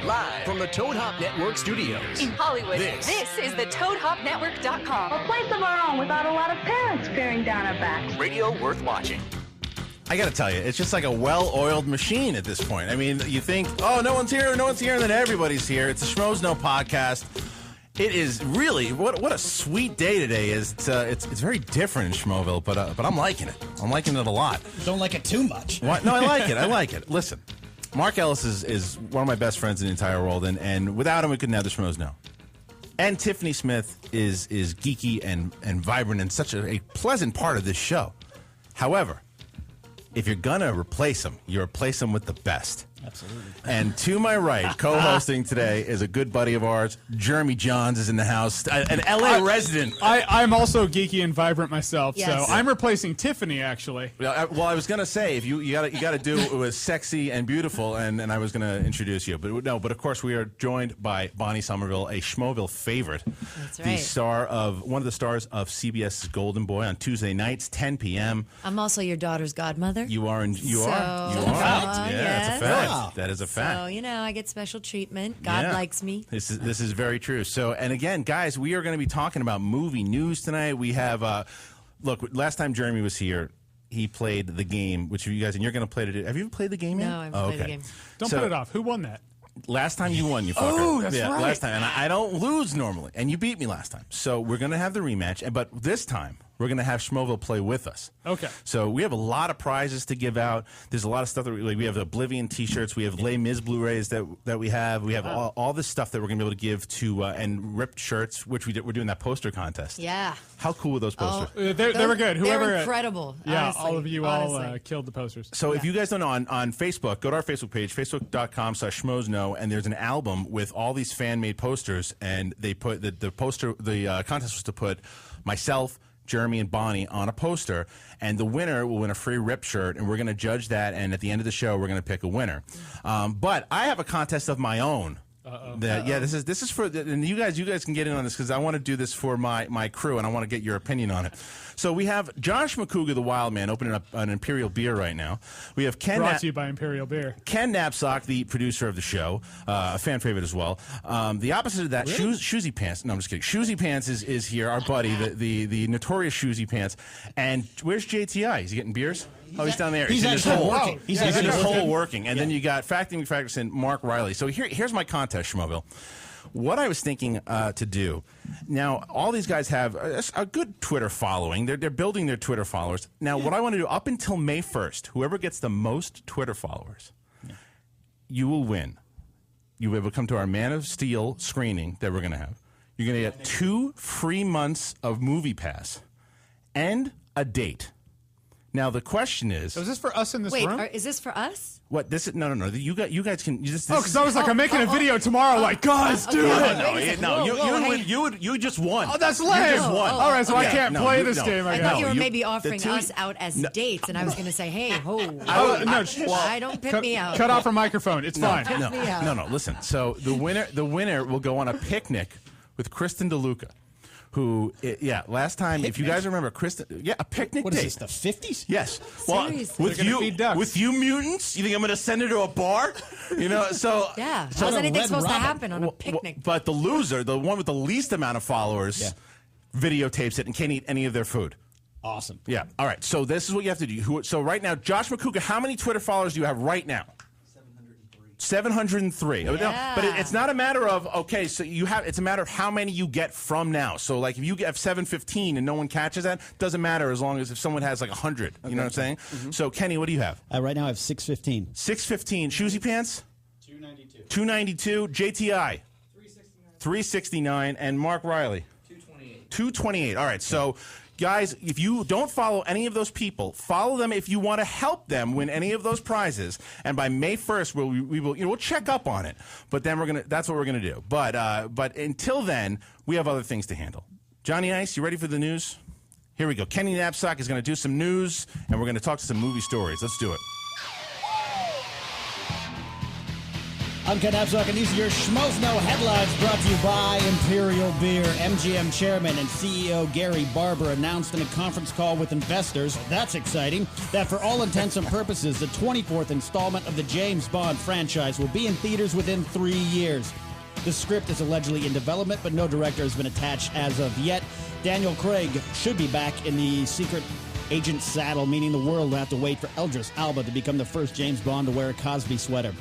Live from the Toad Hop Network studios. In Hollywood, this is the ToadHopNetwork.com. A place of our own without a lot of parents peering down our backs. Radio worth watching. I got to tell you, it's just like a well-oiled machine at this point. I mean, you think, oh, no one's here, and then everybody's here. It's a Schmoes Know podcast. It is really, what a sweet day today is. It's very different in Schmoville, but I'm liking it. I'm liking it a lot. Don't like it too much. What? No, I like it. Listen, Mark Ellis is one of my best friends in the entire world, and without him, we couldn't have the Schmoes Know. And Tiffany Smith is geeky and vibrant and such a pleasant part of this show. However, if you're going to replace them, you replace them with the best. Absolutely. And to my right, co-hosting today is a good buddy of ours. Jeremy Jahns is in the house, an LA resident. I'm also geeky and vibrant myself, Yes. so I'm replacing Tiffany, actually. Well, I was going to say, if you got to do it with sexy and beautiful, and I was going to introduce you. But no, but of course we are joined by Bonnie Somerville, a Schmoville favorite. That's right. One of the stars of CBS Goldenboy on Tuesday nights, 10 p.m. I'm also your daughter's godmother. You are. Yes. Yeah, that's a fact. Wow. That is a fact. So, I get special treatment. God likes me. This is very true. So, and again, guys, we are going to be talking about movie news tonight. We have, look, last time Jeremy was here, he played the game, which you guys, and you're going to play it. Have you ever played the game yet? No, I haven't played the game. Don't put it off. Who won that? Last time you won, you fucker. Oh, that's right. Last time. And I don't lose normally. And you beat me last time. So we're going to have the rematch. But this time, we're going to have Schmoville play with us. Okay. So we have a lot of prizes to give out. There's a lot of stuff that we have Oblivion T-shirts. We have Les Mis Blu-rays that we have. We have all this stuff that we're going to be able to give to and ripped shirts, which we're doing that poster contest. Yeah. How cool were those posters? They were good. They're incredible. Yeah, honestly, all of you honestly. killed the posters. So if you guys don't know, on Facebook, go to our Facebook page, facebook.com/schmoesknow, and there's an album with all these fan-made posters, and they put the contest was to put myself, Jeremy, and Bonnie on a poster, and the winner will win a free rip shirt, and we're going to judge that, and at the end of the show, we're going to pick a winner. But I have a contest of my own. This is for, and you guys can get in on this because I want to do this for my crew, and I want to get your opinion on it. So we have Josh Macuga, the Wild Man, opening up an Imperial Beer right now. We have Brought to you by Imperial Beer. Ken Napzok, the producer of the show, a fan favorite as well. The opposite of that, Really? Shoesy Pants. No, I'm just kidding. Shoesy Pants is here, our buddy, the notorious Shoesy Pants. And where's JTI? Is he getting beers? Oh, he's down there. He's in his actually hole. working. He's in his hole working. And then you got Facting McFackerson, Mark Riley. So here's my contest, Schmoville. What I was thinking to do, now all these guys have a good Twitter following. They're building their Twitter followers. Now what I want to do, up until May 1st, whoever gets the most Twitter followers, you will win. You will come to our Man of Steel screening that we're going to have. You're going to get 2 free months of Movie Pass and a date. Now the question is, So is this for us in this Wait, room? is this for us? what this is? No. You guys can. Because I was like, I'm making a video tomorrow. Like, guys, do it. You just won. Oh, that's lame. You just won. All right, so I Yeah, can't no, play you- this no. game. I guess. thought you were you- maybe the offering two- us out as dates, and I was going to say, hey, ho. No, don't pick me out. Cut off her microphone. It's fine. No. Listen. So the winner will go on a picnic with Kristen DeLuca, who, last time, if you guys remember, Kristen, a picnic What date. is this, the 50s? Yes. Well, Seriously. with They're gonna feed ducks. with you mutants, you think I'm going to send her to a bar? So Yeah. So How's a anything Red supposed to Robin. happen on a picnic? But the loser, the one with the least amount of followers, videotapes it and can't eat any of their food. Awesome. Yeah. All right. So this is what you have to do. So right now, Josh Macuga, how many Twitter followers do you have right now? 703. Yeah. But it's not a matter of, okay, so it's a matter of how many you get from now. So like if you have 715 and no one catches that, doesn't matter as long as if someone has like 100. You know what I'm saying? Mm-hmm. So Kenny, what do you have? Right now I have 615. 615. Shoesy Pants? 292. 292. JTI? 369. And Mark Riley? 228. All right. So guys, if you don't follow any of those people, follow them if you want to help them win any of those prizes. And by May 1st, we'll check up on it. But then that's what we're gonna do. But until then, we have other things to handle. Johnny Ice, you ready for the news? Here we go. Kenny Napzok is gonna do some news, and we're gonna talk to some movie stories. Let's do it. I'm Ken Napzok, and these are your Schmoes Know headlines brought to you by Imperial Beer. MGM Chairman and CEO Gary Barber announced in a conference call with investors, that's exciting, that for all intents and purposes, the 24th installment of the James Bond franchise will be in theaters within 3 years. The script is allegedly in development, but no director has been attached as of yet. Daniel Craig should be back in the secret agent saddle, meaning the world will have to wait for Idris Elba to become the first James Bond to wear a Cosby sweater.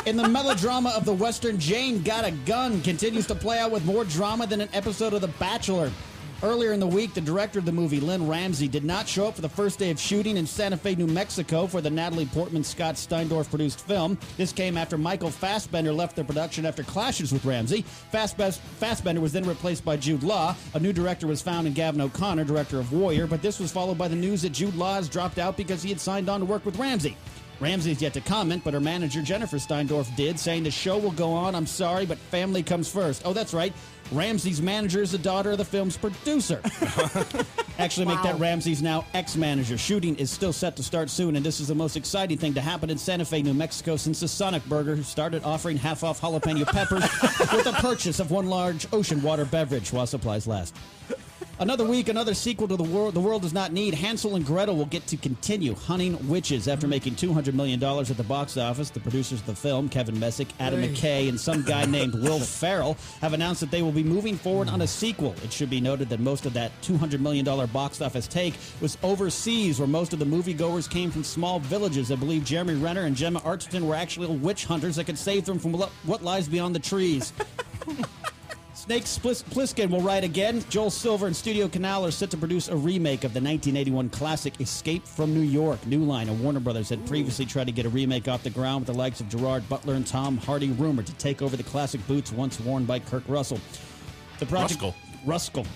In the melodrama of the Western, Jane Got a Gun continues to play out with more drama than an episode of The Bachelor. Earlier in the week, the director of the movie, Lynn Ramsey, did not show up for the first day of shooting in Santa Fe, New Mexico for the Natalie Portman Scott Steindorf-produced film. This came after Michael Fassbender left the production after clashes with Ramsey. Fassbender was then replaced by Jude Law. A new director was found in Gavin O'Connor, director of Warrior, but this was followed by the news that Jude Law has dropped out because he had signed on to work with Ramsey. Ramsey's yet to comment, but her manager, Jennifer Steindorf, did, saying the show will go on. I'm sorry, but family comes first. Oh, that's right. Ramsey's manager is the daughter of the film's producer. Actually, make that Ramsey's now ex-manager. Shooting is still set to start soon, and this is the most exciting thing to happen in Santa Fe, New Mexico since the Sonic Burger started offering half-off jalapeno peppers with the purchase of one large ocean water beverage while supplies last. Another week, another sequel to The World Does Not Need. Hansel and Gretel will get to continue hunting witches after making $200 million at the box office. The producers of the film, Kevin Messick, Adam McKay, and some guy named Will Ferrell, have announced that they will be moving forward on a sequel. It should be noted that most of that $200 million box office take was overseas, where most of the moviegoers came from small villages. I believe Jeremy Renner and Gemma Arterton were actually witch hunters that could save them from what lies beyond the trees. Snake Plissken will write again. Joel Silver and Studio Canal are set to produce a remake of the 1981 classic Escape from New York. New Line and Warner Brothers had previously tried to get a remake off the ground with the likes of Gerard Butler and Tom Hardy rumored to take over the classic boots once worn by Kurt Russell. The project, Ruskell.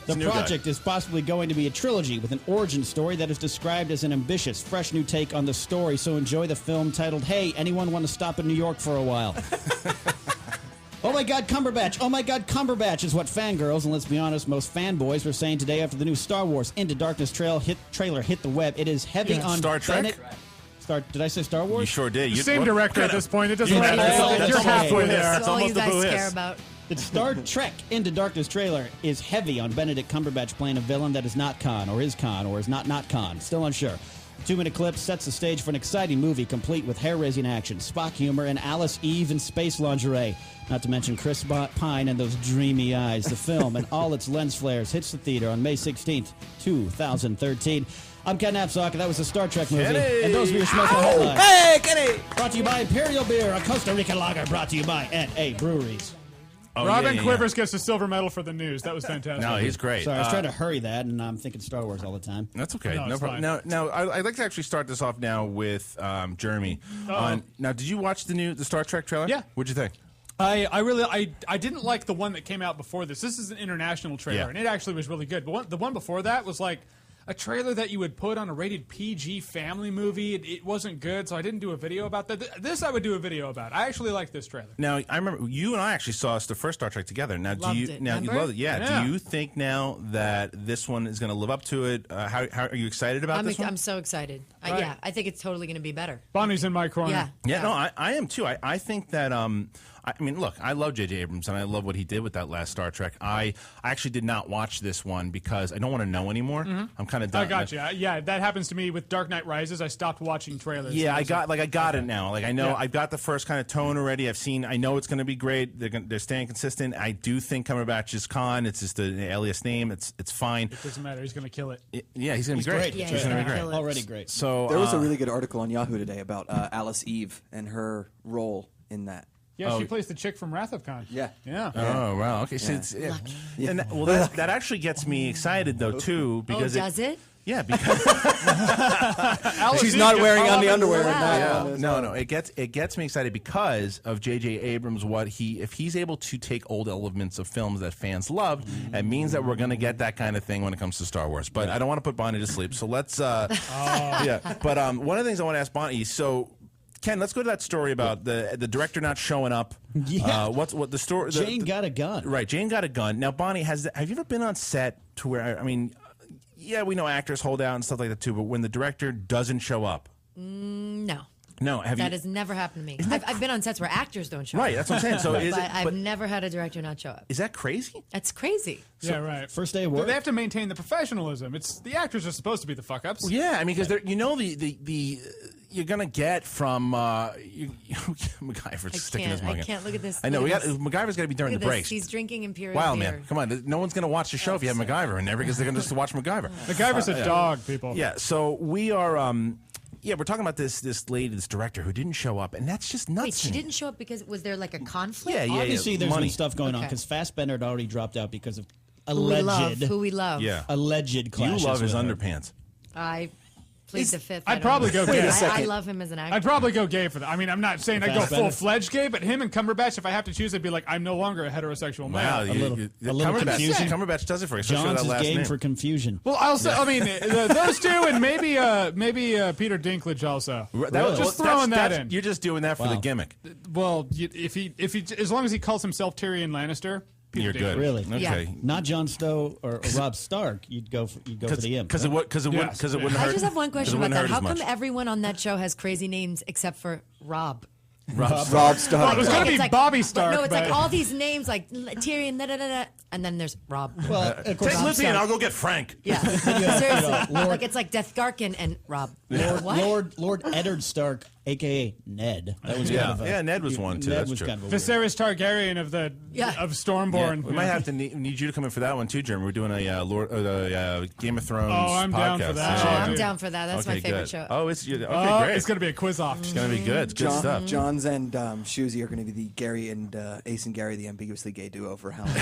The project is possibly going to be a trilogy with an origin story that is described as an ambitious, fresh new take on the story. So enjoy the film titled, Hey, Anyone Want to Stop in New York for a While? Oh my God, Cumberbatch! Oh my God, Cumberbatch is what fangirls, and let's be honest, most fanboys were saying today after the new Star Wars Into Darkness trailer hit the web. It is heavy on Star Trek. Did I say Star Wars? You sure did. Same director at this point. It doesn't Yeah, matter. You're okay. halfway there. That's all you almost a guys boo-hiss. care about. The Star Trek Into Darkness trailer is heavy on Benedict Cumberbatch playing a villain that is not Khan, or is not Khan. Still unsure. The 2-minute clip sets the stage for an exciting movie complete with hair-raising action, Spock humor, and Alice Eve in space lingerie. Not to mention Chris Pine and those dreamy eyes. The film and all its lens flares hits the theater on May 16th, 2013. I'm Ken Napzok, and that was the Star Trek movie. Kenny! And those were your Schmoes Know headlines. Hey, Kenny! Brought to you by Imperial Beer, a Costa Rican lager brought to you by N.A. Breweries. Oh, Robin Quivers gets the silver medal for the news. That was fantastic. No, he's great. Sorry, I was trying to hurry that, and I'm thinking Star Wars all the time. That's okay. No, No it's problem. fine. Now, I'd like to actually start this off now with Jeremy. Now, did you watch the Star Trek trailer? Yeah. What'd you think? I didn't like the one that came out before this. This is an international trailer, Yeah. and it actually was really good. But the one before that was like a trailer that you would put on a rated PG family movie. It wasn't good, so I didn't do a video about that. This I would do a video about. I actually like this trailer. Now, I remember you and I actually saw the first Star Trek together. Now, Loved you it, now you remember? love it? Yeah. Yeah. Do you think now that this one is going to live up to it? How are you excited about this one? I'm so excited. Right. Yeah, I think it's totally going to be better. Bonnie's in my corner. Yeah. Yeah, no, I am too. I think that I mean, look, I love J.J. Abrams, and I love what he did with that last Star Trek. I actually did not watch this one because I don't want to know anymore. I'm kind of done. I got you. Yeah, that happens to me with Dark Knight Rises. I stopped watching trailers. Yeah, I got it now. Like I know Yeah. I've got the first kind of tone already. I know it's going to be great. They're staying consistent. I do think Cumberbatch is Khan. It's just an alias name. It's fine. It doesn't matter. He's going to kill it. Yeah, he's going to be great. Yeah, he's going to be great. kill it. Already great. So There was a really good article on Yahoo today about Alice Eve and her role in that. Yeah, she plays the chick from Wrath of Khan. Yeah. Yeah. Oh wow! Okay, so it's, and that actually gets me excited though too because does it? Yeah, because She's not wearing on the underwear. Wow. No. it gets me excited because of J.J. Abrams. If he's able to take old elements of films that fans loved, it means that we're going to get that kind of thing when it comes to Star Wars. But I don't want to put Bonnie to sleep, so let's. Yeah, but one of the things I want to ask Bonnie. So, Ken, let's go to that story about the director not showing up. Yeah. What the story? Jane got a gun. Right, Jane got a gun. Now, Bonnie, have you ever been on set to where, I mean, yeah, we know actors hold out and stuff like that too, but when the director doesn't show up. No. No, That has never happened to me. I've been on sets where actors don't show up. Right, that's what I'm saying. So but I've never had a director not show up. Is that crazy? That's crazy. Yeah, right. First day of work. They have to maintain the professionalism. It's the actors are supposed to be the fuck ups. Well, yeah, I mean, because the you're gonna get from MacGyver's sticking his mug in. I can't look at this. I know MacGyver's got to be during the breaks. He's drinking Imperial Wow, beer. man, come on! No one's gonna watch the show if you have MacGyver in there because they're gonna just watch MacGyver. MacGyver's a dog, people. Yeah, so we are. Yeah, we're talking about this lady, this director who didn't show up, and that's just nuts. Wait, she didn't show up because was there like a conflict? Yeah. Obviously, there's money. been stuff going on Okay. because Fassbender had already dropped out because of Who we love. Yeah, alleged clashes. you love his with her. underpants. I plead the fifth. I'd probably go gay. I love him as an actor. I'd probably go gay for that. I mean, I'm not saying I'd go Fassbender? full-fledged gay, but him and Cumberbatch, if I have to choose, I'd be like, I'm no longer a heterossexual man. Wow, a little confusion. Cumberbatch does it for you. especially Jahns that is last game name. for confusion. Well, also, I mean, those two, and maybe Peter Dinklage also. Just throwing that in. You're just doing that for the gimmick. Well, if he, as long as he calls himself Tyrion Lannister, Peter You're good. Dinklage. Really? Okay. Yeah. Not Jon Snow or Rob Stark. You'd go for the imp. Because it wouldn't hurt. I just have one question about that. How come much. everyone on that show has crazy names except for Rob? Rob Well, Stark. it was going to be Bobby Stark. No, it's but like all these names like Tyrion, and then there's Rob. Well, of course, Take Rob Lizzie and Stark- I'll go get Frank. Yeah, seriously. Lord- Like it's like Death Garkin and Rob. What? Lord Eddard Stark, a.k.a. Ned. That was Yeah. kind of a, Yeah, Ned was one, too. Ned That's was true. kind of a weird. Viserys Targaryen of Stormborn. We might have to need you to come in for that one too, Jeremy. We're doing a Game of Thrones. Oh, I'm down podcast. for that. Oh, Yeah, I'm dude. down for that. That's my favorite good. show. Oh, it's okay. Oh, Great. it's going to be a quiz off. It's gonna be good. It's good stuff. Jahns and Shuzi are going to be the Gary and Ace and Gary, the ambiguously gay duo for Halloween.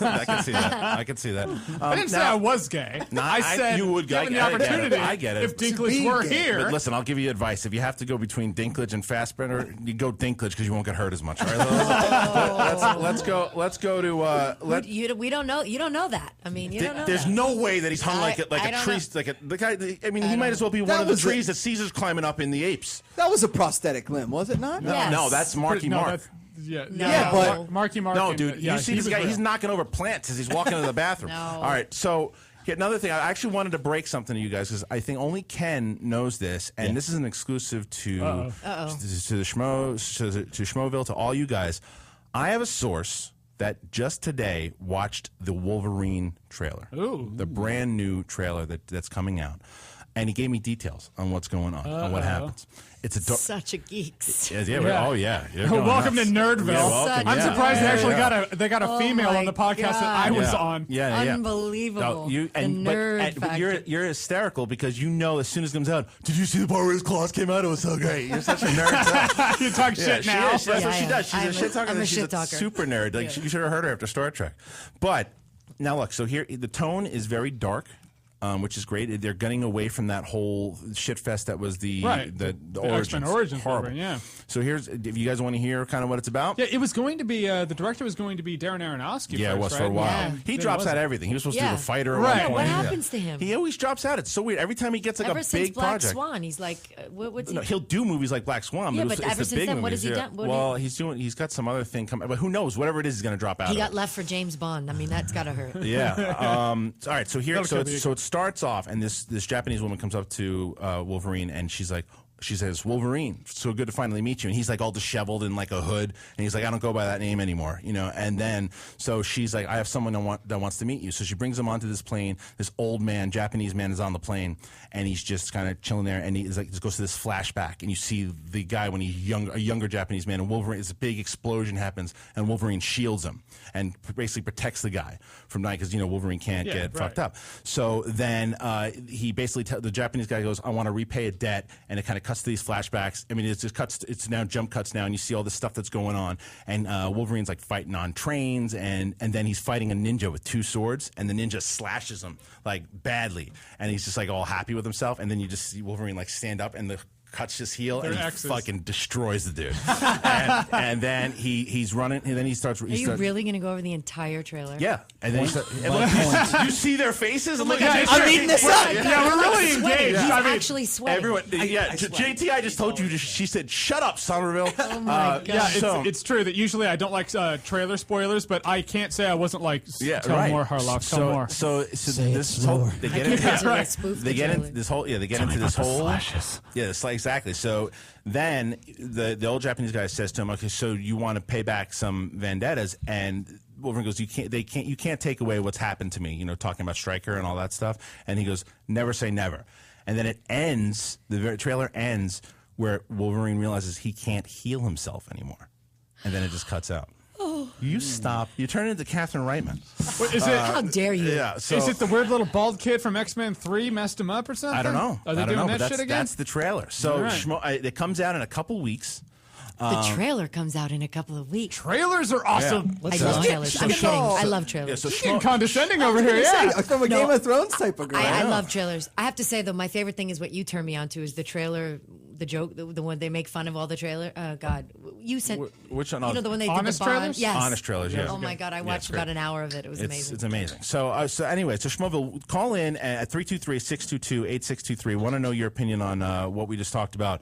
I can see that. I can see that. I didn't say I was gay. I said you would. given the I get it. opportunity. I get it. If Dinklage were here, But listen, I'll give you advice. If you have to go between Dinklage and Fassbender, you go Dinklage because you won't get hurt as much. All right, let's go. Let's go to. We don't know. You don't know that. I mean, you don't know. There's that. no way that he's hung like I a don't tree. know. Like the guy. I mean, he might as well be one of the trees that Caesar's climbing up in the apes. That was a prosthetic limb, was it not? Yes. No, that's Marky no, Mark. that's- yeah, No. Yeah, but- Marky Mark. No, and, dude, yeah, you see he this was guy? real. He's knocking over plants as he's walking into the bathroom. No. All right, so here, another thing, I actually wanted to break something to you guys because I think only Ken knows this, and this is an exclusive to the Schmo, to Schmoville, to all you guys. I have a source that just today watched the Wolverine trailer, the brand new trailer that's coming out. And he gave me details on what's going on what happens. It's a Such a geeks. Oh yeah. You're going Welcome nuts. to Nerdville. Yeah, welcome, I'm yeah. surprised Yeah, they got a female my on the podcast that I God. was on. Yeah. Unbelievable. No, The nerd but you're hysterical because you know as soon as it comes out, did you see the part where his claws came out? It was so great. You're such a nerd. You talk shit she now. is. That's what Yeah, she does. She's I'm a shit talker. I'm a She's shit a talker. super nerd. Like you should have heard her after Star Trek. But now look. So here the tone is very dark. Which is great. They're getting away from that whole shit fest that was the X-Men Origins horrible. Wolverine, yeah. So here's if you guys want to hear kind of what it's about. Yeah, it was going to be the director was going to be Darren Aronofsky. Yeah, first, it was for right? a while. Yeah. He Then drops it out wasn't. everything. He was supposed to Yeah. be the fighter at Right. one Yeah, point. what Yeah. happens to him? He always drops out. It's so weird. Every time he gets like Ever a since big Black project. Swan, he's like, what's he? No, he'll do movies like Black Swan. Yeah, but but it's ever the since big then, what movies, has he yeah. done? What Well, he's got some other thing coming. But who knows? Whatever it is, he's going to drop out. He of got it. left for James Bond. I mean, that's gotta hurt. Yeah. All right. So here, That'll kill so it starts off, and this Japanese woman comes up to Wolverine, and she says, "Wolverine, so good to finally meet you." And he's like all disheveled in like a hood, and he's like, "I don't go by that name anymore," you know. And then so she's like, "I have someone that wants to meet you." So she brings him onto this plane. This old man, Japanese man, is on the plane, and he's just kind of chilling there. And he is like, just goes to this flashback, and you see the guy when he's a younger Japanese man, and Wolverine. This big explosion happens, and Wolverine shields him and basically protects the guy from dying because Wolverine can't get fucked up. So then he basically the Japanese guy goes, "I want to repay a debt," and it kind of cuts to these flashbacks. I mean, it's just cuts. It's now jump cuts now, and you see all this stuff that's going on. And Wolverine's like fighting on trains, and then he's fighting a ninja with two swords, and the ninja slashes him like badly, and he's just like all happy with himself. And then you just see Wolverine like stand up, and cuts his heel, and he fucking destroys the dude. and then he's running, and then he starts. Are you really going to go over the entire trailer? Yeah, and then you see their faces. And look Yeah, at I'm eating this up. Yeah, we're really engaged. He's I mean, actually sweating. everyone. JT, I just told you. She said, "Shut up, Somerville." Oh my God. yeah, it's true that usually I don't like trailer spoilers, but I can't say I wasn't like, tell more, Harloff, tell more. So Say this it whole slower. they get I into can't right. spoof they the get trailer. into this whole they get into this whole flashes. it's like exactly. So then the old Japanese guy says to him, "Okay, so you want to pay back some vendettas?" And Wolverine goes, "You can't take away what's happened to me." You know, talking about Stryker and all that stuff. And he goes, "Never say never." And then it ends. The trailer ends where Wolverine realizes he can't heal himself anymore, and then it just cuts out. You stop. You turn into Catherine Reitman. What, is it? How dare you? Yeah. So, is it the weird little bald kid from X-Men 3 messed him up or something? I don't know. Are they doing that shit again? That's the trailer. So Right. it comes out in a couple weeks. The trailer comes out in a couple of weeks. Trailers are awesome. I love trailers. I'm kidding. I love trailers. Yeah, so You're getting condescending over here. Yeah. From a Game of Thrones type of girl. I love trailers. I have to say though, my favorite thing is what you turned me on to is the trailer, the joke, the one they make fun of all the trailer. Oh God, you sent which one? You know the one they Honest did the Bond. trailers? Yes. Honest trailers. Yeah. Oh my God, I watched about an hour of it. It was amazing. It's amazing. So anyway, so Schmoville, call in at 323-622-8623. Want to know your opinion on what we just talked about,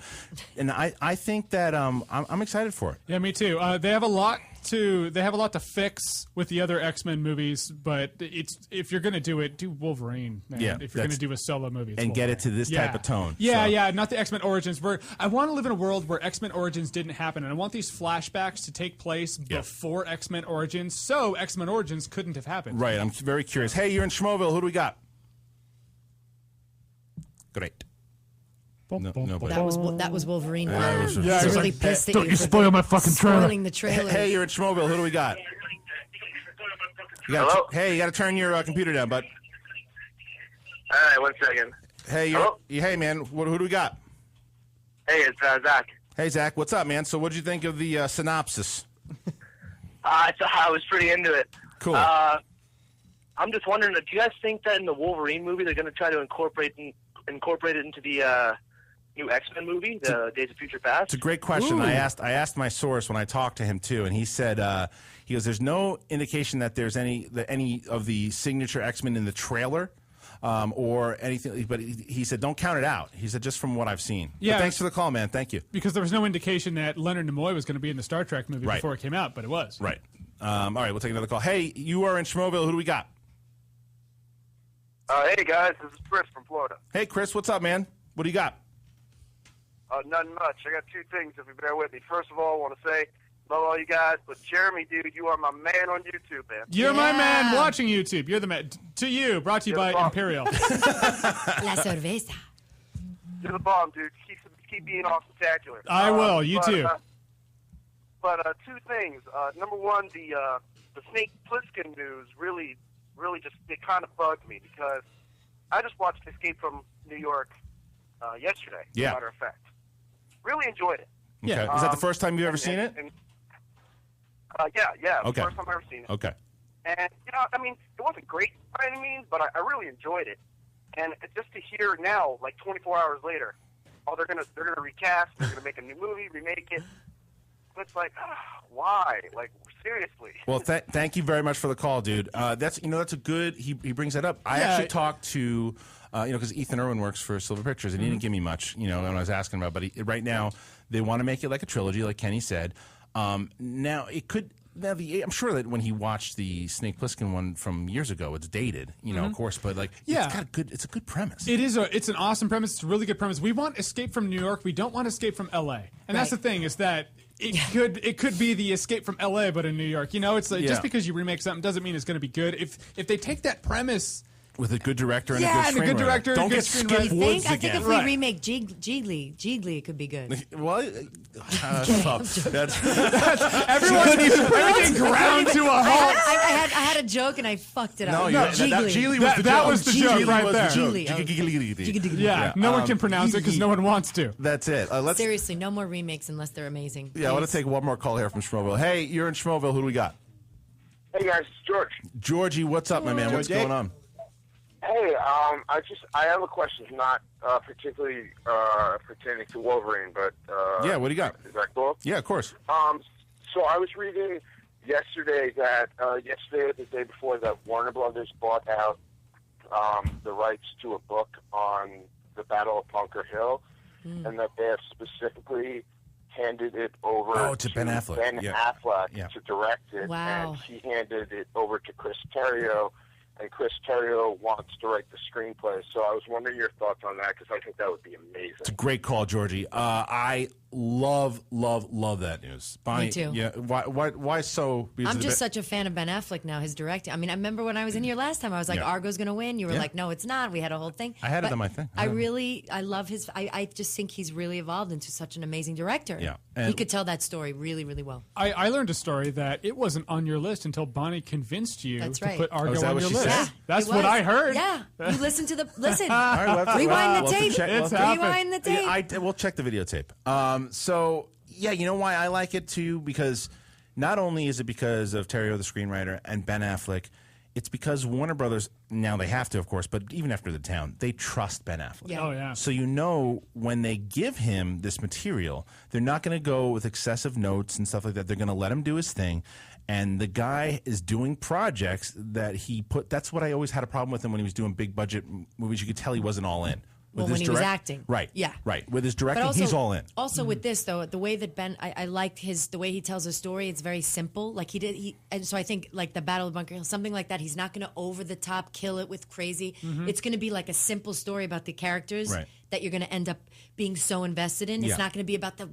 and I think that I'm excited for it. Yeah, me too. They have a lot to fix with the other X-Men movies, but if you're going to do it, do Wolverine, man. Yeah, if you're going to do a solo movie, it's and get it to Wolverine. this type of tone. Yeah, not the X-Men Origins. I want to live in a world where X-Men Origins didn't happen, and I want these flashbacks to take place before X-Men Origins, so X-Men Origins couldn't have happened. Right. I'm very curious. Hey, you're in Schmoville. Who do we got? Great. No, That was Wolverine. Yeah, He's it was really like, pissed at don't you for spoil my fucking trailer. spoiling the trailer. Hey, you're at Schmoville. Who do we got? Hello? Hey, you got to turn your computer down, bud. All right, 1 second. Hey, hey, man. Who do we got? Hey, it's Zach. Hey, Zach. What's up, man? So, what did you think of the synopsis? I was pretty into it. Cool. I'm just wondering, do you guys think that in the Wolverine movie they're going to try to incorporate it into the new X-Men movie, the Days of Future Past? It's a great question. Ooh. I asked my source when I talked to him too, and he said he goes, "There's no indication that there's any of the signature X-Men in the trailer." Or anything, but he said, don't count it out. He said, just from what I've seen. Yeah. But thanks for the call, man. Thank you. Because there was no indication that Leonard Nimoy was going to be in the Star Trek movie before it came out, but it was. Right. All right, we'll take another call. Hey, you are in Schmoville. Who do we got? Hey, guys, this is Chris from Florida. Hey, Chris, what's up, man? What do you got? Nothing much. I got two things, if you bear with me. First of all, I want to say, love all you guys, but Jeremy, dude, you are my man on YouTube, man. You're my man watching YouTube. You're the man. To you, brought to you by Imperial. La cerveza. You're the bomb, dude. Keep being all spectacular. I will. You too. But two things. Number one, the Snake Plissken news really just it kind of bugged me because I just watched Escape from New York yesterday. Yeah. As a matter of fact, really enjoyed it. Okay. Yeah. Is that the first time you've ever seen it? Yeah. Okay. First time I've ever seen it. Okay. And I mean, it wasn't great by any means, but I really enjoyed it. And just to hear now, like 24 hours later, they're gonna recast, they're gonna make a new movie, remake it. It's like, why? Like, seriously. Well, thank you very much for the call, dude. That's a good. He brings that up. I actually talked to, because Ethan Irwin works for Silver Pictures, and he didn't give me much, when I was asking about. But right now, they want to make it like a trilogy, like Kenny said. Now it could. I'm sure that when he watched the Snake Plissken one from years ago, it's dated, of course, but it's a good premise. It's an awesome premise. It's a really good premise. We want Escape from New York. We don't want Escape from L.A. And that's the thing is that it could be the Escape from L.A. but in New York. It's like just because you remake something doesn't mean it's going to be good. If they take that premise. With a good director and a good director, don't get Skip Woods again. I think if we remake Jiggly, it could be good. Well, everything ground to a halt. I had a joke and I fucked it up. Jiggly was the joke right there. Jiggly. Yeah, no one can pronounce it because no one wants to. That's it. Seriously, no more remakes unless they're amazing. Yeah, I want to take one more call here from Schmoville. Hey, you're in Schmoville. Who do we got? Hey guys, it's George. Georgie, what's up, my man? What's going on? Hey, I have a question, not particularly pertaining to Wolverine, but what do you got? Is that cool? Yeah, of course. So I was reading yesterday or the day before, that Warner Brothers bought out the rights to a book on the Battle of Bunker Hill, and that they have specifically handed it over to Ben Affleck. Affleck to direct it, Wow. and he handed it over to Chris Terrio and Chris Terrio wants to write the screenplay. So I was wondering your thoughts on that because I think that would be amazing. It's a great call, Georgie. I love that news. Bonnie, Me too. Yeah. Why so? Because I'm just such a fan of Ben Affleck now, his directing. I mean, I remember when I was in here last time, I was like, Argo's going to win. You were like, no, it's not. We had a whole thing. I had it on my thing. I love his, I just think he's really evolved into such an amazing director. Yeah. He could tell that story really, really well. I learned a story that it wasn't on your list until Bonnie convinced you That's to right. put Argo is that on what your she list. said? Yeah, That's it what was. I heard. Yeah. You listen to the, listen. All right, we'll have to- Rewind we'll the have to tape. check- It's happened. Rewind the tape. We'll check the videotape. So, yeah, you know why I like it, too? Because not only is it because of Terrio, the screenwriter, and Ben Affleck, it's because Warner Brothers, now they have to, of course, but even after The Town, they trust Ben Affleck. Yeah. Oh, yeah. So you know when they give him this material, they're not going to go with excessive notes and stuff like that. They're going to let him do his thing. And the guy is doing projects that he put. That's what I always had a problem with him when he was doing big budget movies. You could tell he wasn't all in. Well, With when his he was acting. Right. Yeah. Right. With his directing, But also, he's all in. Also with this though, the way that Ben, I liked the way he tells a story. It's very simple. Like and so I think like the Battle of Bunker Hill, something like that. He's not going to over the top kill it with crazy. It's going to be like a simple story about the characters that you're going to end up being so invested in. It's not going to be about the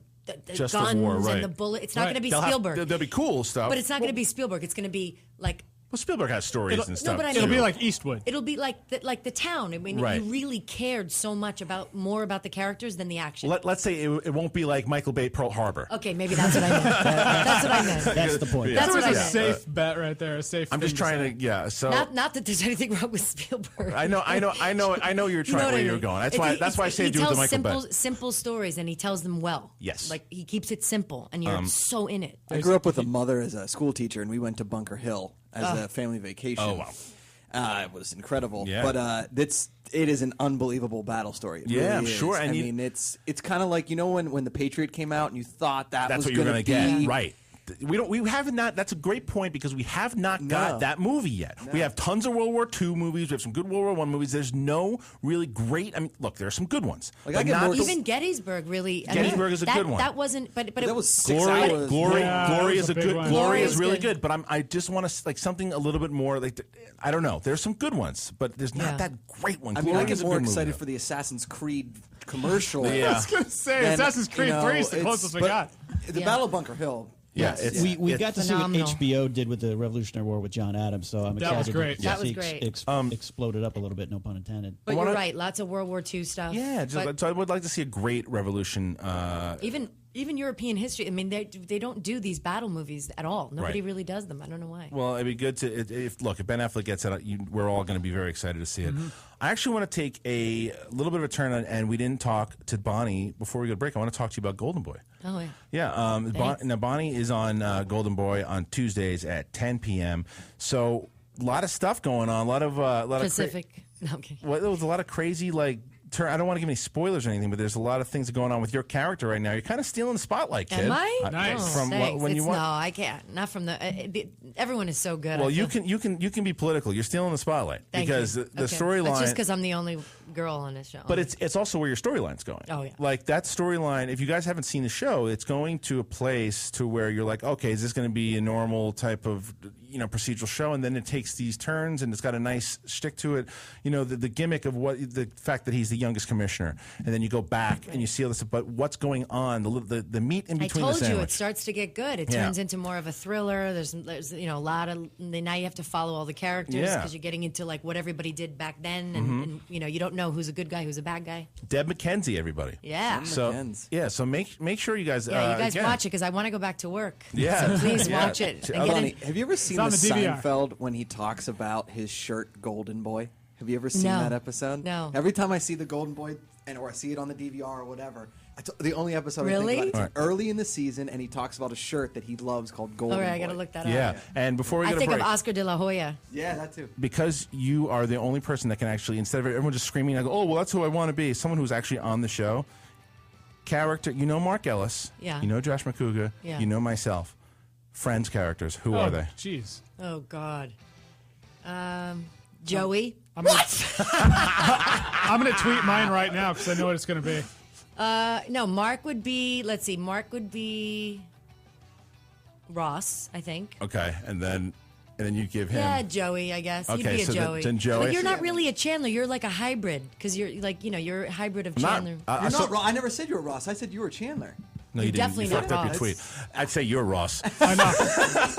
Just the guns war, right. and the bullet. It's not going to be They'll Spielberg. there'll be cool stuff. But it's not going to be Spielberg. It's going to be like. Well, Spielberg has stories and stuff. but I It'll mean- be like Eastwood. It'll be like the Town. I mean, Right. you really cared so much more about the characters than the action. Let's say it won't be like Michael Bay Pearl Harbor. Okay, maybe that's what I meant. That's what I meant. That's the point. That's That was what I a meant. safe bet right there. A safe. I'm just trying to, So Not that there's anything wrong with Spielberg. I know. You're trying You know where what I you're mean? going. That's why I say he do with the tells Michael Bay. simple stories and he tells them well. Yes. Like he keeps it simple and you're so in it. I grew up with a mother as a school teacher, and we went to Bunker Hill as a family vacation. Oh, wow. It was incredible. Yeah. But it is an unbelievable battle story. It Yeah, really I'm is. sure. And I mean, it's kind of like, when The Patriot came out and you thought that's what you're going to get. Right. We have not. That's a great point because we have not got that movie yet. We have tons of World War II movies. We have some good World War I movies. There's no really great. I mean, look, there are some good ones. Like, but I get not more- Even Gettysburg really. Gettysburg is a good one. That wasn't. But That it was 6 Glory, hours. glory, Yeah, glory that is was a a big good. one. Glory Glory is is really good. good, but I just want to like something a little bit more. Like I don't know. There's some good ones, but there's not Yeah. that great one. I mean, Glory I get is a more good movie, excited though. for the Assassin's Creed commercial. Yeah. I was gonna say than, Assassin's Creed 3 is the closest we but got. The Yeah. Battle of Bunker Hill. Yeah, yes, We got to see what Phenomenal. HBO did with the Revolutionary War with John Adams, so I'm That excited. was great. To That see was great. exploded up a little bit, no pun intended. But Why you're not- right. Lots of World War II stuff. Yeah, But so I would like to see a great revolution. even European history. I mean, they don't do these battle movies at all. Nobody Right. really does them. I don't know why. Well, it'd be good to if Ben Affleck gets it, we're all going to be very excited to see it. I actually want to take a little bit of a turn, and we didn't talk to Bonnie before we go to break. I want to talk to you about Goldenboy. Oh yeah. Yeah, Thanks. now Bonnie is on Goldenboy on Tuesdays at 10 p.m. So a lot of stuff going on, a lot of Pacific. No, I'm kidding. Well, there was a lot of crazy I don't want to give any spoilers or anything, but there's a lot of things going on with your character right now. You're kind of stealing the spotlight, kid. Am I? Nice. Oh, From thanks. when you It's- want. No, I can't. Not from everyone is so good. Well, I you feel. can be political. You're stealing the spotlight Thank because you. the Okay. storyline. That's just because I'm the only girl on this show. But it's also where your storyline's going. Oh, yeah. Like that storyline, if you guys haven't seen the show, it's going to a place to where you're like, okay, is this going to be a normal type of procedural show? And then it takes these turns and it's got a nice shtick to it. The gimmick of the fact that he's the youngest commissioner, and then you go back and you see all this. But what's going on? The meat in I between told the you sandwich. it starts to get good. It Yeah. turns into more of a thriller. There's a lot of now you have to follow all the characters Yeah. because you're getting into like what everybody did back then, and you don't know who's a good guy, who's a bad guy. Deb McKenzie, everybody. Yeah. So McKenzie. yeah, so make sure you guys. Yeah, you guys again, watch it because I want to go back to work. Yeah. So please Yeah. watch it. Oh, And get Bonnie, it. have you ever seen on the the DVR. Seinfeld when he talks about his shirt Golden Boy? Have you ever seen No. that episode? No. Every time I see the Golden Boy, or I see it on the DVR or whatever, the only episode I Really? think about is early in the season, and he talks about a shirt that he loves called Golden All right, Boy. I got to look that Yeah, up. and before we I go to think break, of Oscar de la Hoya. Yeah, that too. because you are the only person that can actually, instead of everyone just screaming, I go, oh, well, that's who I want to be. Someone who's actually on the show. Character, Mark Ellis. Yeah. Josh Macuga. Yeah. Myself. Friends characters. Who are they? Jeez. Oh God. Joey. I'm gonna tweet mine right now because I know what it's gonna be. No, Mark would be. Let's see. Mark would be Ross, I think. Okay, and then And then you give him. Yeah, Joey, I guess. Okay, You'd be a so Joey. then Joey. But you're not really a Chandler. You're like a hybrid because you're like, you're a hybrid of Chandler. You're not Ross. I never said you were Ross. I said you were Chandler. No, you didn't. Definitely You not fucked up your Ross. tweet. I'd say you're Ross. I know.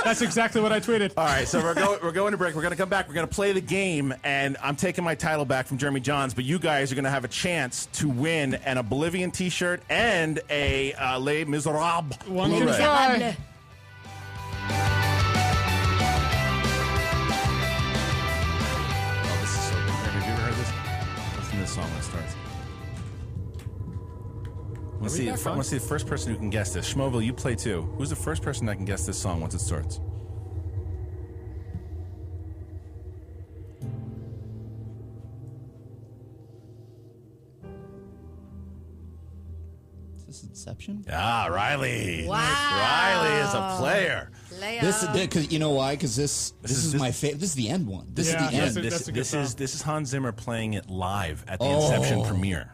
That's exactly what I tweeted. All right, so we're going to break. We're going to come back. We're going to play the game, and I'm taking my title back from Jeremy Jahns, but you guys are going to have a chance to win an Oblivion T-shirt and a Les Miserables One Blu-ray. can fly. Oh, this is so good. Have you ever heard this? Listen to this song when it starts. Let's see the first person who can guess this. Schoville, you play too. Who's the first person that can guess this song once it starts? Is this Inception? Ah, Riley. Wow. Riley is a player. This is because you know why? Because this is my favorite. This is the end one. This is the end. This is Hans Zimmer playing it live at the Inception premiere.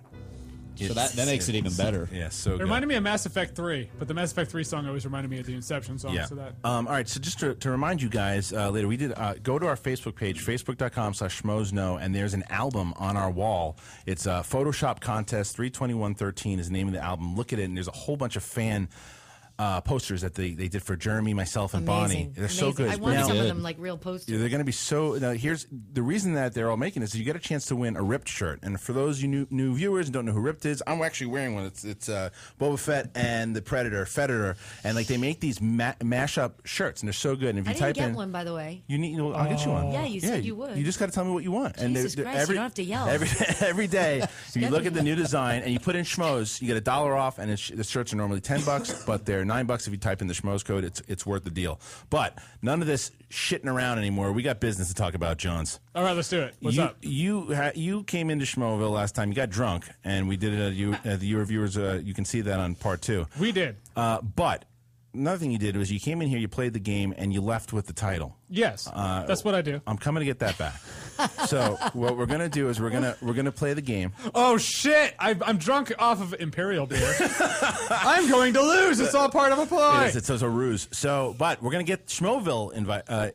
So that makes it even better. Yeah, so It good. reminded me of Mass Effect 3, but the Mass Effect 3 song always reminded me of the Inception song. Yeah. So that. All right. So just to remind you guys, later we did go to our Facebook page, facebook.com/schmoesknow, and there's an album on our wall. It's a Photoshop contest. 32113 is the name of the album. Look at it, and there's a whole bunch of fan posters that they did for Jeremy, myself, and Bonnie. They're so good. I want Now, some of them like real posters. they're going to be so. Now, here's the reason that they're all making this is you get a chance to win a Ripped shirt. And for those you new viewers and don't know who Ripped is, I'm actually wearing one. It's Boba Fett and the Predator, and like they make these mashup shirts, and they're so good. And if you I type didn't get in, one, by the way. you need. I'll get you one. Yeah, you said you would. You just got to tell me what you want. Jesus Christ, you don't have to yell. Every day, you look at the new design and you put in Schmoes, you get $1 off, and the shirts are normally $10, but they're $9 if you type in the Schmoes code. It's worth the deal. But none of this shitting around anymore. We got business to talk about, Jahns. All right, let's do it. What's up? You came into Schmoville last time. You got drunk, and we did it. The reviewers, you can see that on part 2. We did. But another thing you did was you came in here, you played the game, and you left with the title. Yes, that's what I do. I'm coming to get that back. So what we're gonna do is we're gonna play the game. Oh shit! I'm drunk off of Imperial beer. I'm going to lose. It's all part of a play. It's a ruse. So, but we're gonna get Schmoville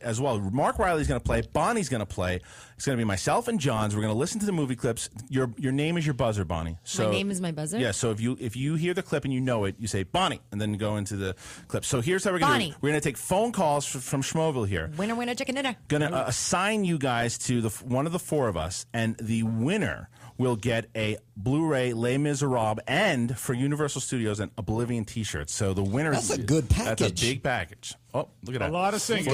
as well. Mark Riley's gonna play. Bonnie's gonna play. It's gonna be myself and Jahns. We're gonna listen to the movie clips. Your name is your buzzer, Bonnie. So, my name is my buzzer? Yeah. So if you hear the clip and you know it, you say Bonnie, and then go into the clip. So here's how we're gonna do it. We're gonna take phone calls from Schmoville here. Winner, chicken dinner. Gonna assign you guys to one of the 4 of us, and the winner will get a Blu-ray Les Miserables and for Universal Studios an Oblivion T-shirt. So the winner That's a good package. That's a big package. Oh, look at that! A lot of singing.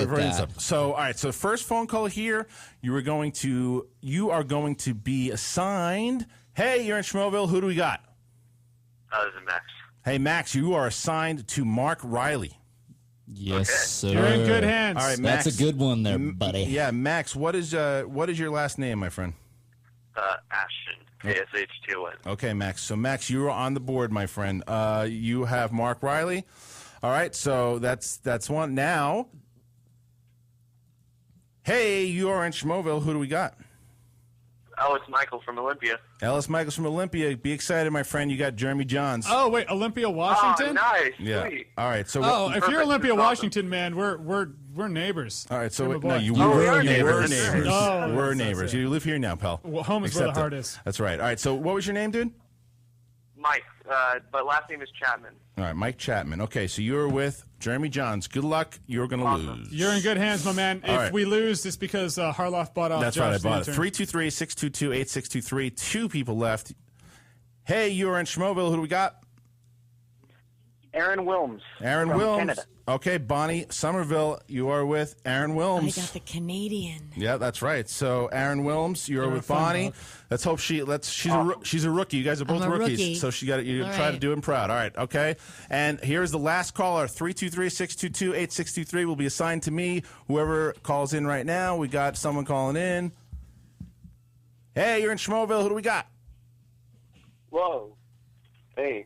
So all right. So the first phone call here, you are going to be assigned. Hey, you're in Schmoville. Who do we got? This is Max. Hey, Max, you are assigned to Mark Riley. Yes, sir. You're in good hands. All right, Max. That's a good one there, buddy. Yeah, Max. What is your last name, my friend? Ashton. ASH2N. Okay, Max. So, Max, you are on the board, my friend. You have Mark Riley. All right, so that's one. Now, hey, you are in Schmoville. Who do we got? Ellis Michael from Olympia. Ellis Michaels from Olympia. Be excited, my friend. You got Jeremy Jahns. Oh wait, Olympia, Washington. Oh, nice. Yeah. Sweet. All right. So. If you're Olympia, Washington, man, we're neighbors. All right. So You're my no, boy. you we were are neighbors. neighbors. Oh, we're yes, neighbors. that's it. You live here now, pal. Well, home is where the Accept heart it. is. That's right. All right. So what was your name, dude? Mike, but last name is Chapman. All right, Mike Chapman. Okay, so you're with Jeremy Jahns. Good luck. You're going to lose. You're in good hands, my man. All If right. we lose, it's because Harloff bought off. That's Josh right, I bought it. the intern. 323-622-8623. 2 people left. Hey, you're in Schmoville. Who do we got? Aaron Wilms. Aaron from Wilms. Canada. Okay, Bonnie Somerville, you are with Aaron I Wilms. got the Canadian. Yeah, that's right. So Aaron Wilms, you're with fun Bonnie. dog. Let's hope she's a rookie. You guys are both I'm a rookies, rookie. so you All try to right. do him proud. All right, okay. And here's the last caller. 323-622-8623 will be assigned to me. Whoever calls in right now, we got someone calling in. Hey, you're in Schmoville. Who do we got? Whoa. Hey.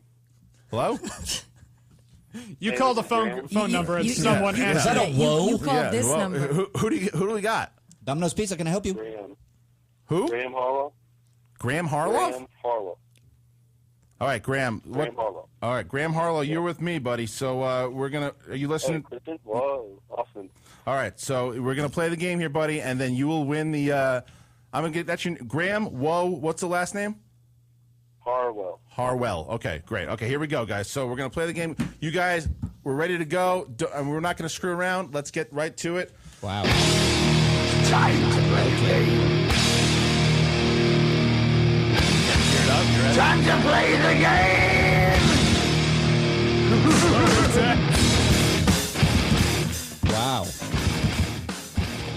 Hello. You Hey, called the this is phone Graham. number and you- someone you- answered. Is that a whoa? You called this well, number. Who do we got? Domino's Pizza, can I help you? Graham. Who? Graham Harloff. Graham Harloff? Graham Harloff. All right, Graham. Graham Harloff. All right, Graham Harlow, you're with me, buddy. So are you listening? Hey, Kristian. Whoa. Awesome. listen. All right, so we're gonna play the game here, buddy, and then you will win the. I'm gonna get that's your Graham. Whoa, what's the last name? Harwell. Harwell. Okay, great. Okay, here we go, guys. So we're gonna play the game. You guys, we're ready to go. And we're not gonna screw around. Let's get right to it. Wow. Time to play the game. Time to play the game. Wow.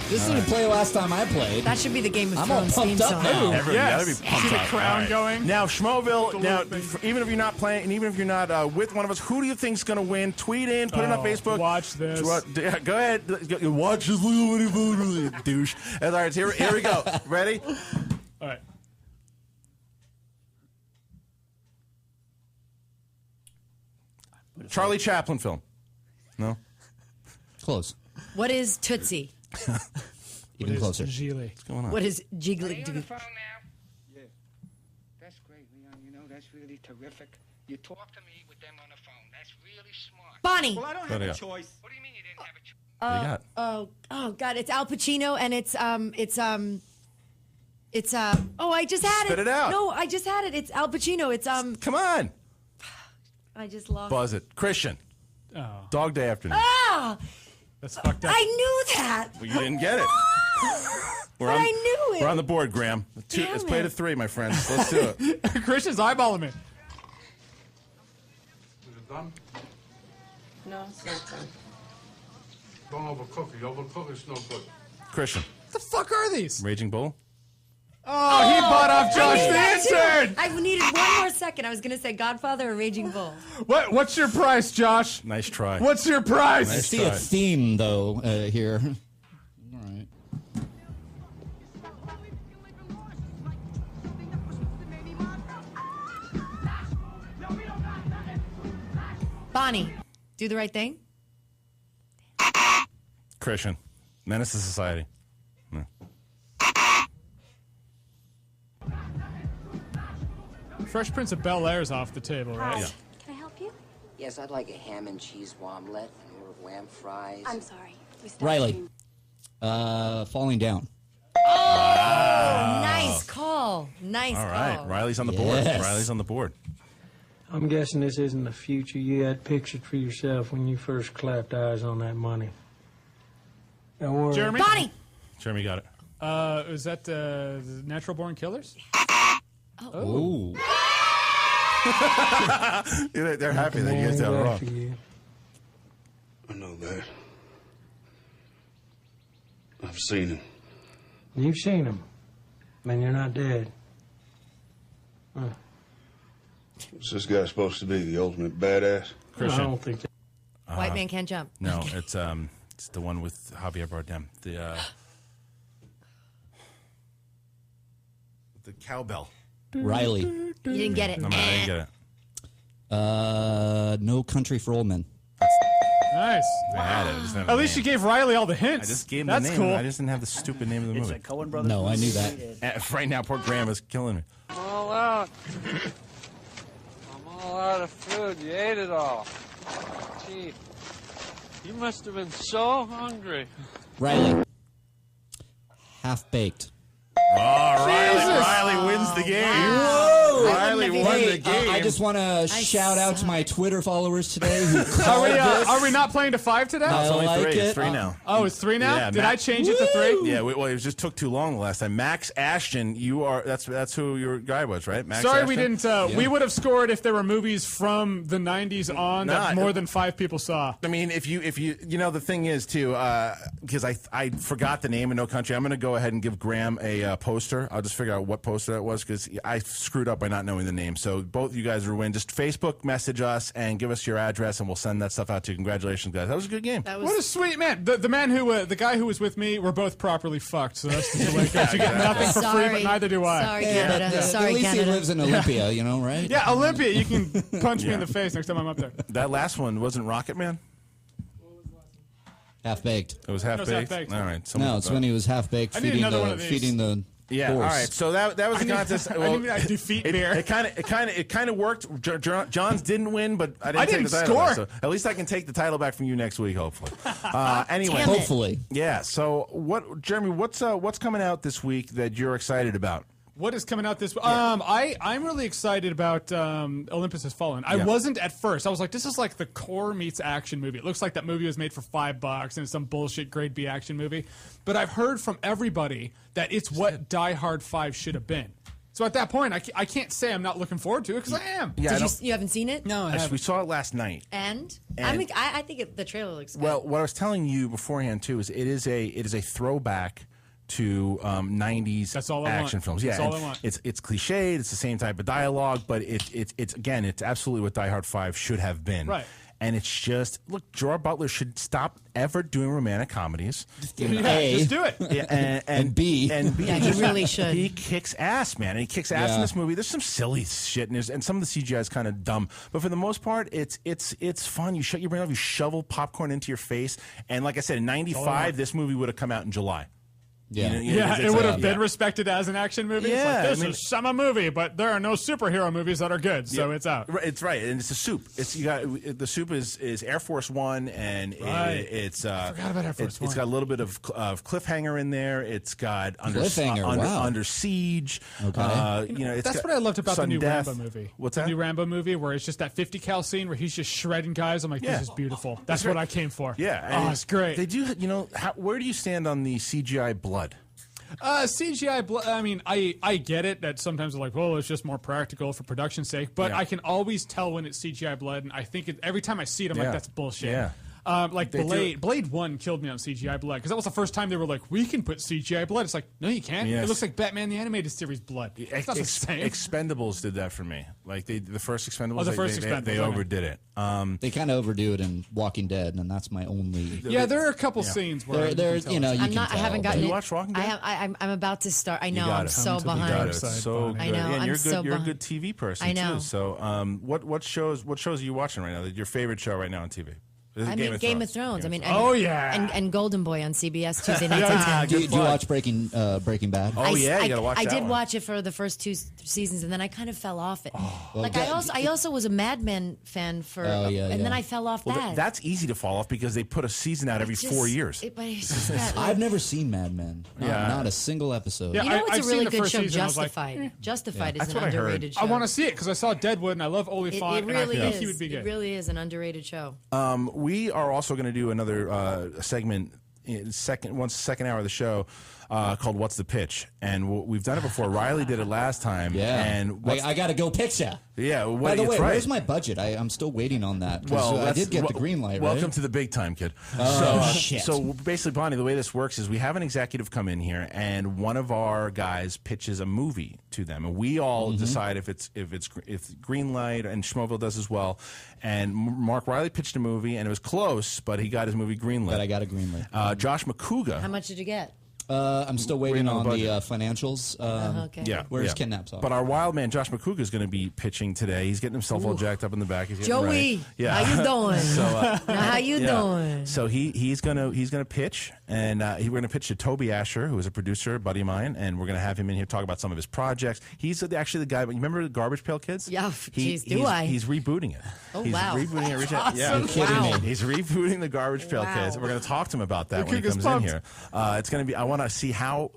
This didn't play last time I played. That should be the Game of I'm all Thrones theme pumped up song. now. Everybody gotta be pumped See the up. crown All right. going. Now, Schmoville, even if you're not playing, and even if you're not with one of us, who do you think's going to win? Tweet in, put it on Facebook. Watch this. Go ahead. Watch this little douche. All right, here we go. Ready? All right. Charlie Chaplin film. No? Close. What is Tootsie? Even closer. Gigli. What's going on? What is Jiggly? Yeah. That's great, Leon. You know, that's really terrific. You talk to me with them on the phone. That's really smart. Bonnie. Well, I don't have a choice. What do you mean you didn't have a choice? What do you got? Oh God, it's Al Pacino and it's oh, I just had Spit it. it out. No, I just had it. It's Al Pacino. It's Come on. I just lost. Buzz it. Christian. Oh, Dog Day Afternoon. Ah, that's fucked up. I knew that. Well, you didn't get it. But I knew it. We're on the board, Graham. Let's play to 3, my friends. Let's do it. Christian's eyeballing me. Is it done? No, it's not done. Don't overcook it. Overcook it's no good. Christian. What the fuck are these? Raging Bull. Oh, he bought off Josh the intern. I needed one more second. I was going to say Godfather or Raging Bull. What's your price, Josh? Nice try. What's your price? I see a theme, though, here. All right. Bonnie, do the right thing. Christian. Menace to Society. No. Fresh Prince of Bel-Air's off the table, right? Yeah. Can I help you? Yes, I'd like a ham and cheese omelet and more wham fries. I'm sorry. We stopped Riley. eating. Falling Down. Oh, nice call. Nice All call. right. Riley's on the board. Yes. Riley's on the board. I'm guessing this isn't the future you had pictured for yourself when you first clapped eyes on that money. Don't worry. Jeremy? Bonnie. Jeremy got it. Is that the Natural Born Killers? Ooh. They're happy that you guys got it wrong. You. I know that. I've seen him. You've seen him. Man, you're not dead. Huh. Is this guy supposed to be the ultimate badass? I Christian. don't think that. White man can't jump. No, it's the one with Javier Bardem. The cowbell. Riley. You didn't get it. I didn't get it. No Country for Old Men. Nice. I had it. I just didn't have At the least you name. gave Riley all the hints. I just gave him That's the name. cool. I just didn't have the stupid name of the movie. Coen Brothers. No, I knew that. Right now, poor Graham is killing me. All out. I'm all out of food. You ate it all. Gee, you must have been so hungry. Riley. Half Baked. Oh, Riley wins the game. Whoa! Riley won the game. I just want to shout out to my Twitter followers today who called this. Are we not playing to 5 today? No, it's only I like 3. It's it. 3 now. Oh, it's 3 now? Yeah, Did I change it to 3? Yeah, well, it just took too long the last time. Max Ashton, you are that's who your guy was, right? Max Sorry, Ashton? we didn't. We would have scored if there were movies from the 90s on that more than 5 people saw. I mean, if you the thing is too, because I forgot the name of No Country. I'm going to go ahead and give Graham a poster. I'll just figure out what poster that was because I screwed up by not knowing the name. So both you guys are win. Just Facebook message us and give us your address, and we'll send that stuff out to you. Congratulations, guys. That was a good game. What a sweet man. The man who, the guy who was with me, we're both properly fucked. So that's just the way it goes. You get nothing for free, but neither do I. Sorry, Canada. Sorry, at least Canada. he lives in Olympia, you know, right? Yeah, Olympia. You can punch me in the face next time I'm up there. That last one wasn't Rocket Man. Half Baked. It was half baked. All right. No, it's when he was half baked, I need feeding another one of these. the Yeah. All right. So that was the contest. I defeat beer. It kind of worked. Jahns didn't win, but I didn't take the title score. back, so at least I can take the title back from you next week, hopefully. Anyway, hopefully. Yeah. So Jeremy? What's coming out this week that you're excited about? What is coming out this week? I'm really excited about Olympus Has Fallen. I wasn't at first. I was like, this is like the core meets action movie. It looks like that movie was made for $5 and it's some bullshit grade B action movie. But I've heard from everybody that it's what Die Hard 5 should have been. So at that point, I can't say I'm not looking forward to it because I am. Yeah, you haven't seen it? No, I haven't. We saw it last night. And? I think the trailer looks good. Well, what I was telling you beforehand too is it is a throwback to 90s action films. Yeah, That's all I want. It's cliched. It's the same type of dialogue, but it's again, it's absolutely what Die Hard 5 should have been. Right. And it's just, look, Gerard Butler should stop ever doing romantic comedies. Just do it. Yeah, and B. Yeah, he really should. He kicks ass, man. And he kicks ass in this movie. There's some silly shit, and some of the CGI is kind of dumb. But for the most part, it's fun. You shut your brain off. You shovel popcorn into your face. And like I said, in 95, this movie would have come out in July. Yeah, it would have been respected as an action movie. Yeah, it's like, this is summer movie, but there are no superhero movies that are good, so it's out. It's right, and it's a soup. The soup is Air Force One, and it's I forgot about Air Force One. It's got a little bit of cliffhanger in there. It's got Under Siege. Okay, that's what I loved about the new Rambo movie. What's the that? new Rambo movie where it's just that 50 cal scene where he's just shredding guys. I'm like, this is beautiful. That's what I came for. Yeah, it's great. They do. Where do you stand on the CGI blood? CGI blood. I mean, I get it that sometimes they're like, well, it's just more practical for production's sake. But I can always tell when it's CGI blood, and I think every time I see it, I'm like, that's bullshit. Yeah. Like Blade 1 killed me on CGI blood because that was the first time they were like, we can put CGI blood. It's like, no, you can't. Yes. It looks like Batman the Animated Series blood. It's not the same. Expendables did that for me. Like the first Expendables, Expendables, they overdid it. They kind of overdo it in Walking Dead, and that's my only. Yeah, there are a couple scenes where there's you can tell. I haven't gotten you it. watch Walking Dead? I'm about to start. I know. I'm so You behind. got it. It's so good. I know. And I'm so you're a behind. good TV person I know. too. So, what shows are you watching right now? Your favorite show right now on TV? I mean, Game of Thrones. I mean, and Goldenboy on CBS Tuesday nights at 10. Do you watch Breaking Bad? Oh you gotta watch I that did one. watch it for the first 2 seasons, and then I kind of fell off it. I also was a Mad Men fan then I fell off that. That's easy to fall off because they put a season out every 4 years. I've never seen Mad Men. Not a single episode. Yeah, you know what's I've a really seen the good first show? season, Justified. Justified is That's an what I heard. underrated show. I want to see it because I saw Deadwood and I love Oliphant, It really and I think is. he would be good. It really is an underrated show. We are also going to do another segment, second hour of the show, called "What's the Pitch?" And we've done it before. Riley did it last time. Yeah, and I got to go pitch ya. Yeah. By the way, where's my budget? I'm still waiting on that. Well, I did get the green light. Welcome right? to the big time, kid. Shit. So basically, Bonnie, the way this works is we have an executive come in here, and one of our guys pitches a movie to them, and we all decide if it's green light, and Schmoville does as well. And Mark Riley pitched a movie, and it was close, but he got his movie green lit. But I got a green light. Josh Macuga. How much did you get? I'm still waiting on the financials. Okay. Yeah. Where's Ken Napzok? But our wild man Josh Macuga is going to be pitching today. He's getting himself all jacked up in the back. He's getting Joey, ready. Yeah. how you doing? So, how you doing? So he's gonna pitch, and we're gonna pitch to Toby Asher, who is a producer, a buddy of mine, and we're gonna have him in here talk about some of his projects. He's actually the guy. But you remember the Garbage Pail Kids? Yeah. He's rebooting it. Oh he's wow. rebooting it. Awesome. Yeah. You're kidding me. He's rebooting the Garbage Pail Kids. We're gonna talk to him about that when he comes in here. It's gonna be. I want to see how.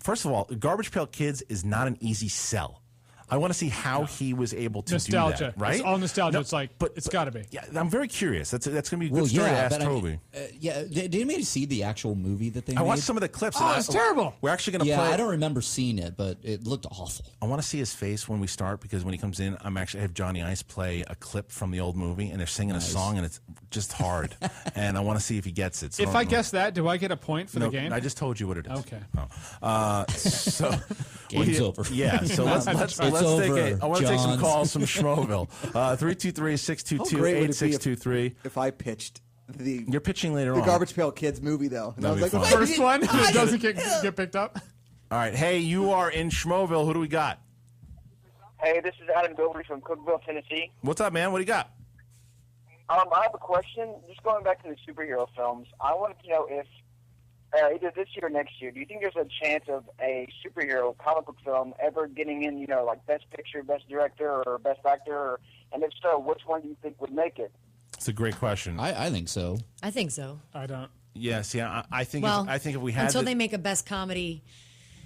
First of all, Garbage Pail Kids is not an easy sell. I want to see how he was able to do that. Right? It's all nostalgia. No, it's like, it's got to be. Yeah, I'm very curious. That's going to be a good story to ask Toby. Did anybody see the actual movie that they made? I watched some of the clips. Oh, it's terrible. We're actually going to play. I don't remember seeing it, but it looked awful. I want to see his face when we start because when he comes in, I have Johnny Ice play a clip from the old movie, and they're singing a song, and it's just hard. And I want to see if he gets it. So if I guess that, do I get a point for the game? I just told you what it is. Okay. So game's over. Yeah. So let's take I want to take some calls from Schmoville. 323-622-8623. If I pitched you're pitching later on. The Garbage Pail Kids movie, though. And I was like, the first one that doesn't get picked up. All right. Hey, you are in Schmoville. Who do we got? Hey, this is Adam Dobry from Cookville, Tennessee. What's up, man? What do you got? I have a question. Just going back to the superhero films, I wanted to know if either this year or next year, do you think there's a chance of a superhero comic book film ever getting in, like Best Picture, Best Director, or Best Actor? And if so, which one do you think would make it? It's a great question. I think so. I think so. I don't. Yeah, see, I think if we had until they make a best comedy.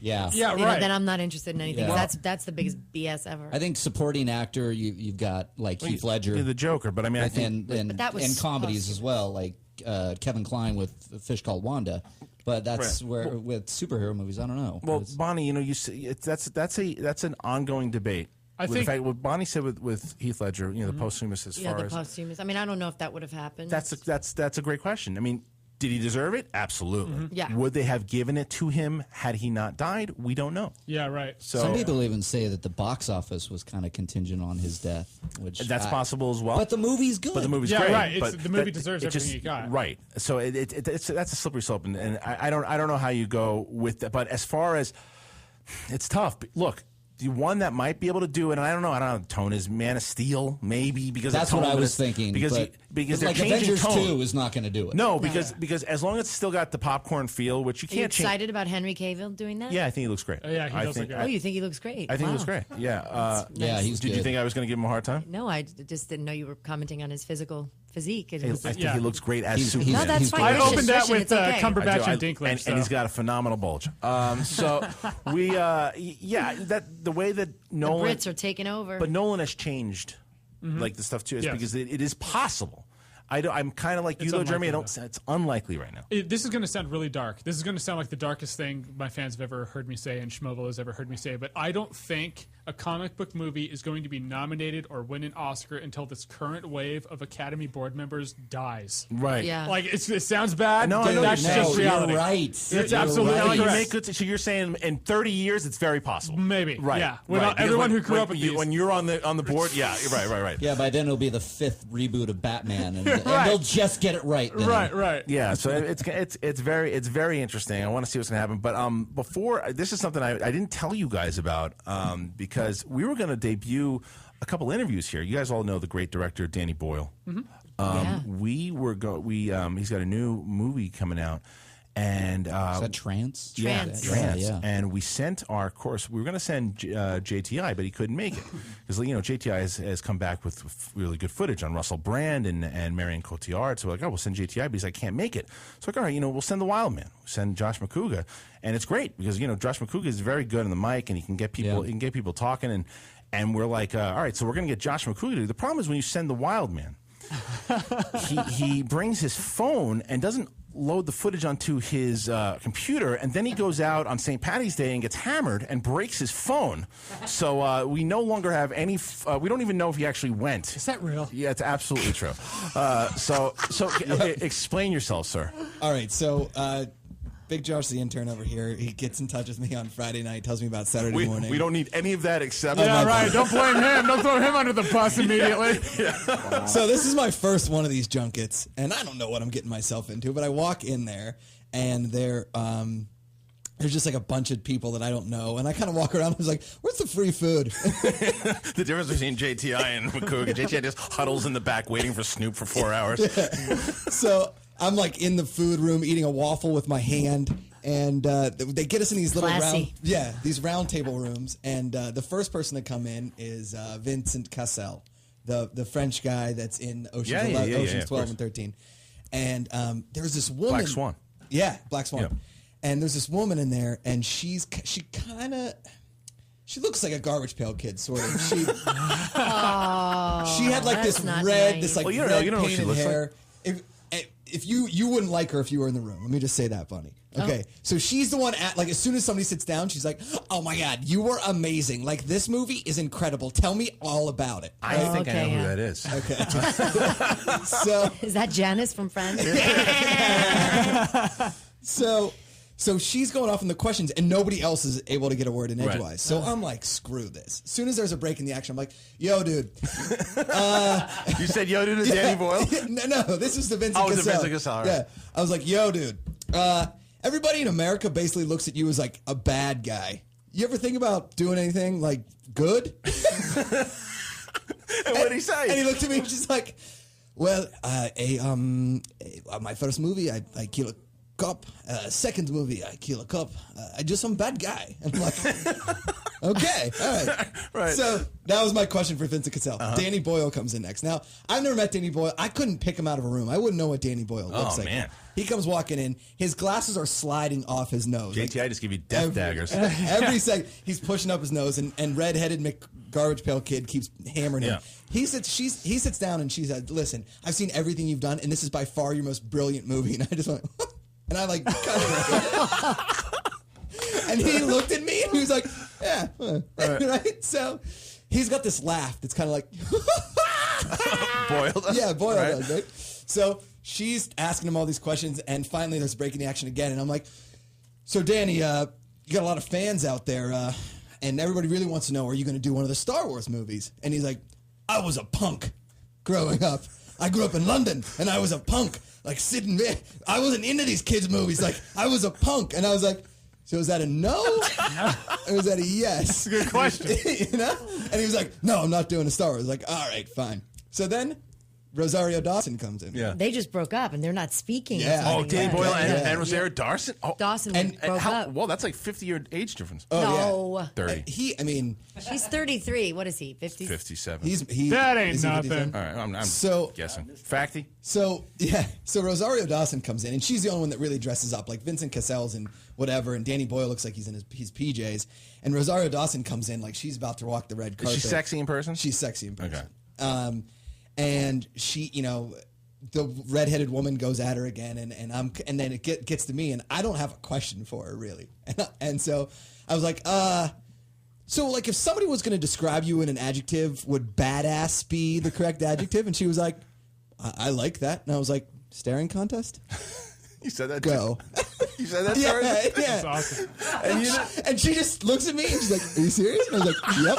Yeah, right. Then I'm not interested in anything. Yeah. That's the biggest BS ever. I think supporting actor, you've got like Heath Ledger, the Joker, but I mean, I think but that was and comedies as well, like Kevin Kline with A Fish Called Wanda. But that's where with superhero movies, I don't know. Well, Bonnie, you see, that's an ongoing debate. I think in fact, what Bonnie said with Heath Ledger, the posthumous as far the as posthumous. I mean, I don't know if that would have happened. that's a great question. I mean, did he deserve it? Absolutely. Yeah. Would they have given it to him had he not died? We don't know. Yeah, right. So some people even say that the box office was kind of contingent on his death, which that's possible as well. But the movie's good. But the movie's yeah, great. right. But the movie deserves everything you got. Right. So that's a slippery slope, and I don't know how you go with that. But as far as it's tough. Look. The one that might be able to do it, and I don't know the tone is Man of Steel, maybe because that's what I was thinking. Because they're like changing Avengers tone. 2 is not going to do it. No, because as long as it's still got the popcorn feel, which you Are you can't change. excited about Henry Cavill doing that? Yeah, I think he looks great. Oh, yeah, he does look great. Oh, you think he looks great? I think wow. he looks great. Yeah. Yeah, he's Did good. you think I was going to give him a hard time? No, I just didn't know you were commenting on his physique. I think he looks great as Superman. No, that's fine. I Christian, opened that with okay. Cumberbatch and Dinklage. And he's got a phenomenal bulge. So we, that the way that Nolan, the Brits are taking over. But Nolan has changed, like the stuff too, is because it is possible. I'm kind of like you though, Jeremy. It's unlikely right now. This is going to sound really dark. This is going to sound like the darkest thing my fans have ever heard me say and Schoville has ever heard me say. But I don't think a comic book movie is going to be nominated or win an Oscar until this current wave of Academy board members dies. Right. Yeah. Like it sounds bad. No, but that's just reality. You're right. It's absolutely right. correct. So you're saying in 30 years it's very possible. Maybe. Right. Yeah. Right. Everyone who grew up with these. When you're on the board, yeah. Right. Yeah. By then it'll be the 5th reboot of Batman, and they'll just get it right. Then. Right. Yeah. So it's very interesting. I want to see what's going to happen. But before this is something I didn't tell you guys about because we were going to debut a couple interviews here. You guys all know the great director Danny Boyle. Mm-hmm. He's got a new movie coming out. And is that Trance? Yeah, Trance. Yeah. And we sent our course. We were going to send JTI, but he couldn't make it because JTI has come back with really good footage on Russell Brand and Marion Cotillard. So we're like, we'll send JTI, but he's like, can't make it. So like, all right, we'll send the Wild Man. We'll send Josh Macuga, and it's great because Josh Macuga is very good on the mic and he can get people. He can get people talking and we're like, all right, so we're going to get Josh Macuga to do. The problem is when you send the Wild Man, he brings his phone and doesn't load the footage onto his computer, and then he goes out on St. Paddy's Day and gets hammered and breaks his phone. So we no longer have any. We don't even know if he actually went. Is that real? Yeah, it's absolutely true. So explain yourself, sir. All right, so Big Josh, the intern over here, he gets in touch with me on Friday night, tells me about Saturday morning. We don't need any of that except. Yeah, right. Don't blame him. Don't throw him under the bus immediately. Wow. So this is my first one of these junkets, and I don't know what I'm getting myself into, but I walk in there, and there's just like a bunch of people that I don't know, and I kind of walk around and I was like, where's the free food? The difference between JTI and Macuga. JTI just huddles in the back waiting for Snoop for 4 hours. Yeah. So I'm like in the food room eating a waffle with my hand, and they get us in these little round table rooms, and the first person to come in is Vincent Cassel, the French guy that's in Ocean's 12 and 13. And there's this woman. Black Swan. Yeah, Black Swan. Yeah. And there's this woman in there, and she looks like a Garbage Pail kid, sort of. She had like this red, nice. red you don't know what she painted looks hair. If you wouldn't like her if you were in the room. Let me just say that, Bunny. Okay, so she's the one as soon as somebody sits down, she's like, "Oh my God, you were amazing! Like this movie is incredible. Tell me all about it." I think I know who that is. Okay, so is that Janice from Friends? So she's going off in the questions, and nobody else is able to get a word in edgewise. Right. So I'm like, screw this. As soon as there's a break in the action, I'm like, yo, dude. You said yo, dude, to Danny Boyle? No, this is the Vincent Cassel. Oh, the Vincent Cassel. Right. Yeah. I was like, yo, dude. Everybody in America basically looks at you as like a bad guy. You ever think about doing anything like good? And what did he say? And he looked at me and just like, well, my first movie, I kill a cop. Second movie, I kill a cop. I do some bad guy. I'm like, okay, all right. Right. So that was my question for Vincent Cassell. Danny Boyle comes in next. Now, I've never met Danny Boyle. I couldn't pick him out of a room. I wouldn't know what Danny Boyle looks like. Man. He comes walking in. His glasses are sliding off his nose. JTI just give you death daggers. Every second, he's pushing up his nose, and redheaded Garbage Pail kid keeps hammering him. He sits down, and she said, "Listen, I've seen everything you've done, and this is by far your most brilliant movie." And I just went, and I like, and he looked at me, and he was like, "Yeah, right." So he's got this laugh that's kind of like Boyle does? Yeah, Boyle does, right? So she's asking him all these questions, and finally there's breaking the action again. And I'm like, so Danny, you got a lot of fans out there, and everybody really wants to know, are you going to do one of the Star Wars movies? And he's like, I was a punk growing up. I grew up in London, and I was a punk, like sitting there. I wasn't into these kids' movies. Like, I was a punk. And I was like, so is that a no? Or is that a yes? That's a good question. You know? And he was like, no, I'm not doing a Star Wars. I was like, all right, fine. So then Rosario Dawson comes in. They just broke up and they're not speaking. Yeah. Oh, Danny Boyle and Rosario Dawson? Oh. Dawson broke up. Well, that's like 50-year age difference. Oh, no. 30. She's 33. What is he? 50? 57. That ain't is he nothing. 57? All right, I'm guessing. Facty? So Rosario Dawson comes in, and she's the only one that really dresses up. Like Vincent Cassell's in whatever, and Danny Boyle looks like he's in his PJs. And Rosario Dawson comes in like she's about to walk the red carpet. Is she sexy in person? She's sexy in person. Okay. And she, the redheaded woman goes at her again, and then it gets to me, and I don't have a question for her really, and so I was like, so like if somebody was going to describe you in an adjective, would badass be the correct adjective? And she was like, I like that, and I was like, staring contest. You said that. Go. You said that. Yeah. That's awesome. And she just looks at me and she's like, "Are you serious?" And I was like, "Yep."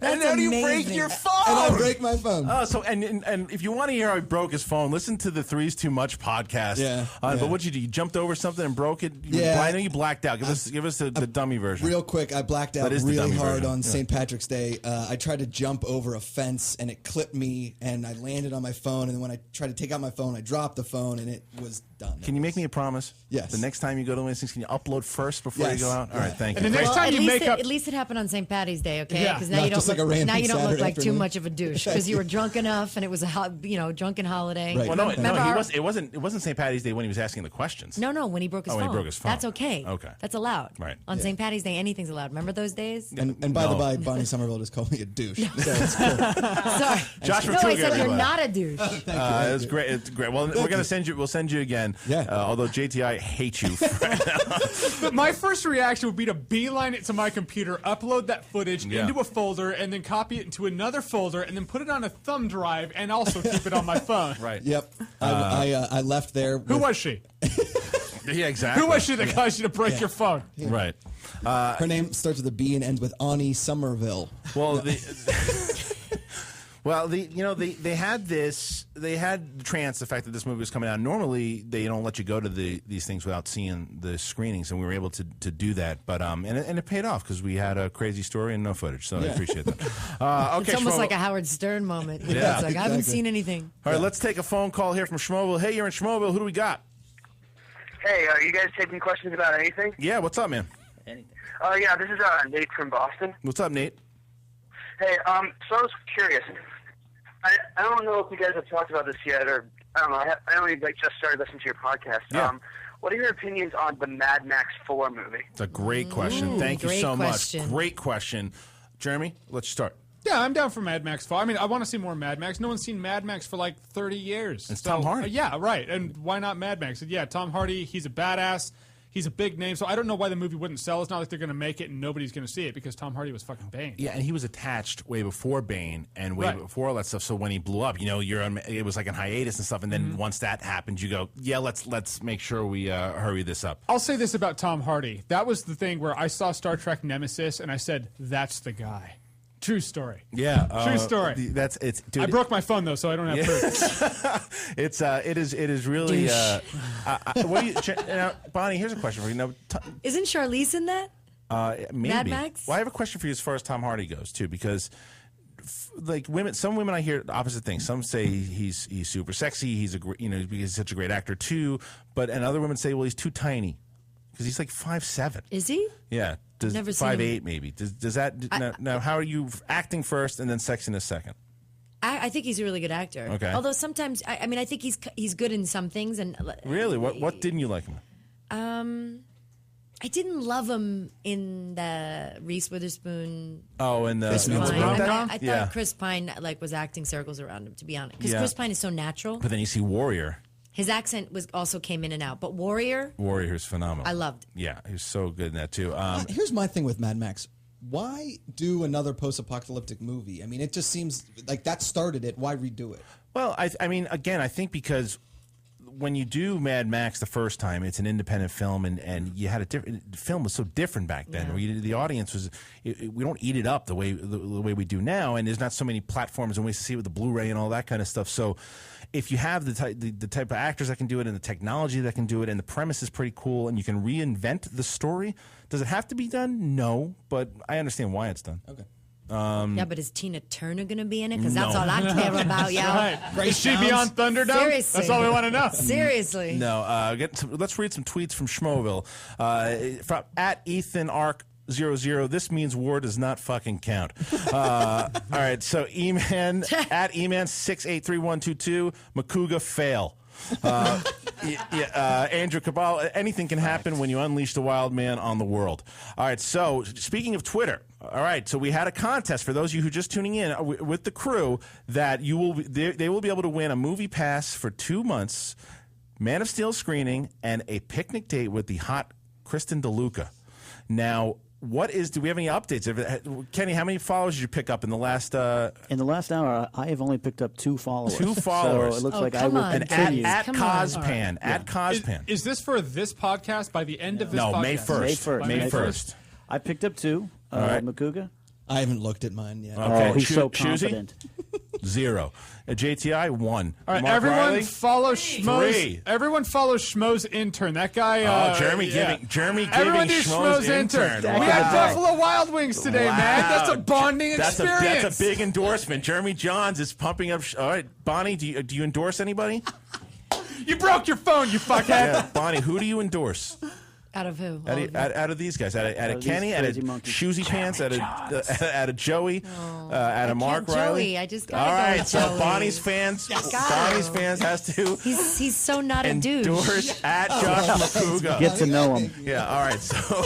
And how do you break your phone? And I break my phone. Oh, so and if you want to hear how he broke his phone, listen to the Three's Too Much podcast. Yeah. But what'd you do? You jumped over something and broke it. I know you blacked out. Give us the dummy version. Real quick, I blacked out That is the really dummy hard version. on St. Patrick's Day. I tried to jump over a fence and it clipped me, and I landed on my phone. And then when I tried to take out my phone, I dropped the phone, and it was done. Can you make me a promise? Yes. The next time you go to Winston's, can you upload first before you go out? All right, thank And you. the next time you make up. At least it happened on St. Patty's Day, okay? Yeah. Because Not now you just don't like a random now you don't look Saturday like too afternoon. much of a douche because you were drunk enough and it was a drunken holiday. Right. Well, no, Remember he our- was. It wasn't St. Patty's Day when he was asking the questions. No, when he broke his Oh, phone. when he broke his phone. That's okay. Okay. That's allowed. Right. On St. Patty's Day, anything's allowed. Remember those days? And by the by, Bonnie Somerville just called me a douche. So it's cool. Sorry. Josh No, I Macuga, said you're everybody. not a douche. It was great. It's great. Well, we're gonna send you. We'll send you again. Yeah. Although JTI hates you. But my first reaction would be to beeline it to my computer, upload that footage into a folder, and then copy it into another folder, and then put it on a thumb drive, and also keep it on my phone. Right. Yep. I left there. Who was she? Yeah, exactly. Who was she that caused you to break your phone? Right. Her name starts with a B and ends with Ani Somerville. Well, they had the trance, the fact that this movie was coming out. Normally, they don't let you go to these things without seeing the screenings, and we were able to do that. But and it paid off because we had a crazy story and no footage. So I appreciate that. Okay, It's almost Schmo- like a Howard Stern moment. You know, Yeah, it's like I haven't exactly. seen anything. All right, let's take a phone call here from Schmoville. Hey, you're in Schmoville. Who do we got? Hey, are you guys taking questions about anything? Yeah, what's up, man? Yeah, this is Nate from Boston. What's up, Nate? Hey, so I was curious. I don't know if you guys have talked about this yet, or I don't know. I only just started listening to your podcast. Yeah. What are your opinions on the Mad Max 4 movie? It's a great question. Thank you great so question. much. Great question. Jeremy, let's start. Yeah, I'm down for Mad Max 4. I mean, I want to see more Mad Max. No one's seen Mad Max for like 30 years. It's Tom Hardy. Yeah, right. And why not Mad Max? And yeah, Tom Hardy, he's a badass. He's a big name. So I don't know why the movie wouldn't sell. It's not like they're going to make it and nobody's going to see it because Tom Hardy was fucking Bane. Yeah, and he was attached way before Bane and way Right. before all that stuff. So when he blew up, it was like in hiatus and stuff. And then once that happened, you go, yeah, let's make sure we hurry this up. I'll say this about Tom Hardy. That was the thing where I saw Star Trek Nemesis and I said, that's the guy. True story. Yeah, True story. Dude, I broke my phone though, so I don't have proof. it is really. What do you, Bonnie? Here's a question for you. Isn't Charlize in that? Maybe. Mad Max? Well, I have a question for you as far as Tom Hardy goes too, because like women. Some women I hear opposite things. Some say he's super sexy. He's because he's such a great actor too. And other women say, well, he's too tiny because he's like 5'7". Is he? Yeah. Never seen 5'8" maybe. Does that now? How are you acting first and then sexiness second? I think he's a really good actor. Okay. Although sometimes, I mean, I think he's good in some things. And really, what didn't you like him? I didn't love him in the Reese Witherspoon. Oh, and Chris Pine. I thought yeah. Chris Pine was acting circles around him. To be honest, because Yeah. Chris Pine is so natural. But then you see Warrior. His accent also came in and out. But Warrior Warrior's phenomenal. I loved. Yeah, he was so good in that too. Here's my thing with Mad Max. Why do another post-apocalyptic movie? I mean, it just seems like that started it. Why redo it? Well, I mean, again, I think because when you do Mad Max the first time, it's an independent film, and you had a different. The film was so different back then. Yeah. The audience was. We don't eat it up the way we do now, and there's not so many platforms and ways to see it with the Blu-ray and all that kind of stuff. So, if you have the type of actors that can do it, and the technology that can do it, and the premise is pretty cool, and you can reinvent the story, does it have to be done? No, but I understand why it's done. Okay. Yeah, but is Tina Turner going to be in it? Because that's all I care about, yo. Right. Is she be on Thunderdome? Seriously. That's all we want to know. Seriously. No, let's read some tweets from Schmoville. From at Ethan Arc 00. This means war does not fucking count. All right, so E-Man at E-Man 683122. Macuga fail. Andrew Cabal, anything can happen when you unleash the wild man on the world. All right, so speaking of Twitter, all right, so we had a contest for those of you who are just tuning in with the crew that they will be able to win a movie pass for 2 months, Man of Steel screening, and a picnic date with the hot Kristen DeLuca. Now, do we have any updates? Kenny, how many followers did you pick up in the last? In the last hour, I have only picked up 2 followers. 2 followers. So it looks like I will continue. At Cospan. At Cospan. Is this for this podcast by the end of this podcast? No, May 1st. May 1st. I picked up 2. All right. Macuga? I haven't looked at mine yet. Okay. Oh, he's so confident. 0. JTI 1. All right, Mark everyone Riley? follow Schmo's. 3. Everyone follow Schmo's intern. That guy. Jeremy giving Everyone do Schmo's intern. We had Buffalo Wild Wings today, man. That's a bonding That's experience. a big endorsement. Jeremy Jahns is pumping up. All right, Bonnie, do you endorse anybody? You broke your phone, you fuckhead. Yeah, Bonnie, who do you endorse? Out of who? Out of these guys, out of Kenny, out of Shoesy Pants, out of Joey, out of Mark Riley. Joey, I just got all right. Joey. So Bonnie's fans, has to. He's so not a douche. Endorse at Josh Macuga. Get to know him. Yeah. All right. So,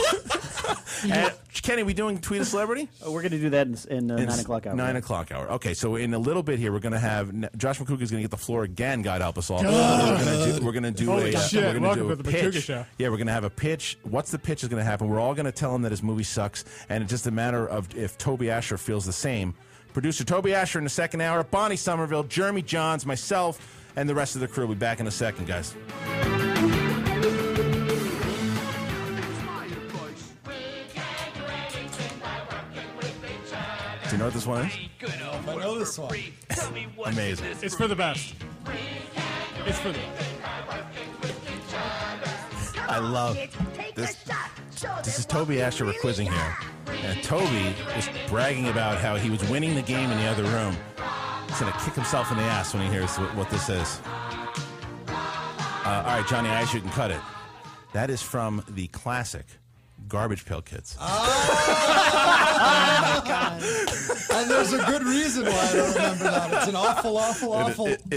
and, Kenny, we doing Tweet a Celebrity? We're going to do that in 9 o'clock hour. 9 o'clock hour. Okay. So in a little bit here, we're going to have Josh Macuga is going to get the floor again. God help us all. We're going to do Holy a shit. we're going to do Welcome a to the pitch. Macuga Show. Yeah, we're going to have a pitch. What's the pitch is going to happen? We're all going to tell him that his movie sucks, and it's just a matter of if Toby Asher feels the same. Producer Toby Asher in the second hour. Bonnie Somerville, Jeremy Jahns, myself, and the rest of the crew. We'll be back in a second, guys. Do you know what this one is? I know this one. Amazing. It's for the best. It's for the I love this. This is Toby Asher we're quizzing here. And Toby was bragging about how he was winning the game in the other room. He's going to kick himself in the ass when he hears what this is. All right, Johnny Ice, you can cut it. That is from the classic Garbage Pail Kids. Oh, my God. And there's a good reason why I don't remember that. It's an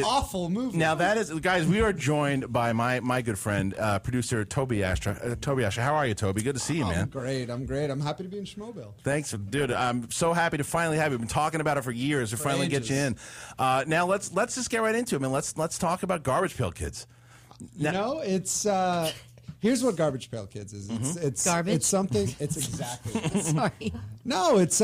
awful movie. Now, that is, guys, we are joined by my good friend, producer Toby Asher. Toby Asher, how are you, Toby? Good to see you, man. I'm great. I'm happy to be in Schmoville. Thanks, dude. I'm so happy to finally have you. We've been talking about it for years. To finally get you in. Now, let's just get right into it, man. Let's talk about Garbage Pail Kids. It's here's what Garbage Pail Kids is. It's garbage. It's something. It's exactly. Sorry. No, it's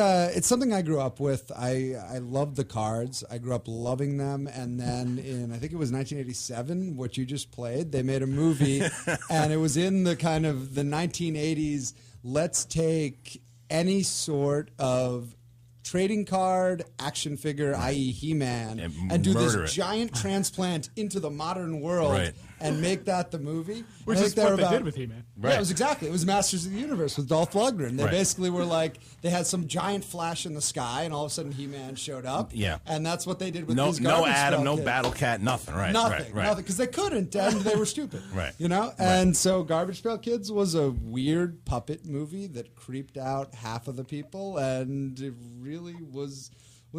something I grew up with. I loved the cards. I grew up loving them, and then in I think it was 1987, what you just played, they made a movie, and it was in the kind of the 1980s. Let's take any sort of trading card, action figure, i.e. He-Man, and do murder this it. giant transplant into the modern world. Right. and make that the movie. Which I is think what they're they did with He-Man. Yeah, it was exactly. It was Masters of the Universe with Dolph Lundgren. They Right. basically were like, they had some giant flash in the sky, and all of a sudden He-Man showed up. Yeah. And that's what they did with No, these no Garbage Adam, Pail no kids. Battle Cat, nothing. Right. Nothing, Right. nothing, because they couldn't, and they were stupid. Right. You know? And so Garbage Pail Kids was a weird puppet movie that creeped out half of the people, and it really was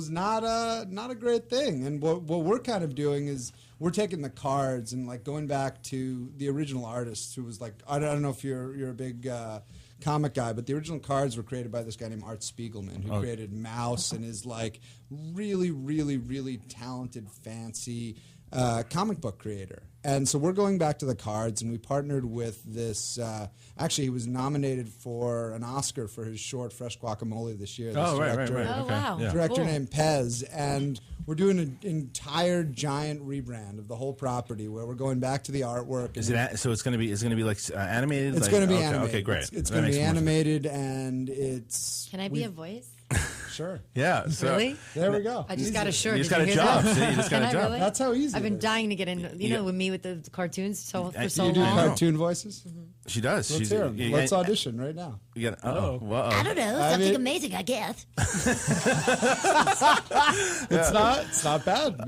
not a great thing. And what we're kind of doing is we're taking the cards and like going back to the original artist who was like, I don't know if you're a big comic guy, but the original cards were created by this guy named Art Spiegelman, who created Mouse and is like really, really, really talented, fancy comic book creator. And so we're going back to the cards, and we partnered with this. Actually, he was nominated for an Oscar for his short Fresh Guacamole this year. This director, Oh, wow. Yeah. Director Cool. named Pez, and we're doing an entire giant rebrand of the whole property where we're going back to the artwork. Is it so? It's going to be like animated. It's like, going to be okay, animated. Okay, great. It's That going to makes be more sense. animated, and it's. Can I be a voice? Sure. Yeah. So, Really? There we go. I just got a shirt. You just Did got a hear job. that? See, you just got Can a I job. really? That's how easy I've it been is. dying to get in. You know, with me with the cartoons for so You do long. cartoon voices? She does. Let's She's, hear 'em. you- Let's audition right now. You got. Uh-oh. I don't know. I Something mean- amazing, I guess. It's not bad.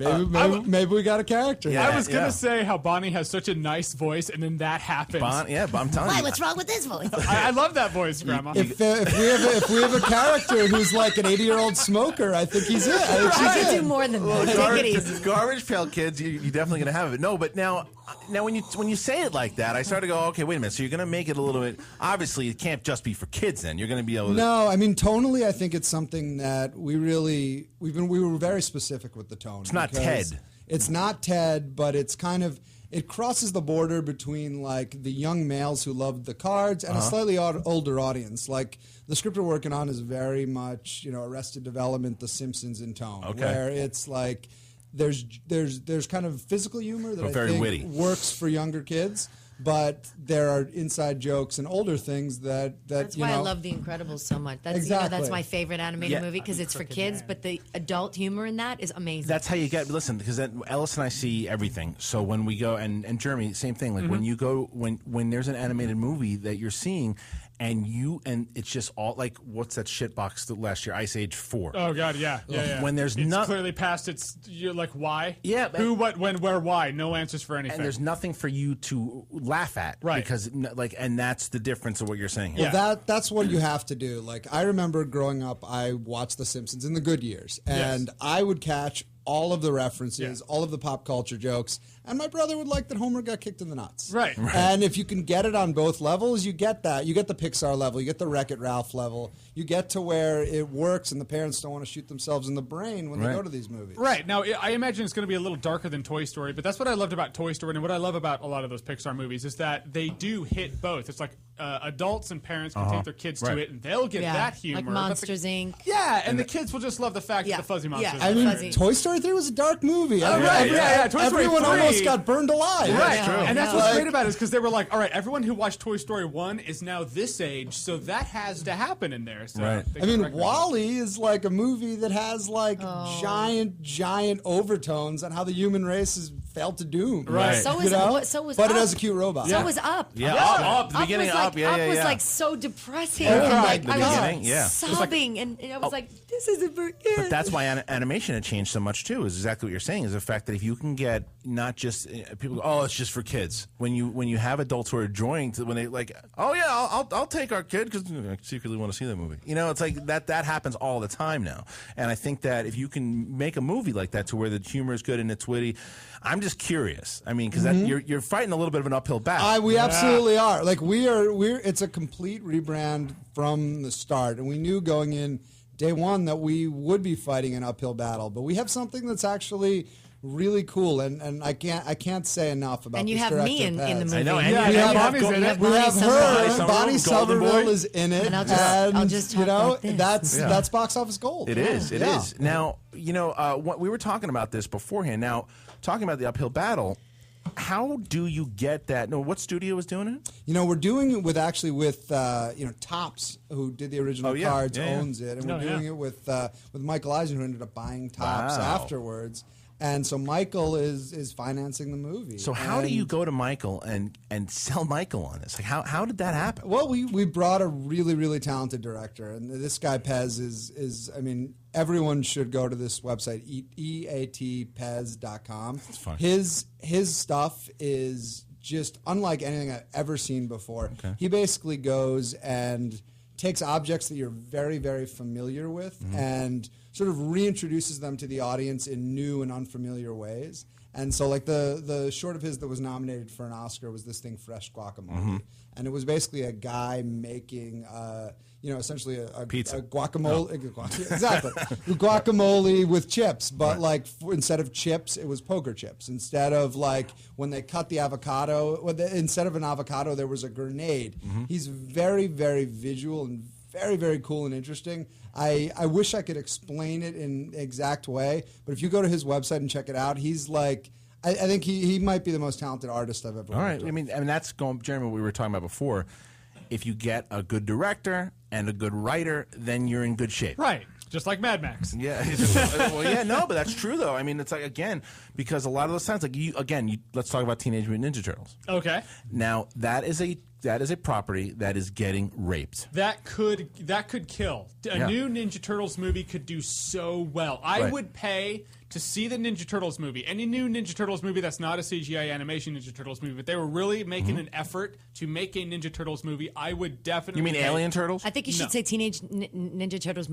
Maybe we got a character. Yeah. I was going to say how Bonnie has such a nice voice, and then that happens. But I'm telling you. What's wrong with this voice? I love that voice, Grandma. If we have a character who's like an 80-year-old smoker, I think he's it. I think I she's could it. do more than that. Take it easy. Garbage Pail Kids, you're definitely going to have it. No, but now when you say it like that, I start to go, okay, wait a minute. So you're going to make it a little bit. Obviously, it can't just be for kids. Then you're going to be able to. No, I mean tonally, I think it's something that we were very specific with the tone. It's not because Ted. It's not Ted, but it's kind of. It crosses the border between like the young males who loved the cards and a slightly older audience. Like the script we're working on is very much Arrested Development, The Simpsons in tone, Okay. where it's like there's kind of physical humor that I very think witty. works for younger kids, but there are inside jokes and older things that That's why I love The Incredibles so much. That's Exactly. that's my favorite animated Yeah. movie because it's for kids, but the adult humor in that is amazing. That's how you get. Listen, because Ellis and I see everything. So when we go and Jeremy, same thing. Like when you go when there's an animated movie that you're seeing, and it's just all like what's that shit box that last year, Ice Age 4. Oh God, yeah. When there's it's not clearly past its. You're like, why? Yeah, Who, what, when, where, why? No answers for anything. and there's nothing for you to laugh at, Right. Because and that's the difference of what you're saying. Well, that's what you have to do. Like I remember growing up, I watched The Simpsons in the good years, and I would catch all of the references, all of the pop culture jokes, and my brother would like that Homer got kicked in the nuts. Right. And if you can get it on both levels, you get that. You get the Pixar level, you get the Wreck-It Ralph level, you get to where it works and the parents don't want to shoot themselves in the brain when they Right. go to these movies. Right. Now, I imagine it's going to be a little darker than Toy Story, but that's what I loved about Toy Story, and what I love about a lot of those Pixar movies is that they do hit both. It's like adults and parents can take their kids to it, and they'll get that humor. like but Monsters Inc. Yeah, and the kids will just love the fact that the fuzzy monsters. I mean, Toy Story 3 was a dark movie. Oh, right. Yeah. Toy Story Everyone 3. almost got burned alive. Right, Yeah. and that's Yeah. what's great about it is because they were like, all right, everyone who watched Toy Story 1 is now this age, so that has to happen in there. So Right. they I can mean, recognize WALL-E is like a movie that has like giant overtones on how the human race has failed to doom. Right. So You is know? so is But Up. it has a cute robot. So was Up. Yeah, Up, the beginning was of like, Up, yeah, was yeah. like so depressing. Oh, and my like, I was beginning, yeah. sobbing, and I was like, this isn't for kids. But that's why animation had changed so much too. Is exactly what you're saying. Is the fact that if you can get not just people go, oh, it's just for kids. When you have adults who are enjoying when they like, oh yeah, I'll take our kid because I secretly want to see that movie. It's like that happens all the time now. And I think that if you can make a movie like that to where the humor is good and it's witty, I'm just curious. I mean, because you're fighting a little bit of an uphill battle. We absolutely are. Like we're it's a complete rebrand from the start, and we knew going in day one that we would be fighting an uphill battle. But we have something that's actually really cool, and I can't say enough about. And you this have me in director, the Pez. movie. I know, and Yeah, you and have Bonnie's in it. We have her. Bonnie Somerville, Somerville is in it, And I'll just you talk know like this. that's box office gold. It is. It Yeah. is. Now, what we were talking about this beforehand. Now, talking about the uphill battle, how do you get that? No, what studio is doing it? We're doing it with Topps, who did the original cards, owns it, and we're doing it with Michael Eisen, who ended up buying Topps Wow. afterwards. And so Michael is financing the movie. So how do you go to Michael and sell Michael on this? Like how did that happen? Well, we brought a really, really talented director, and this guy Pez is I mean, everyone should go to this website, eatpez.com. That's fun. His stuff is just unlike anything I've ever seen before. Okay. He basically goes and takes objects that you're very, very familiar with and sort of reintroduces them to the audience in new and unfamiliar ways. And so, like, the short of his that was nominated for an Oscar was this thing, Fresh Guacamole. And it was basically a guy making, essentially a pizza. a guacamole. Exactly. Guacamole with chips. But, instead of chips, it was poker chips. Instead of, when they cut the avocado, instead of an avocado, there was a grenade. He's very, very visual and very, very cool and interesting. I wish I could explain it in exact way, but if you go to his website and check it out, he's I think he might be the most talented artist I've ever worked All right. with. I mean, that's going, Jeremy, what we were talking about before. If you get a good director and a good writer, then you're in good shape. Right. Just like Mad Max. Yeah. Well, yeah, no, but that's true, though. I mean, it's like, again, because a lot of those times, let's talk about Teenage Mutant Ninja Turtles. Okay. Now, that is a property that is getting raped. That could kill. A new Ninja Turtles movie could do so well. I would pay to see the Ninja Turtles movie. Any new Ninja Turtles movie that's not a CGI animation Ninja Turtles movie, but they were really making an effort to make a Ninja Turtles movie, I would definitely You mean pay. Alien Turtles? I think you should say Teenage Ninja Turtles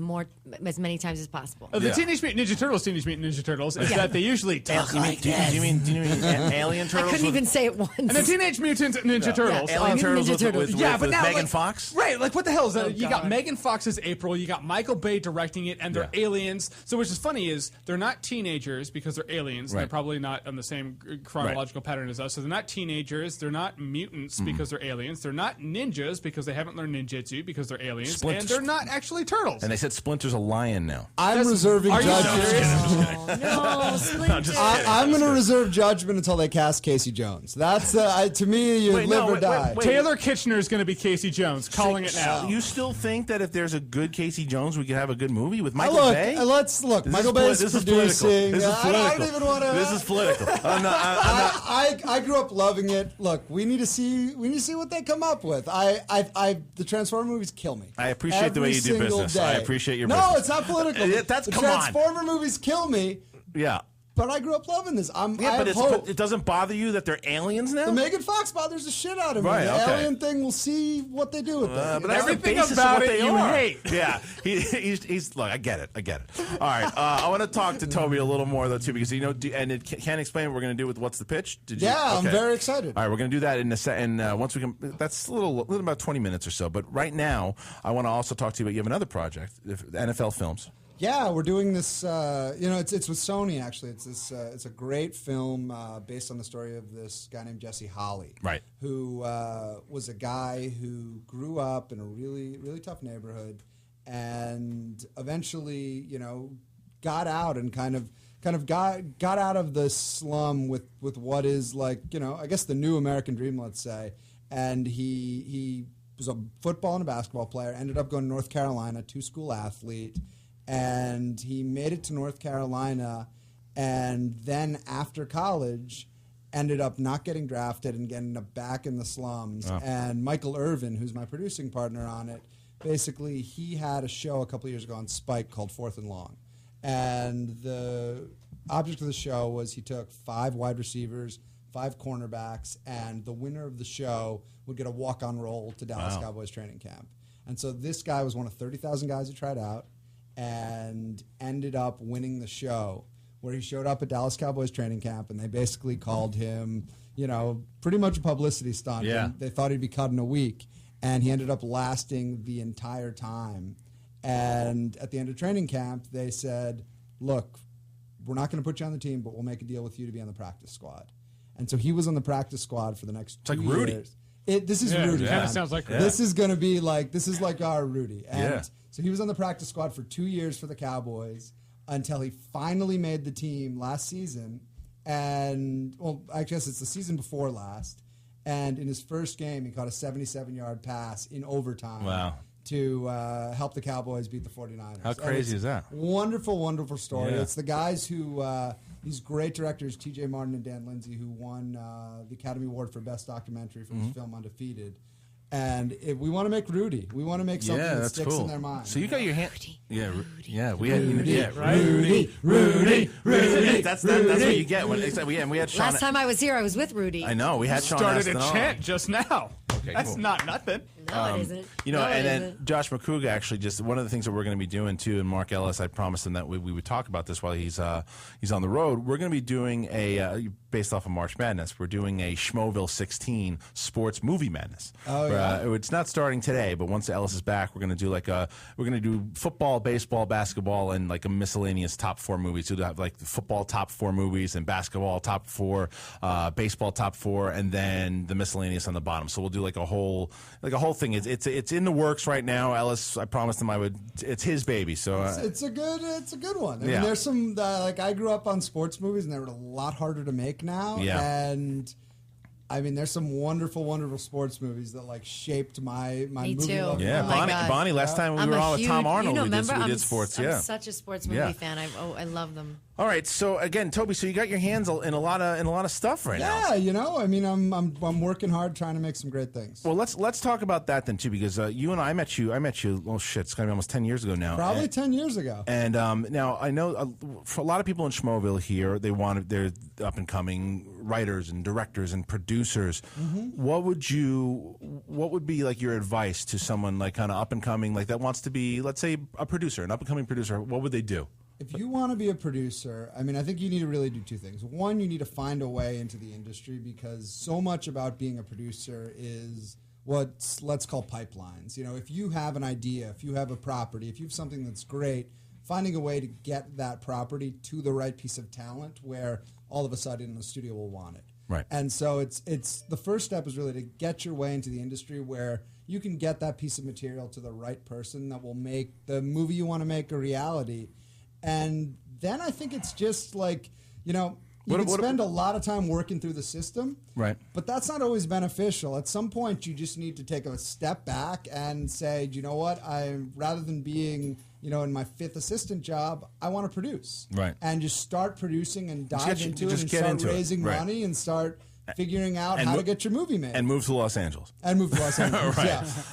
as many times as possible. The Teenage Mutant Ninja Turtles is that they usually talk. Do you mean Alien Turtles? I couldn't even say it once. And the Teenage Mutant Ninja Turtles. Alien Turtles with but now Megan Fox? Right, what the hell is that? You got Megan Fox as April, you got Michael Bay directing it, and they're aliens. So which is funny is they're not teenagers because they're aliens. Right. They're probably not on the same chronological pattern as us. So they're not teenagers. They're not mutants because they're aliens. They're not ninjas because they haven't learned ninjutsu because they're aliens. And they're not actually turtles. And they said Splinter's a lion now. I'm reserving judgment. No, Splinter. I'm going to reserve judgment until they cast Casey Jones. That's to me, you live or die. Taylor Kitchener is going to be Casey Jones, calling it now. You still think that if there's a good Casey Jones, we could have a good movie with Michael Bay? Let's look. Michael Bay is producing. This is political. I don't even want to. This is political. I grew up loving it. Look, we need to see what they come up with. The Transformer movies kill me. I appreciate the way you do business. Day. I appreciate your No, business. it's not political. The Transformer movies kill me. Yeah. But I grew up loving this. But it doesn't bother you that they're aliens now? The Megan Fox bothers the shit out of me. The alien thing, we'll see what they do with that. But everything about it you hate. Yeah. He's look, I get it. All right. I want to talk to Toby a little more, though, too, because, and it can't explain what we're going to do with What's the Pitch? I'm very excited. All right, we're going to do that in a second. Once we can, that's a little about 20 minutes or so. But right now, I want to also talk to you about, you have another project, NFL Films. Yeah, we're doing this. It's with Sony actually. It's a great film based on the story of this guy named Jessie Holley, right? Who was a guy who grew up in a really, really tough neighborhood, and eventually, got out and kind of got out of the slum with what is I guess the new American dream, let's say. And he was a football and a basketball player. Ended up going to North Carolina, 2-school athlete. And he made it to North Carolina, and then after college, ended up not getting drafted and getting back in the slums. Oh. And Michael Irvin, who's my producing partner on it, basically he had a show a couple of years ago on Spike called 4th and Long. And the object of the show was he took 5 wide receivers, 5 cornerbacks, and the winner of the show would get a walk-on role to Dallas Cowboys training camp. And so this guy was one of 30,000 guys who tried out, and ended up winning the show, where he showed up at Dallas Cowboys training camp, and they basically called him, pretty much a publicity stunt. Yeah. And they thought he'd be cut in a week, and he ended up lasting the entire time. And at the end of training camp, they said, look, we're not going to put you on the team, but we'll make a deal with you to be on the practice squad. And so he was on the practice squad for the next 2 years. It's like Rudy. This is Rudy. Kind of sounds like Rudy. This is going to be this is like our Rudy. And so he was on the practice squad for 2 years for the Cowboys until he finally made the team last season. And, well, I guess it's the season before last. And in his first game, he caught a 77-yard pass in overtime to help the Cowboys beat the 49ers. How crazy is that? Wonderful, wonderful story. Yeah. It's the guys who these great directors, T.J. Martin and Dan Lindsay, who won the Academy Award for Best Documentary for his film Undefeated. And we want to make Rudy. We want to make something that that's sticks cool. in their mind. So you got your hand. Yeah, we Rudy, had right? Rudy. That's what you get when we had Sean. Last time I was here, I was with Rudy. I know we had Sean started a Astin on. chant just now. Okay, That's cool. not nothing. No, it isn't. You know, No, it and then isn't. Josh Macuga actually just one of the things that we're going to be doing too, and Mark Ellis, I promised him that we would talk about this while he's on the road. We're going to be doing based off of March Madness. We're doing a Schmoville 16 sports movie madness. Oh yeah. It's not starting today, but once Ellis is back, we're going to do football, baseball, basketball, and like a miscellaneous top 4 movies. So we'll have like the football top 4 movies and basketball top 4, baseball top 4, and then the miscellaneous on the bottom. So we'll do like a whole thing. It's in the works right now. Ellis, I promised him I would. It's his baby, so It's a good one. I Yeah. mean, there's some like I grew up on sports movies, and they're a lot harder to make now. Yeah. And I mean, there's some wonderful, wonderful sports movies that like shaped my Me movie too. love. Yeah, Oh my God. Bonnie. Last time we I'm were a on with Tom huge- Arnold, you know, we remember, did sports. I'm Yeah, such a sports movie Yeah. fan. I love them. All right, so again, Toby, so you got your hands in a lot of stuff right now. Yeah, you know, I mean, I'm working hard trying to make some great things. Well, let's talk about that then too, because you and I met you. Oh shit, it's gonna be almost 10 years ago now. Probably 10 years ago. And now I know for a lot of people in Schmoville here, they're up and coming writers and directors and producers. Mm-hmm. What would be like your advice to someone like kind of up and coming, like that wants to be, let's say, a producer, an up and coming producer? What would they do? If you want to be a producer, I mean, I think you need to really do 2 things. One, you need to find a way into the industry, because so much about being a producer is let's call pipelines. You know, if you have an idea, if you have a property, if you have something that's great, finding a way to get that property to the right piece of talent where all of a sudden the studio will want it. Right. And so it's the first step is really to get your way into the industry where you can get that piece of material to the right person that will make the movie you want to make a reality. And then I think it's just like, you know, you can spend a lot of time working through the system, right? But that's not always beneficial. At some point, you just need to take a step back and say, do you know what? Rather than being, you know, in my 5th assistant job, I want to produce, right? And just start producing and dive into it and get start into it. raising Right. money and start figuring out how to get your movie made. And move to Los Angeles. Right.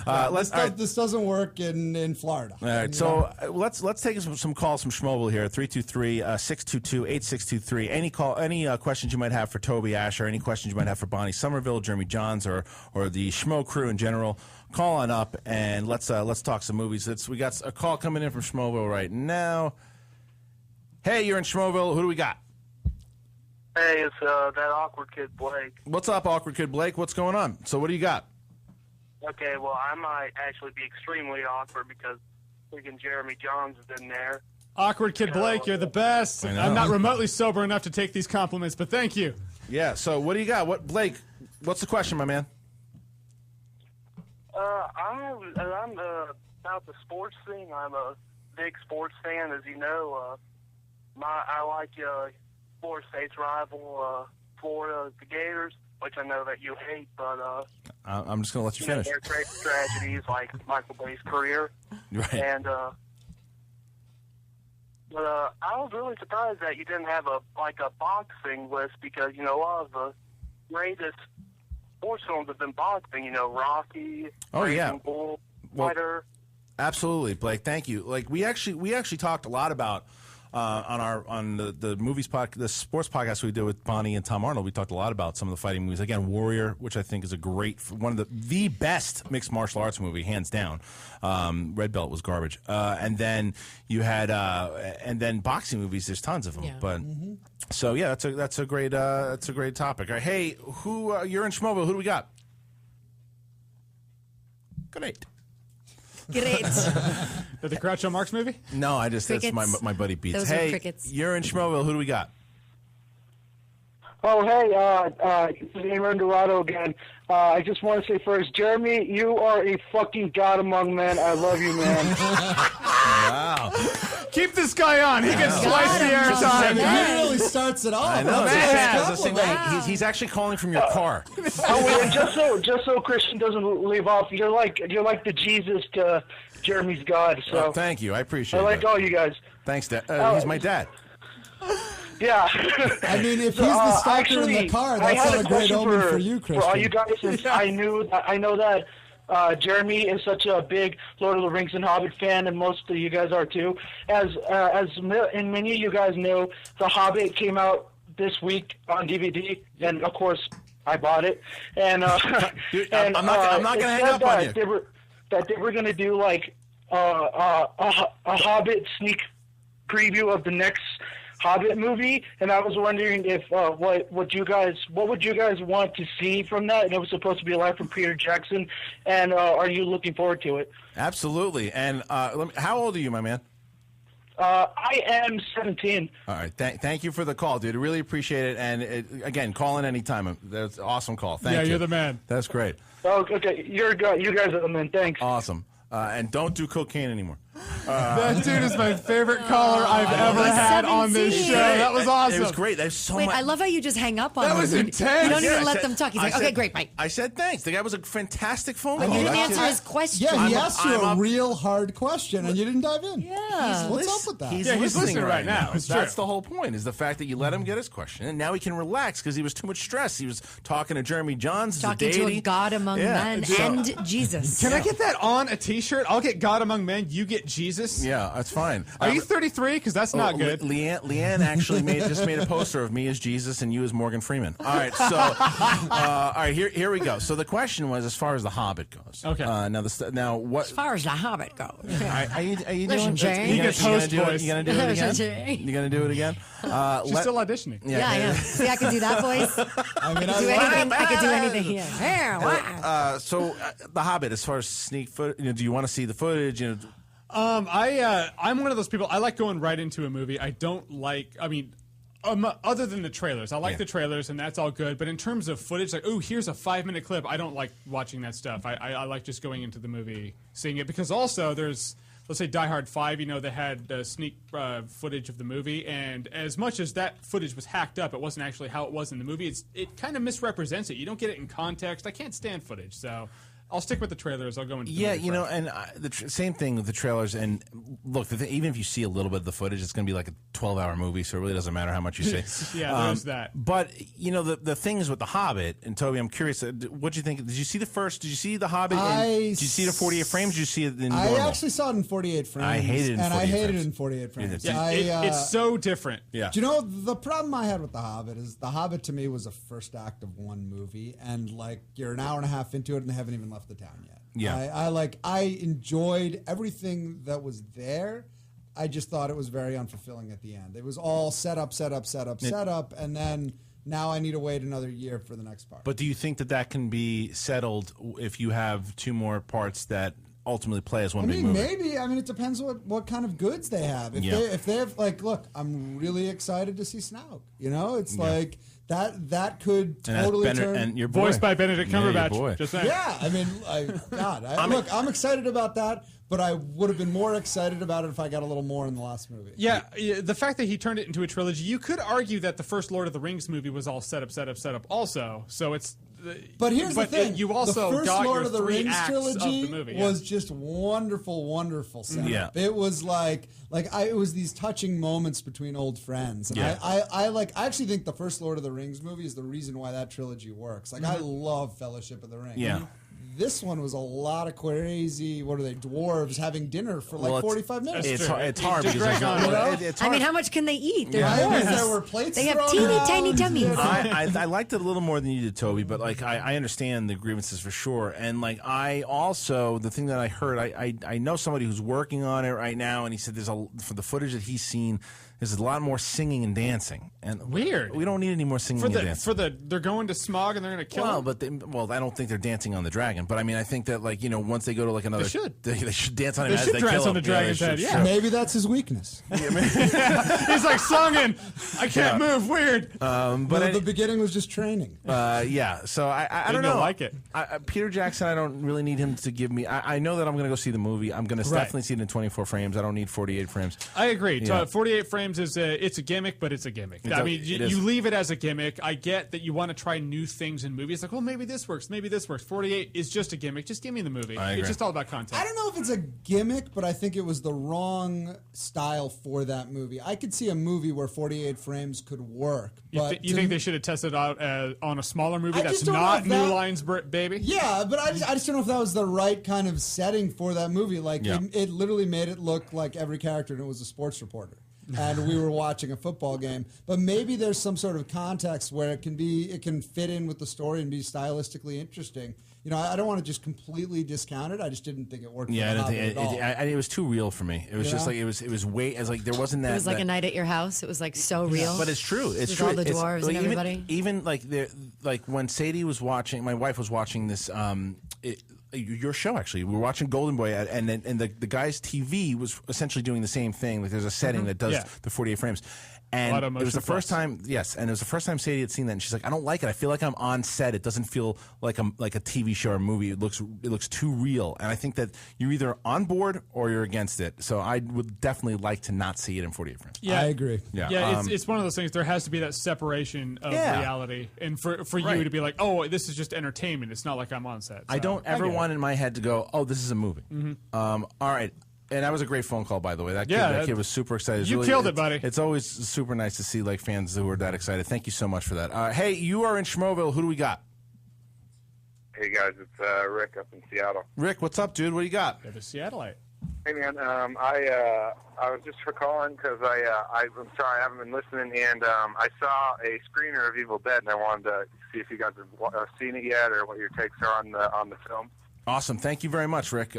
Yeah. This doesn't work in Florida. All right, so let's take some calls from Schmoville here. 323-622-8623. Any questions you might have for Toby Asher, any questions you might have for Bonnie Somerville, Jeremy Jahns, or the Schmo crew in general, call on up and let's talk some movies. We got a call coming in from Schmoville right now. Hey, you're in Schmoville. Who do we got? Hey, it's that awkward kid Blake. What's up, awkward kid Blake? What's going on? So what do you got? Okay, well, I might actually be extremely awkward because freaking Jeremy Jahns is in there. Awkward kid Blake, you're the best. I know. I'm not remotely sober enough to take these compliments, but thank you. Yeah, so what do you got? Blake, what's the question, my man? I'm about the sports thing. I'm a big sports fan, as you know. I like Florida State's rival, Florida, the Gators, which I know that you hate, but I'm just going to let you finish. They're great tragedies like Michael Bay's career. Right. And but I was really surprised that you didn't have a boxing list, because you know a lot of the greatest sports films have been boxing. You know, Rocky, Raging Bull, Fighter. Absolutely, Blake. Thank you. Like we actually talked a lot about on the movies the sports podcast we did with Bonnie and Tom Arnold. We talked a lot about some of the fighting movies. Again, Warrior, which I think is one of the best mixed martial arts movie, hands down. Red Belt was garbage. And then you had and then boxing movies. There's tons of them. Yeah. But so yeah, that's a great topic. All right, hey, who you're in Schmoville? Who do we got? Great. Great. The Groucho Marx movie? No, I just Crickets. that's my buddy Beats. Those are hey, crickets. You're in Schmoville. Who do we got? Oh, hey, it's Aaron Dorado again. I just want to say first, Jeremy, you are a fucking god among men. I love you, man. Wow. Keep this guy on. He gets twice the airtime. He really starts it off. I know. Man. He's actually calling from your car. Oh, wait, and just so Kristian doesn't leave off, you're like the Jesus to Jeremy's God. So thank you. I appreciate it. I like all you guys. Thanks, Dad. He's my dad. Yeah. I mean, if he's the stalker in the car, that's not a great omen for you, For all you Kristian. guys, since I know that Jeremy is such a big Lord of the Rings and Hobbit fan, and most of you guys are too. And many of you guys know, The Hobbit came out this week on DVD, and of course I bought it. And Dude, I'm not going to hang up on you. They were going to do like a Hobbit sneak preview of the next Hobbit movie, and I was wondering if what would you guys want to see from that? And it was supposed to be live from Peter Jackson, and are you looking forward to it? Absolutely. And how old are you, my man? I am 17. All right. Thank you for the call, dude. I really appreciate it. And again, call in anytime. That's an awesome call. Thank you. Yeah, you're the man. That's great. Oh, okay. You guys are the man. Thanks. Awesome. And don't do cocaine anymore. That dude is my favorite caller I've ever had on this show. That was awesome. It was great. There's so Wait, much. I love how you just hang up on That him. was You intense. don't even I let said- them talk. He's I like, said- okay, great, bye. I said thanks. The guy was a fantastic phone call. You didn't That's answer it. his question. Yeah, he I'm- asked you I'm a up- real hard question, and you didn't dive in. Yeah. What's up with that? He's listening right now. It's That's true. the whole point, is the fact that you let him get his question, and now he can relax because he was too much stress. He was talking to Jeremy Jahns, Talking to a God among men and Jesus. Can I get that on a T-shirt? I'll get God among men. You get Jesus. Yeah, that's fine. Are you 33? Because that's not good. Leanne actually just made a poster of me as Jesus and you as Morgan Freeman. All right, so all right, here we go. So the question was, as far as the Hobbit goes. Okay. Now what? As far as the Hobbit goes. Are you Listen, doing? Jay. You gets host voice. You gonna do it Listen, again? Jay. You gonna do it again? She's still auditioning. Yeah, I am. See, I can do that voice. I mean, I can do anything here. Here, wow. So the Hobbit, as far as sneak foot, do you want to see the footage? I'm one of those people. I like going right into a movie. I don't like. I mean, other than the trailers, I like the trailers, and that's all good. But in terms of footage, like, oh, here's a 5-minute clip. I don't like watching that stuff. I like just going into the movie, seeing it, because also there's, let's say, Die Hard 5. They had sneak footage of the movie, and as much as that footage was hacked up, it wasn't actually how it was in the movie. It kind of misrepresents it. You don't get it in context. I can't stand footage, so I'll stick with the trailers. I'll go into the movie first. and the same thing with the trailers. And look, even if you see a little bit of the footage, it's going to be like a 12-hour movie, so it really doesn't matter how much you see. Yeah, there's that. But the things with the Hobbit, and Toby, I'm curious, what do you think? Did you see the first? Did you see the Hobbit? Did you see it in 48 frames? Did you see it in normal? I actually saw it in 48 frames. I hated it in 48 and I hated frames. it in 48 frames. Yeah, it's so different. Yeah. Do you know the problem I had with The Hobbit is The Hobbit to me was a first act of one movie, and like you're an hour and a half into it and they haven't even left the town yet. Yeah. I enjoyed everything that was there. I just thought it was very unfulfilling at the end. It was all set up, and then now I need to wait another year for the next part. But do you think that can be settled if you have 2 more parts that ultimately play as one big movie? Maybe. I mean, it depends what kind of goods they have. If they have, like, look, I'm really excited to see Smaug. It's like that could totally turn. And your boy. Voiced by Benedict Cumberbatch. Yeah, your boy. Just saying. Yeah, I mean, look, I'm excited about that, but I would have been more excited about it if I got a little more in the last movie. Yeah, the fact that he turned it into a trilogy, you could argue that the first Lord of the Rings movie was all set up also. So it's. But here's the thing: you also the first got Lord your of the 3 Rings acts trilogy of the movie, was just wonderful setup. Yeah. It was it was these touching moments between old friends. And I actually think the first Lord of the Rings movie is the reason why that trilogy works. Like, I love Fellowship of the Ring. Yeah. This one was a lot of crazy, dwarves having dinner for 45 minutes. It's hard because it's hard. I mean, how much can they eat? They're Yeah. dwarves. There were plates They have thrown teeny out. tiny tummies. I liked it a little more than you did, Toby, but I understand the grievances for sure. And I also, the thing that I heard, I know somebody who's working on it right now, and he said for the footage that he's seen, there's a lot more singing and dancing. And weird. We don't need any more singing and dancing. They're going to Smaug and they're going to kill him. But I don't think they're dancing on the dragon. But I mean, I think that once they go to another, they should. They should dance on him They as should they dance kill on him. the dragon's head. Yeah. Maybe that's his weakness. He's like sunging. I can't move. Weird. But the beginning was just training. Yeah. So I don't You'll know. like it. Peter Jackson, I don't really need him to give me. I know that I'm going to go see the movie. I'm going to definitely see it in 24 frames. I don't need 48 frames. I agree. Yeah. 48 frames is it's a gimmick, but it's a gimmick. I mean, you leave it as a gimmick. I get that you want to try new things in movies. Like, well, maybe this works. Maybe this works. 48 is just a gimmick. Just give me the movie. I agree. It's just all about content. I don't know if it's a gimmick, but I think it was the wrong style for that movie. I could see a movie where 48 frames could work. But You think they should have tested out on a smaller movie I that's just don't know not if New that- Lines Baby? Yeah, but I just don't know if that was the right kind of setting for that movie. Like, Yeah. it literally made it look like every character in it was a sports reporter. And we were watching a football game. But maybe there's some sort of context where it can fit in with the story and be stylistically interesting. You know, I don't want to just completely discount it. I just didn't think it worked. Yeah, I for don't the think Hobbit at all. it was too real for me. It was just like it was way as like there wasn't that. It was like that, a night at your house. It was like so real. But it's true. It's With true. all the It's- dwarves like, and everybody. Even like when Sadie was watching, my wife was watching this. Your show actually. We were watching Goldenboy, and the guy's TV was essentially doing the same thing. Like there's a setting that does the 48 frames. A lot And of it was the motion first time, yes, and it was the first time Sadie had seen that, and she's like, "I don't like it. I feel like I'm on set. It doesn't feel like a TV show or movie. It looks too real." And I think that you're either on board or you're against it. So I would definitely like to not see it in 48 frames. Yeah, I agree. Yeah, it's one of those things. There has to be that separation of reality, and for you to be like, "Oh, this is just entertainment. It's not like I'm on set." So, I don't ever get it. want in my head to go, "Oh, this is a movie." All right. And that was a great phone call, by the way. That kid was super excited. You killed it, buddy. It's always super nice to see like fans who are that excited. Thank you so much for that. Hey, you are in Schmoville. Who do we got? Hey guys, it's Rick up in Seattle. Rick, what's up, dude? What do you got? You're the Seattleite. Hey man, I was just calling because I'm sorry I haven't been listening, and I saw a screener of Evil Dead, and I wanted to see if you guys have seen it yet or what your takes are on the film. Awesome. Thank you very much, Rick.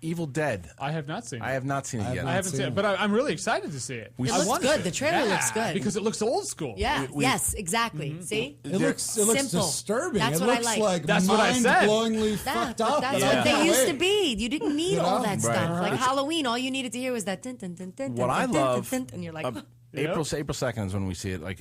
Evil Dead. I have not seen it. I have not seen it yet. I haven't seen it, but I'm really excited to see it. It looks good. The trailer looks good. Because it looks old school. Yeah. Yes. Exactly. See. It looks Simple. disturbing. That's it what looks I like. like That's what I said. mind-blowingly fucked But up. that's and what I they can't used to wait. be. You didn't need all that Right. stuff. Like It's- Halloween, all you needed to hear was that dun, dun, dun, dun, What dun, I dun, dun, love, dun, and you're like, April 2nd is when we see it. Like,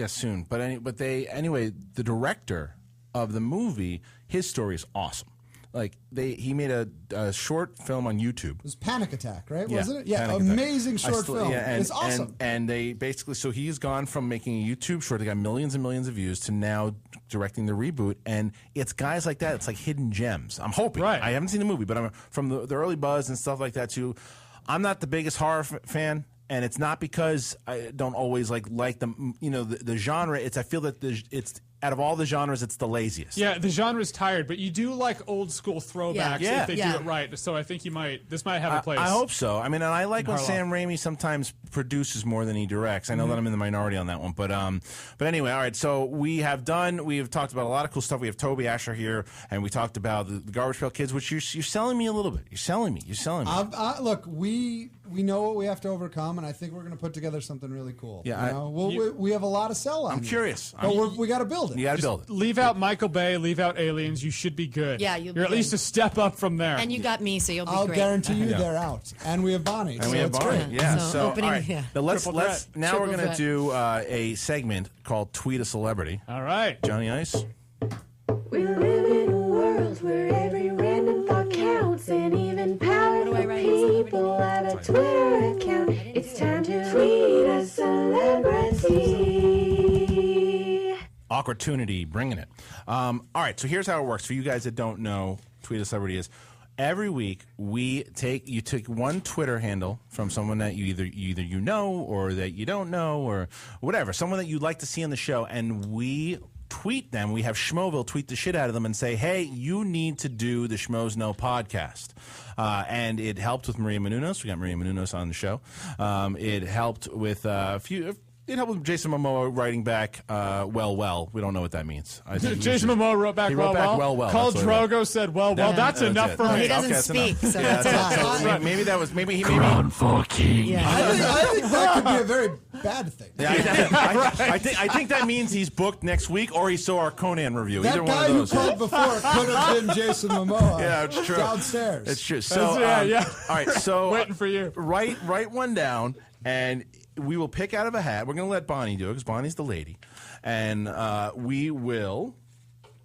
soon. But anyway, the director of the movie, his story is awesome. Like he made a short film on YouTube. It was Panic Attack, right? Yeah, Wasn't it? Yeah, Panic Attack. amazing short film. It's awesome. And they basically, so he's gone from making a YouTube short that got millions and millions of views to now directing the reboot. And it's guys like that. It's like hidden gems. I'm hoping. Right. I haven't seen the movie, but I'm from the early buzz and stuff like that too. I'm not the biggest horror fan. And it's not because I don't always like the genre. I feel that it's out of all the genres, it's the laziest. Yeah, the genre's tired, but you do like old school throwbacks Yeah. if they do it right. So I think this might have a place. I hope so. I mean, and I like when Harloff. Sam Raimi sometimes produces more than he directs. I know that I'm in the minority on that one, but anyway, all right. So we have talked about a lot of cool stuff. We have Toby Asher here, and we talked about the Garbage Pail Kids, which you're selling me a little bit. You're selling me. Look, we know what we have to overcome, and I think we're going to put together something really cool. Yeah, we have a lot to sell on. I'm curious. But we got to build it. You got to build it. Leave out Michael Bay, leave out Aliens. You should be good. Yeah, you're at least a step up from there. and you got me, so you'll be I'll great. guarantee you they're out, and we have Bonnie. And so we have it's Bonnie. great. Yeah. So So, opening- all right. yeah. Now let's Triple threat. now we're Triple going to threat. do a segment called Tweet a Celebrity. All right. Johnny Ice. We live in a world where every random thought counts, and even powerful people have a Twitter account. It's time to tweet a celebrity. Awkwardtunity, bringing it. All right, so here's how it works. For you guys that don't know, Tweet a Celebrity is every week you take one Twitter handle from someone that you either you know or that you don't know or whatever, someone that you'd like to see on the show, and we tweet them. We have Schmoville tweet the shit out of them and say, hey, you need to do the Schmoes Know podcast. And it helped with Maria Menounos. We got Maria Menounos on the show. It helped with a few... It helped with Jason Momoa writing back, well. We don't know what that means. I think Jason Momoa wrote back, he wrote back well. Khal That's what he Drogo said, well. That's enough it. for me. He doesn't speak, so that's enough. So maybe that was maybe he Crown for king. Yeah. I think that could be a very bad thing. Yeah, I think that means he's booked next week, or he saw our Conan review. That Either guy one of who those. called before could have been Jason Momoa. Yeah, it's true. Downstairs. It's true. So yeah. All right, so Waiting for you. Write one down, and we will pick out of a hat. We're going to let Bonnie do it because Bonnie's the lady, and we will.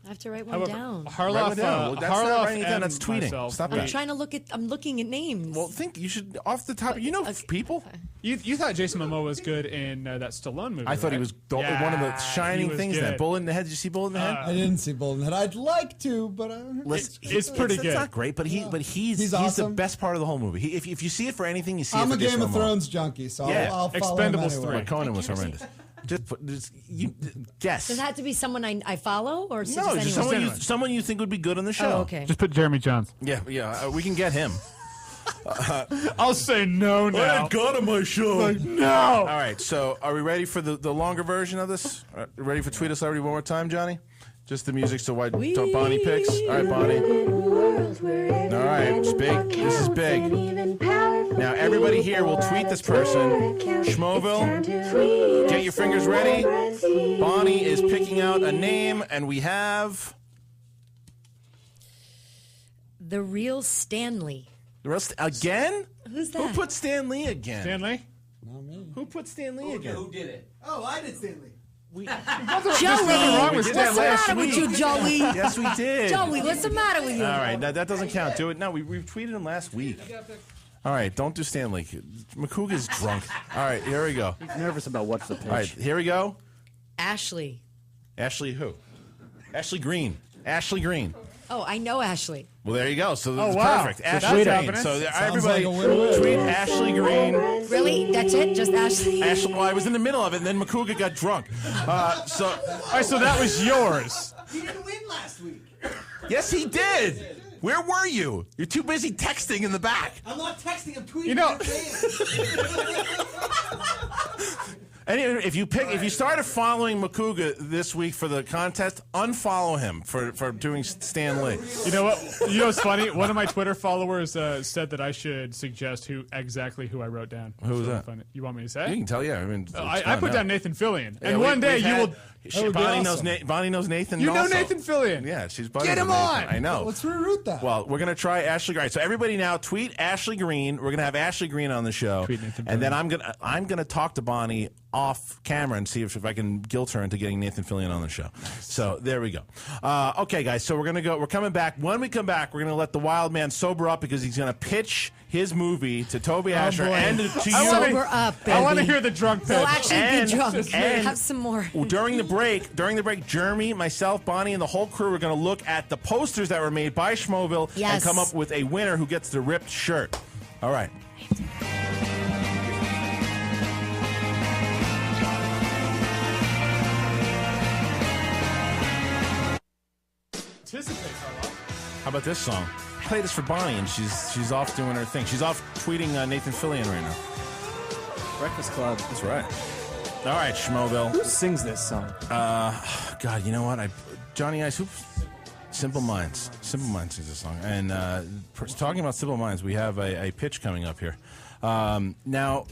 I have to write one down. Harloff, Write one down. Well, that's not Harloff writing it down. and That's tweeting. myself. Stop I'm that. I'm looking at names. Well, think you should off the top. You know people. You thought Jason Momoa was good in that Stallone movie. I thought he was one of the shining things. That Bullet in the Head. Did you see Bullet in the Head? I didn't see Bullet in the Head. I'd like to, but it's pretty good. It's not great, but he's awesome. the best part of the whole movie. If you see it for anything, you see I'm it a for Jason Game of Momoa. Thrones junkie, so I'll follow him Expendables anyway. 3. Conan was horrendous. Just you guess. Does it have to be someone I follow, or No, just anyone? someone you think would be good on the show. Oh, okay. Just put Jeremy Jahns. Yeah, we can get him. I'll say no now. I got on my show. Like, no. All right, so are we ready for the longer version of this? Ready for Tweet Us Celebrity one more time, Johnny? Just the music, so why don't Bonnie picks? All right, Bonnie. All right, it's big. This is big. Now, everybody here will tweet this person. Schmoville, get your fingers ready. Bonnie is picking out a name, and we have... The real Stanley. The rest again? Who's that? Who put Stan Lee again? Stan Lee? Not me. Who put Stan Lee again? Who did it? Oh, I did Stanley. Joey, what's the matter with you, Joey? Yes, we did. Joey, what's the matter with you? All right, that doesn't count. Do it. No, we tweeted him last week. All right, don't do Stanley. Macuga's drunk. All right, here we go. He's nervous about what's the pitch. All right, here we go. Ashley. Ashley who? Ashley Green. Ashley Green. Oh, I know Ashley. Well, there you go. So Oh, it's wow. perfect. So Ashley that's Green. happening. So Sounds everybody like a win-win. tweet Ashley Green. Really? That's it? Just Ashley? Ashley. Well, I was in the middle of it, and then Macuga got drunk. All right, so that was yours. He didn't win last week. Yes, he did. Where were you? You're too busy texting in the back. I'm not texting. I'm tweeting. You know- Anyway, if you started following Macuga this week for the contest, unfollow him for doing Stan Lee. You know what? You know what's funny? One of my Twitter followers said that I should suggest who I wrote down. Who was So that? funny. You want me to say? You can tell, yeah. I mean, I put down Nathan Fillion. Yeah, And one day you will... Bonnie knows Nathan. You know also. Nathan Fillion. Yeah, she's buddies Get him with Nathan. on. I know. Let's reroute that. Well, we're going to try Ashley Green. So everybody now tweet Ashley Green. We're going to have Ashley Green on the show. Tweet Nathan and then Fillion. I'm going to talk to Bonnie off camera and see if I can guilt her into getting Nathan Fillion on the show. So there we go. Okay, guys. So we're coming back. When we come back, we're going to let the wild man sober up because he's going to pitch his movie to Toby Asher and to you. Sober up, baby. I want to hear the drunk pitch. So actually be drunk. and Have some more. During the break, Jeremy, myself, Bonnie, and the whole crew are going to look at the posters that were made by Schmoville and Yes. come up with a winner who gets the ripped shirt. All right. Participate, Harloff. How about this song? Play this for Bonnie, and she's off doing her thing. She's off tweeting Nathan Fillion right now. Breakfast Club. That's right. All right, Schmoville. Who sings this song? God, you know what? Johnny Ice. Simple Minds. Simple Minds is a song. And talking about Simple Minds, we have a pitch coming up here. Now,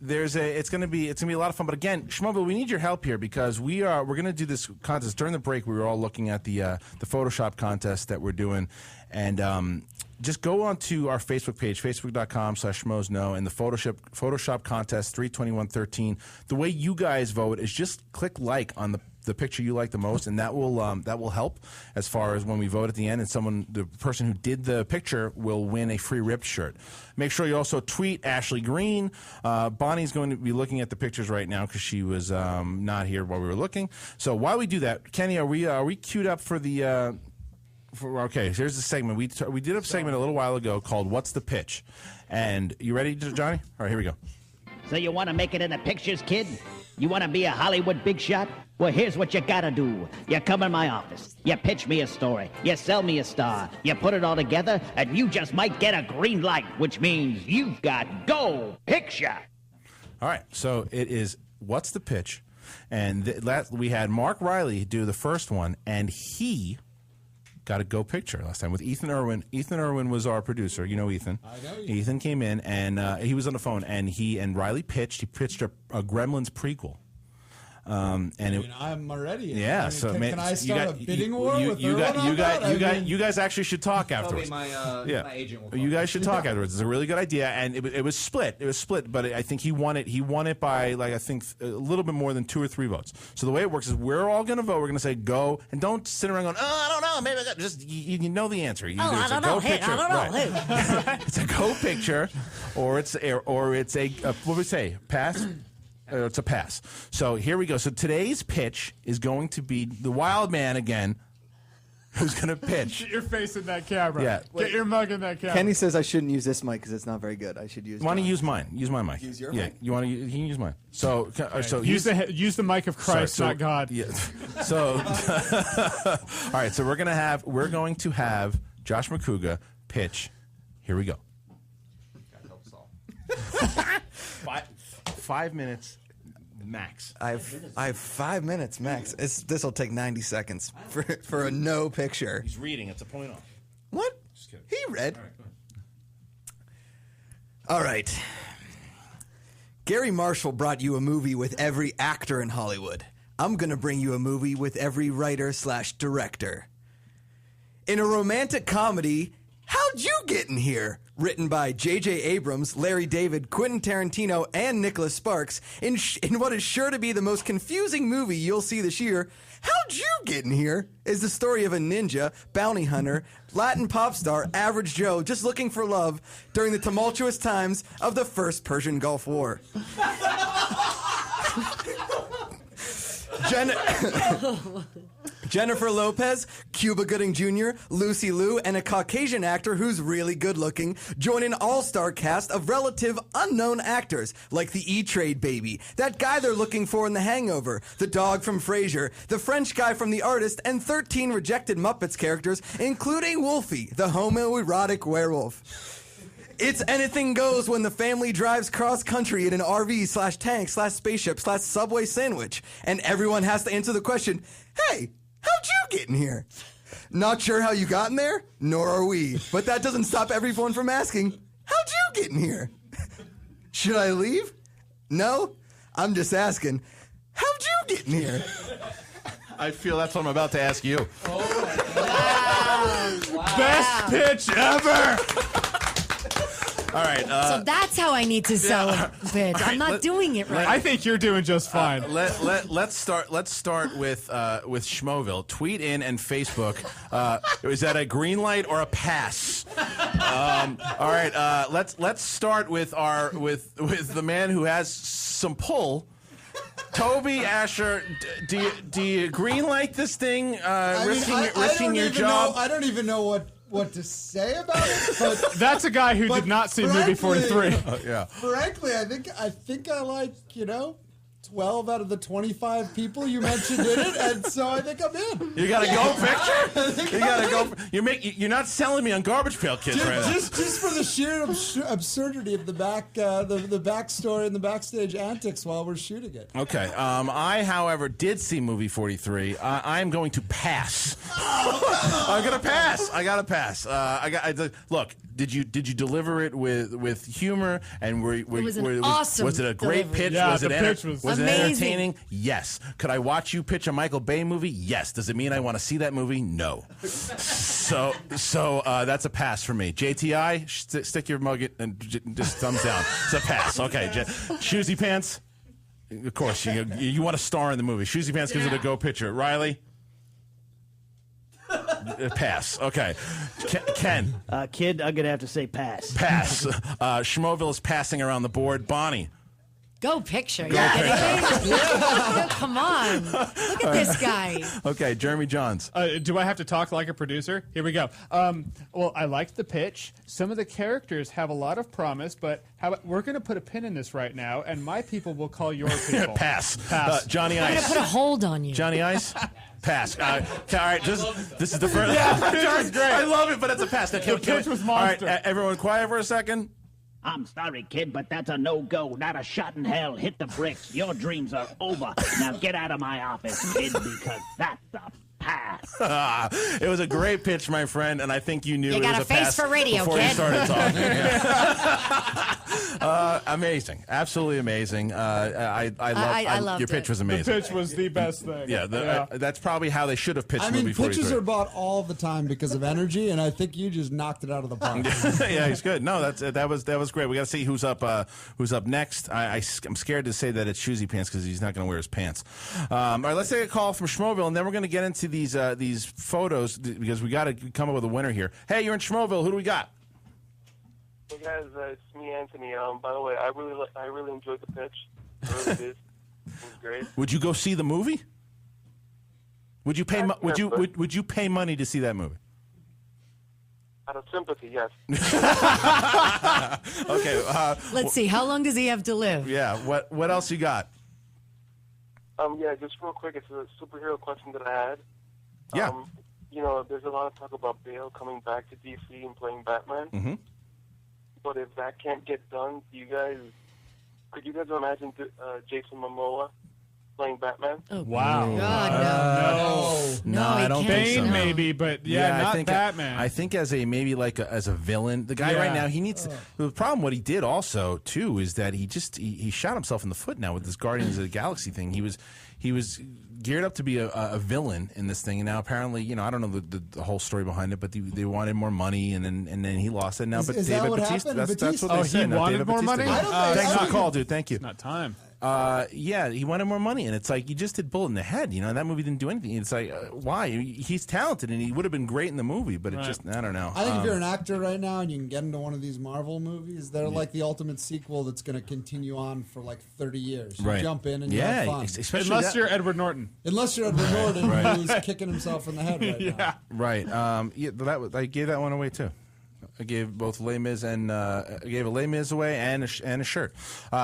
it's going to be a lot of fun. But again, Schmoville, we need your help here because we're going to do this contest during the break. We were all looking at the Photoshop contest that we're doing, and just go onto our Facebook page, facebook.com/schmoesknow, and the Photoshop contest 32113. The way you guys vote is just click like on the picture you like the most, and that will help as far as when we vote at the end. And the person who did the picture will win a free ripped shirt. Make sure you also tweet Ashley Green. Bonnie's going to be looking at the pictures right now because she was not here while we were looking. So while we do that, Kenny, are we queued up for the? Okay, here's the segment. We did a segment a little while ago called "What's the Pitch?" And you ready, Johnny? All right, here we go. So you want to make it in the pictures, kid? You want to be a Hollywood big shot? Well, here's what you gotta do. You come in my office, you pitch me a story, you sell me a star, you put it all together, and you just might get a green light, which means you've got Go Picture. All right, so it is What's the Pitch? And we had Mark Riley do the first one, and he got a Go Picture last time with Ethan Irwin. Ethan Irwin was our producer. You know Ethan. I know Ethan. Ethan came in, and he was on the phone, and Riley pitched. He pitched a Gremlins prequel. And I'm already. Yeah. Can I start a bidding war with you guys actually should talk afterwards. My agent will you guys should talk afterwards. It's a really good idea, and it was split. It was split, but I think he won it. He won it by I think a little bit more than 2 or 3 votes. So the way it works is we're all going to vote. We're going to say go, and don't sit around going, I don't know. Maybe just you know the answer. I don't know. Hey, I don't know. Right. It's a go picture, or it's a what do we say? Pass. It's a pass. So here we go. So today's pitch is going to be the wild man again, who's going to pitch. Get your face in that camera. Yeah. Get your mug in that camera. Kenny says I shouldn't use this mic because it's not very good. I should use. Why don't you use mine? Use my mic. Use your mic. You want to? You can use mine. So use the mic of Christ, not God. Yeah. So all right. So we're going to have Josh Macuga pitch. Here we go. 5 minutes max. I have 5 minutes max. This will take 90 seconds for a no picture. He's reading. It's a point off. What? Just kidding. He read. All right, go ahead. All right. Gary Marshall brought you a movie with every actor in Hollywood. I'm going to bring you a movie with every writer/director. In a romantic comedy, How'd You Get in Here? Written by J.J. Abrams, Larry David, Quentin Tarantino, and Nicholas Sparks, in what is sure to be the most confusing movie you'll see this year, How'd You Get in Here? Is the story of a ninja, bounty hunter, Latin pop star, average Joe, just looking for love during the tumultuous times of the First Persian Gulf War. Jennifer Lopez, Cuba Gooding Jr., Lucy Liu, and a Caucasian actor who's really good looking join an all-star cast of relative unknown actors like the E-Trade baby, that guy they're looking for in The Hangover, the dog from Frasier, the French guy from The Artist, and 13 rejected Muppets characters, including Wolfie, the homoerotic werewolf. It's anything goes when the family drives cross-country in an RV/tank/spaceship/subway sandwich, and everyone has to answer the question, hey, how'd you get in here? Not sure how you got in there? Nor are we. But that doesn't stop everyone from asking, how'd you get in here? Should I leave? No? I'm just asking, how'd you get in here? I feel that's what I'm about to ask you. Best pitch ever! All right. So that's how I need to sell a pitch. I'm not doing it right. I think you're doing just fine. Let's start with Schmoville. Tweet in and Facebook. Is that a green light or a pass? All right. Let's start with the man who has some pull. Toby Asher, do you green light this thing? Risking your job. I don't even know what to say about it. But that's a guy who did not see movie 43. Yeah. Frankly, I think I like 12 out of the 25 people you mentioned in it, and so I think I'm in. You got a go picture? You got to go. You're not selling me on Garbage Pail Kids right now. Just for the sheer absurdity of the backstory and the backstage antics while we're shooting it. Okay. I, however, did see movie 43. I'm going to pass. I'm going to pass. I got to pass. Look. Did you deliver it with humor and it was an awesome was it a great delivery. pitch? Yeah, was it was entertaining? Yes. Could I watch you pitch a Michael Bay movie? Yes. Does it mean I want to see that movie? No. So that's a pass for me. JTI, stick your mug in and just thumbs down. It's a pass. Okay. Shoesy Pants. Of course, you want to star in the movie. Shoesy Pants gives it a go picture. Riley. Pass. Okay. Ken. Kid, I'm going to have to say pass. Pass. Schmoville is passing around the board. Bonnie. Go picture. Go picture. Yeah. Come on. Look at this guy. Okay, Jeremy Jahns. Do I have to talk like a producer? Here we go. Well, I liked the pitch. Some of the characters have a lot of promise, but we're going to put a pin in this right now, and my people will call your people. Pass. Pass. Johnny I'm Ice. going to put a hold on you. Johnny Ice. Pass. All right, this is the first. Yeah, the pitch was great. I love it, but it's a pass. The pitch was monster. All right, everyone quiet for a second. I'm sorry, kid, but that's a no-go. Not a shot in hell. Hit the bricks. Your dreams are over. Now get out of my office, kid, because that's a pass. It was a great pitch, my friend, and I think you knew You it got was a face pass for radio, before kid. you started talking. Amazing, absolutely amazing. I loved your pitch it. was amazing. The pitch was the best thing. Yeah, that's probably how they should have pitched I the mean, movie before pitches you are bought all the time because of energy, and I think you just knocked it out of the park. Yeah, he's good. No, that was great. We got to see who's up next. I'm scared to say that it's Shoesy Pants because he's not going to wear his pants. All right, let's take a call from Schmoville, and then we're going to get into these photos because we got to come up with a winner here. Hey, you're in Schmoville. Who do we got? Hey guys, it's me, Anthony. By the way, I really enjoyed the pitch. I really did. It was great. Would you go see the movie? Would you pay? Would you pay money to see that movie? Out of sympathy, yes. Okay. Let's see. How long does he have to live? Yeah. What else you got? Yeah, just real quick, it's a superhero question that I had. Yeah. You know, there's a lot of talk about Bale coming back to DC and playing Batman. Mm-hmm. But if that can't get done, could you guys imagine Jason Momoa playing Batman? Oh, wow. God, No, I don't think so. Bane maybe, but not I think, Batman. I think as a villain, the guy right now he needs. The problem, what he did also too, is that he shot himself in the foot now with this Guardians of the Galaxy thing. He was geared up to be a villain in this thing, and now apparently, I don't know the whole story behind it, but they wanted more money, and then he lost it. Now, but is David that what Batista, happened? that's what they said. He wanted David more Batista money? did. Thanks for the call, dude. Thank you. It's not time. Yeah, he wanted more money, and it's like you just did Bullet in the Head. That movie didn't do anything. It's like why? He's talented, and he would have been great in the movie, but it just I don't know. I think if you're an actor right now and you can get into one of these Marvel movies, they're like the ultimate sequel that's going to continue on for like 30 years. You jump in and you have fun. Unless you're Edward Norton. Unless you're Edward Norton, who's kicking himself in the head right now. Right. I gave that one away too. I gave both Les Mis and I gave a Les Mis away and a shirt.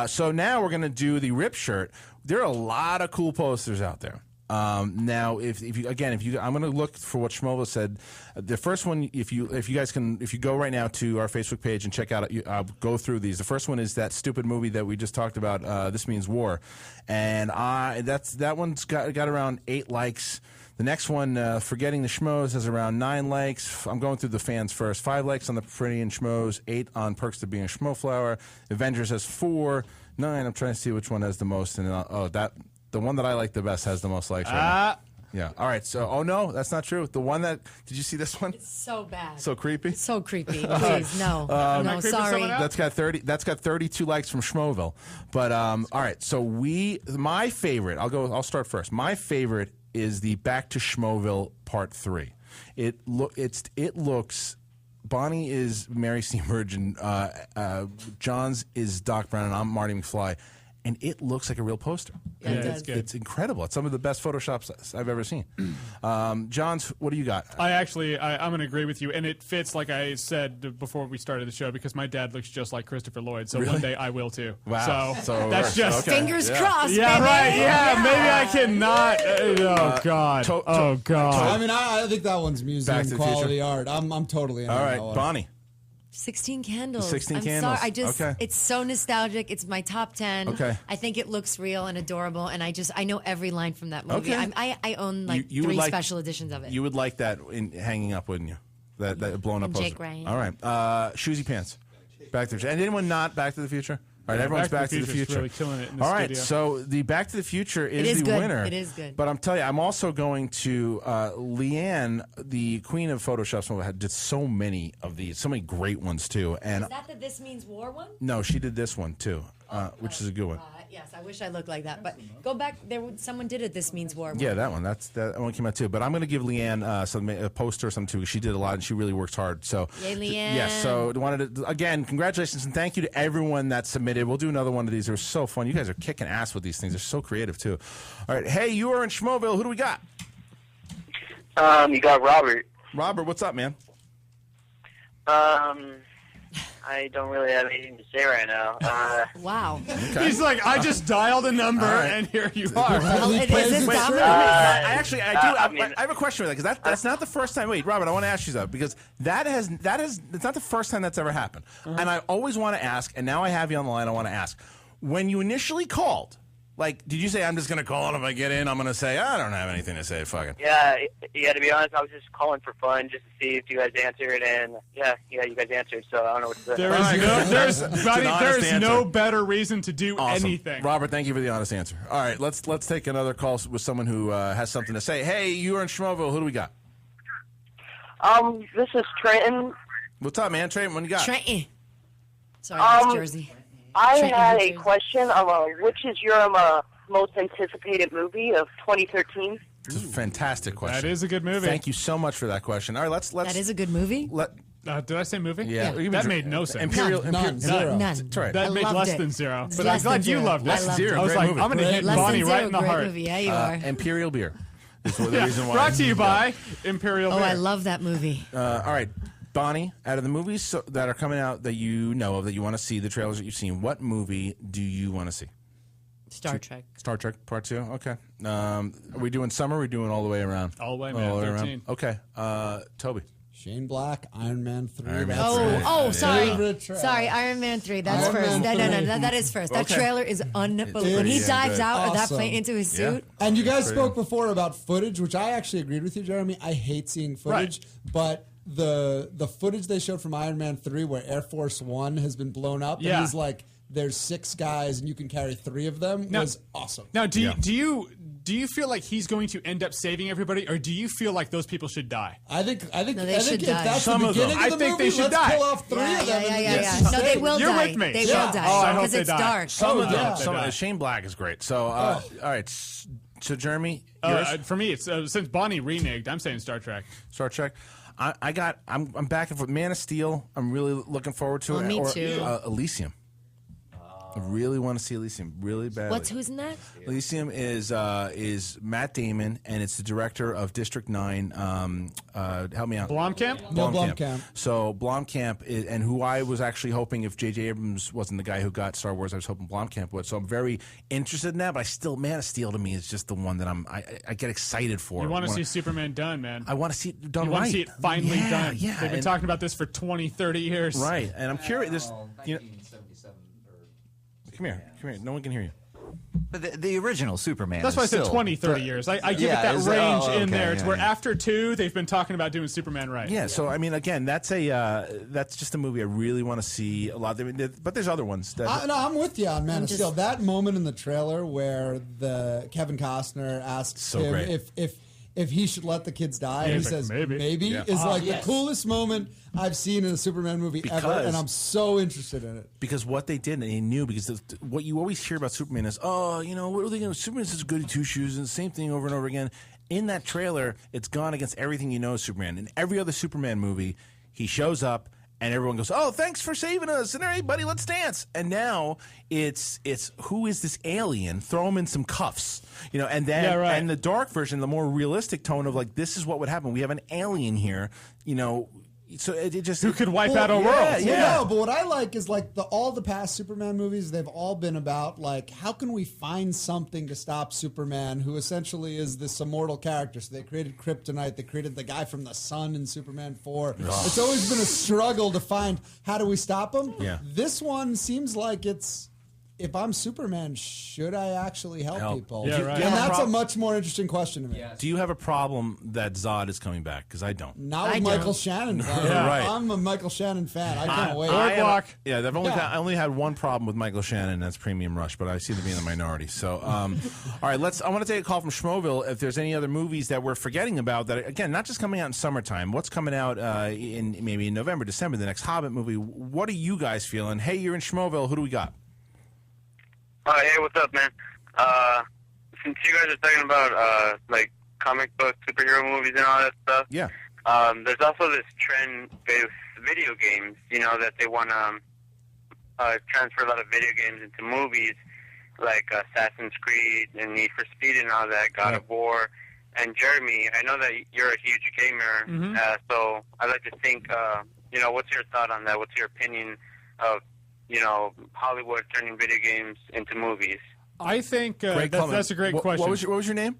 So now we're going to do the Rip shirt. There are a lot of cool posters out there. Now, if you I'm going to look for what Schmoville said. The first one, if you go right now to our Facebook page and check out, go through these. The first one is that stupid movie that we just talked about. This Means War, and that one's got around 8 likes. The next one, Forgetting the Schmoes, has around 9 likes. I'm going through the fans first. 5 likes on the Pretty and Schmoes, 8 on Perks to Being a Schmoflower. Avengers has 4, 9. I'm trying to see which one has the most. And the one that I like the best has the most likes right now. Yeah. All right. So, no, that's not true. The one that did you see this one? It's so bad. So creepy. So creepy. Please, no. No, sorry. That's got 32 likes from Schmoville. But all right. So my favorite. I'll start first. My favorite is the Back to Schmoville Part 3. It looks. Bonnie is Mary Steenburgen, and Jahns is Doc Brown, and I'm Marty McFly. And it looks like a real poster. Yeah, it does. It's incredible. It's some of the best Photoshops I've ever seen. Jahns, what do you got? I'm going to agree with you, and it fits like I said before we started the show because my dad looks just like Christopher Lloyd. So Really? one day I will too. Wow. So that's just fingers crossed. Yeah, baby. right. Yeah, maybe I Yeah. cannot. Oh God. Oh God. I mean, I think that one's Back museum to the quality Future. art. I'm totally in All on right, that one. Bonnie. 16 Candles. 16 I'm Candles. sorry. Okay. It's so nostalgic. It's my top 10. Okay. I think it looks real and adorable, and I know every line from that movie. Okay. I own like You would 3 like- special editions of it. You would like that hanging up, wouldn't you? That blown up And poster. Jake Ryan. All right. Shoesy Pants. Back to the Future. And anyone not Back to the Future? All right, everyone's Back to the Future's Future. really killing it in the All right, studio. so the Back to the Future It is is the good. winner. It is good. But I'm telling you, I'm also going to Leanne, the queen of Photoshop, did so many of these, so many great ones too. And Is that the This Means War one? no, she did this one too, which is a good one. Yes, I wish I looked like that. But go back. Someone did it. This Means War. Yeah, that one. That one came out too. But I'm going to give Leanne a poster or something too. She did a lot and she really works hard. So Yay, Leanne. yes. So wanted to again, congratulations and thank you to everyone that submitted. We'll do another one of these. They're so fun. You guys are kicking ass with these things. They're so creative too. All right, hey, you are in Schmoville. Who do we got? You got Robert. Robert, what's up, man? I don't really have anything to say right now. Wow. Okay. He's like, I just dialed a number, All right. and here you are. Well, is it Wait, Dominic? I do. I I have a question for that because that's not the first time. Wait, Robert, I want to ask you something because it's not the first time that's ever happened. And I always want to ask, and now I have you on the line. I want to ask, when you initially called, Like, did you say I'm just going to call and if I get in, I'm going to say I don't have anything to say? Fuck it. Yeah. To be honest, I was just calling for fun, just to see if you guys answered, and yeah, you guys answered. So I don't know what to say. There's no better reason to do Awesome. anything. Robert, thank you for the honest answer. All right, let's take another call with someone who has something to say. Hey, you are in Schmoville. Who do we got? This is Trenton. What's up, man? Trenton, what do you got? Trenton. Sorry, that's Jersey. I Trenton, had New a Jersey. question of which is your most anticipated movie of 2013? It's a fantastic question. That is a good movie. Thank you so much for that question. All right, let's. That is a good movie? Did I say movie? Yeah. That made no sense. Imperial, Zero. None. That's right. That I made loved less it. than zero. It's But less I'm glad than you zero. loved it. I loved Zero. I was Great like, movie. I'm going to hit Less than Bonnie zero, right in the great heart. movie. Yeah, you are. Imperial beer. Is the reason why. Brought to you by Imperial Beer. I love that movie. All right, Bonnie, out of the movies that are coming out that you know of, that you want to see, the trailers that you've seen, what movie do you want to see? Star Trek. Star Trek Part 2? Okay. Are we doing summer or are we doing all the way around? All the way, man. 13. Okay. Toby. Shane Black, Iron Man 3. Iron Man Sorry. Favorite trailer. Sorry, Iron Man 3. That's Iron first. Man No, 3. that is first. That Okay. trailer is unbelievable. When he Yeah, dives good. out of that Awesome. plane into his suit. And you guys Pretty spoke good. before about footage, which I actually agreed with you, Jeremy. I hate seeing footage, but the footage they showed from Iron Man 3 where Air Force One has been blown up, Yeah. and he's like, there's 6 guys and you can carry 3 of them, Now- was awesome. Now, do you feel like he's going to end up saving everybody, or do you feel like those people should die? I think No, they should if die. that's Some the of them. beginning I of the think movie, they should let's die. pull off 3 of them. and Yeah. get No, some they state. will You're die. with me. They Yeah. will die. Oh, I hope Because they it's die. dark. Some of them. yeah. Some of Yeah. Shane Black is great. So, all right. So, Jeremy, yours? For me, it's since Bonnie reneged, I'm saying Star Trek. Star Trek. I'm back and forth. Man of Steel. I'm really looking forward to it. me or, too. Elysium. I really want to see Elysium really badly. Who's in that? Elysium is Matt Damon, and it's the director of District 9. Help me out. Blomkamp? No, Blomkamp. So Blomkamp, and who I was actually hoping, if J.J. Abrams wasn't the guy who got Star Wars, I was hoping Blomkamp would. So I'm very interested in that, but I still, Man of Steel to me is just the one that I get excited for. You want to see Superman done, man. I want to see it done You right. want to see it finally done. Yeah, They've been and- talking about this for 20, 30 years. Right, and I'm curious. This, come here. No one can hear you. But the original Superman. That's why I is said still- 20, 30 years. I give Yeah, it that is it? range Oh, in okay, there. It's yeah, where yeah. after 2, they've been talking about doing Superman right. Yeah, so I mean, again, that's just a movie I really want to see a lot. But there's other ones that. No, I'm with you on Man I'm of just- Steel. That moment in the trailer where the Kevin Costner asks So him great. if he should let the kids die, and he he's like, says maybe. Yeah. is like the coolest moment I've seen in a Superman movie ever, Because- and I'm so interested in it. Because what they did, and they knew, because what you always hear about Superman is, what are they going to? Superman's just goody two shoes, and the same thing over and over again. In that trailer, it's gone against everything you know of Superman. In every other Superman movie, he shows up, and everyone goes, "Oh, thanks for saving us!" And hey, buddy, let's dance. And now it's who is this alien? Throw him in some cuffs, And then and the dark version, the more realistic tone of like, this is what would happen. We have an alien here, So it just Who could wipe out a yeah, world. Yeah, no, but what I like is like all the past Superman movies, they've all been about like how can we find something to stop Superman, who essentially is this immortal character. So they created Kryptonite, they created the guy from the sun in Superman 4. It's always been a struggle to find how do we stop him. Yeah. This one seems like it's, if I'm Superman, should I actually help people? Yeah, right. And that's a much more interesting question to me. Do you have a problem that Zod is coming back? Because I don't. Not with Michael Shannon. Yeah, right. I'm a Michael Shannon fan. I can't wait. I only had one problem with Michael Shannon, and that's Premium Rush, but I seem to be in the minority. So, all right, I want to take a call from Schmoville. If there's any other movies that we're forgetting about that, again, not just coming out in summertime. What's coming out maybe in November, December? The next Hobbit movie. What are you guys feeling? Hey, you're in Schmoville. Who do we got? Hey, what's up, man? Since you guys are talking about like comic book superhero movies and all that stuff, yeah. There's also this trend with video games. That they want to transfer a lot of video games into movies, like Assassin's Creed and Need for Speed and all that, God of War. And Jeremy, I know that you're a huge gamer, so I'd like to think, what's your thought on that? What's your opinion of Hollywood turning video games into movies? I think that's a great question. What was your name?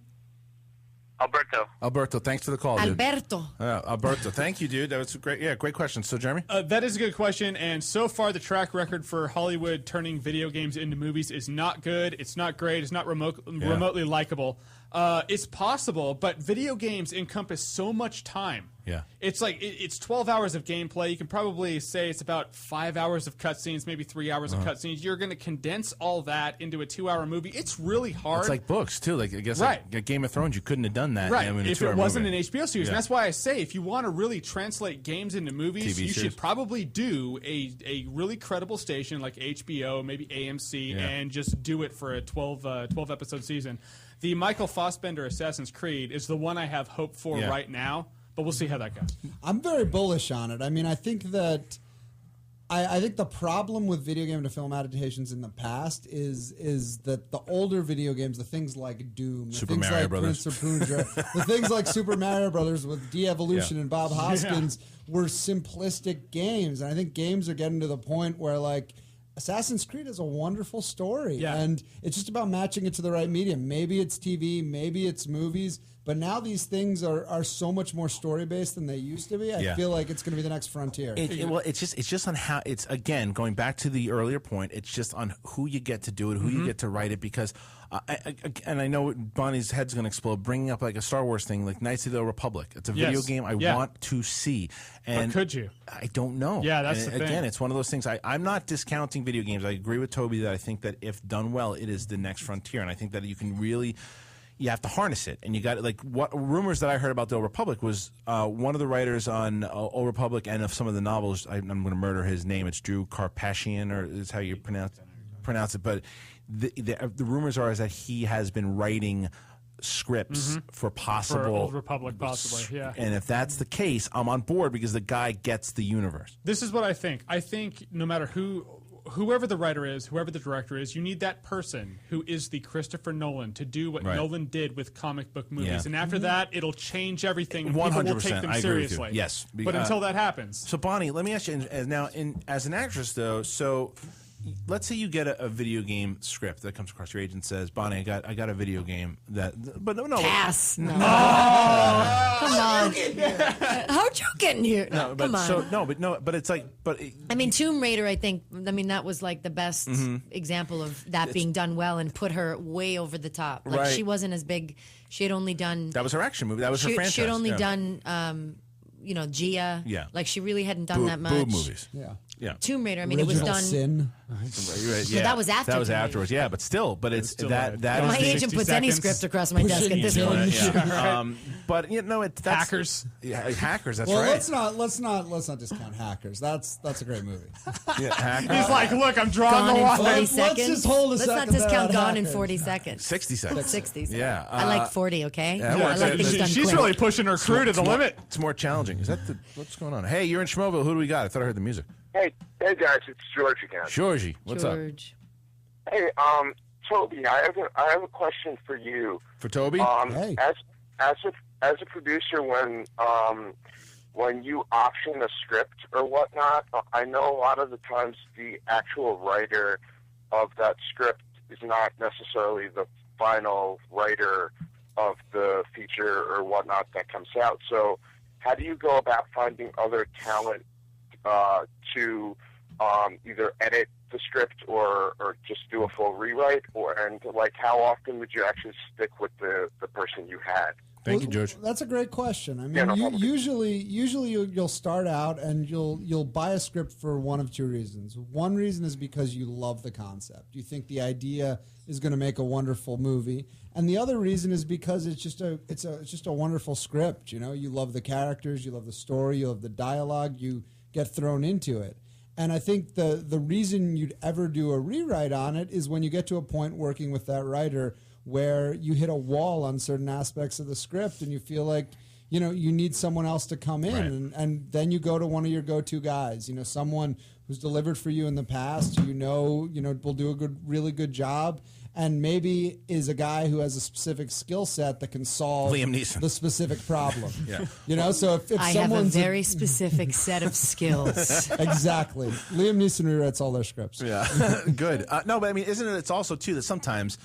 Alberto, thanks for the call, dude. Alberto. Alberto, thank you, dude. That was great. Yeah, great question. So, Jeremy? That is a good question, and so far the track record for Hollywood turning video games into movies is not good. It's not great. It's not remotely likable. It's possible, but video games encompass so much time. Yeah. It's like it's 12 hours of gameplay. You can probably say it's about 5 hours of cutscenes, maybe 3 hours of cutscenes. You're going to condense all that into a 2-hour movie. It's really hard. It's like books, too. Like, I guess right. like Game of Thrones, you couldn't have done that right. in a if 2-hour it wasn't movie. an HBO series. Yeah. And that's why I say if you want to really translate games into movies, TV you series. should probably do a really credible station like HBO, maybe AMC, and just do it for a 12-episode season. The Michael Fassbender Assassin's Creed is the one I have hope for right now, but we'll see how that goes. I'm very bullish on it. I mean, I think that I think the problem with video game to film adaptations in the past is that the older video games, the things like Doom, the Super things Mario like Brothers. Prince of Persia, the things like Super Mario Brothers with De-Evolution and Bob Hoskins were simplistic games. And I think games are getting to the point where, like, Assassin's Creed is a wonderful story, and it's just about matching it to the right medium. Maybe it's TV, maybe it's movies, but now these things are so much more story-based than they used to be. I feel like it's going to be the next frontier. It's just on how it's, again, going back to the earlier point, it's just on who you get to do it, who you get to write it, because and I know Bonnie's head's going to explode, bringing up like a Star Wars thing, like Knights of the Old Republic. It's a video game I want to see. And but could you? I don't know. Yeah, that's the thing. Again, it's one of those things. I'm not discounting video games. I agree with Toby that I think that if done well, it is the next frontier. And I think that you can really... You have to harness it, and you got like what rumors that I heard about the Old Republic was one of the writers on Old Republic and of some of the novels. I'm going to murder his name. It's Drew Karpyshyn, or is how you pronounce it. But the rumors are is that he has been writing scripts for possible for Old Republic, possibly. Yeah. And if that's the case, I'm on board because the guy gets the universe. This is what I think. I think no matter whoever the writer is, whoever the director is, you need that person who is the Christopher Nolan to do what Nolan did with comic book movies. Yeah. And after that, it'll change everything. 100%. People will take them I agree with you. seriously. Yes. But until that happens. So, Bonnie, let me ask you, as an actress, though, so let's say you get a video game script that comes across your agent and says, Bonnie, I got a video game that... But no. Pass. No. Oh. Come on. How'd you get in here? No, but come on. but it's like... I mean, Tomb Raider, that was like the best example of that being done well and put her way over the top. Like, she wasn't as big. She had only done... That was her action movie. That was her franchise. She had only done, Gia. Yeah. Like, she really hadn't done that much. Boob movies. Yeah. Tomb Raider, I mean, it was done... Sin. But that was after. That was Tomb Raider. afterwards. Yeah, but still, it's that. That my is agent puts any script across my desk at this point. Yeah. But that's hackers. Yeah, hackers. That's well, right. let's not discount Hackers. That's a great movie. Yeah, Hackers. He's like, look, I'm drawing Gone the in line. 40 seconds. Let's just hold a Let's second not discount there on Gone in Hackers. 40 seconds. 60 seconds. 60 seconds. Yeah. I like 40. Okay. Yeah, I like things done She's quick. really pushing her crew to the limit. It's more challenging. Is that what's going on? Hey, you're in Schmoville. Who do we got? I thought I heard the music. Hey guys, it's George again. Georgie, what's up? Hey, Toby, I have a question for you. For Toby? Hey. As a producer, when you option a script or whatnot, I know a lot of the times the actual writer of that script is not necessarily the final writer of the feature or whatnot that comes out. So how do you go about finding other talent to either edit the script or just do a full rewrite, and how often would you actually stick with the person you had? Thank you, George. That's a great question. I mean, usually you'll start out and you'll buy a script for one of two reasons. One reason is because you love the concept. You think the idea is going to make a wonderful movie, and the other reason is because it's just a wonderful script. You love the characters, you love the story, you love the dialogue, you get thrown into it. And I think the reason you'd ever do a rewrite on it is when you get to a point working with that writer where you hit a wall on certain aspects of the script and you feel like, you need someone else to come in. And then you go to one of your go-to guys, someone who's delivered for you in the past, will do a really good job. And maybe is a guy who has a specific skill set that can solve Liam Neeson. the specific problem. So if I have a very specific set of skills. Exactly. Liam Neeson rewrites all their scripts. Yeah. Good. No, but I mean, isn't it? It's also too that sometimes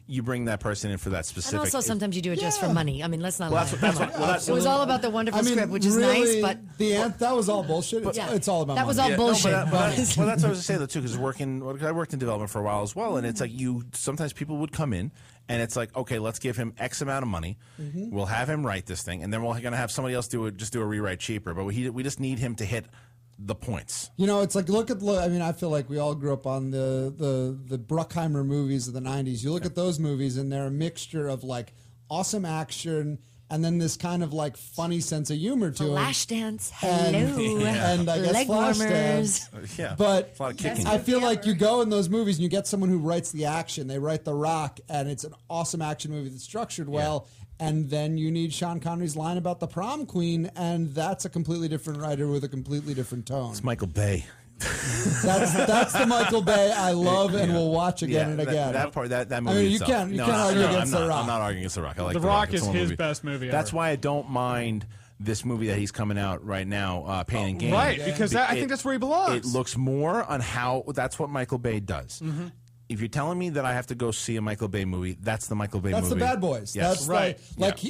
you bring that person in for that And specific. also, sometimes you do it just for money. I mean, let's not lie. That's it was all about the wonderful script, which is really, nice, but that was all bullshit. It's all about that was money. all bullshit. Well, that's what I was going to say though too, because I worked in development for a while as well, and it's like sometimes people would come in, and it's like, okay, let's give him X amount of money, we'll have him write this thing, and then we're going to have somebody else do a rewrite cheaper, but we just need him to hit the points. You know, it's like look. I mean, I feel like we all grew up on the Bruckheimer movies of the '90s. You look at those movies, and they're a mixture of like awesome action and then this kind of like funny sense of humor to Flashdance, hello, and I guess leg warmers. Yeah, but a lot of kicking. I feel like you go in those movies and you get someone who writes the action. They write The Rock, and it's an awesome action movie that's structured well. And then you need Sean Connery's line about the prom queen, and that's a completely different writer with a completely different tone. It's Michael Bay. That's the Michael Bay I love and will watch again and again. That part, that movie. I mean, you itself. can't argue against The Rock. I'm not arguing against The Rock. I like The Rock is his best movie. That's ever. why I don't mind this movie that he's coming out right now, Pain and Gain. Right, because I think that's where he belongs. It looks more on how that's what Michael Bay does. Mm-hmm. If you're telling me that I have to go see a Michael Bay movie, that's the Michael Bay movie. That's the Bad Boys. Yes. That's right.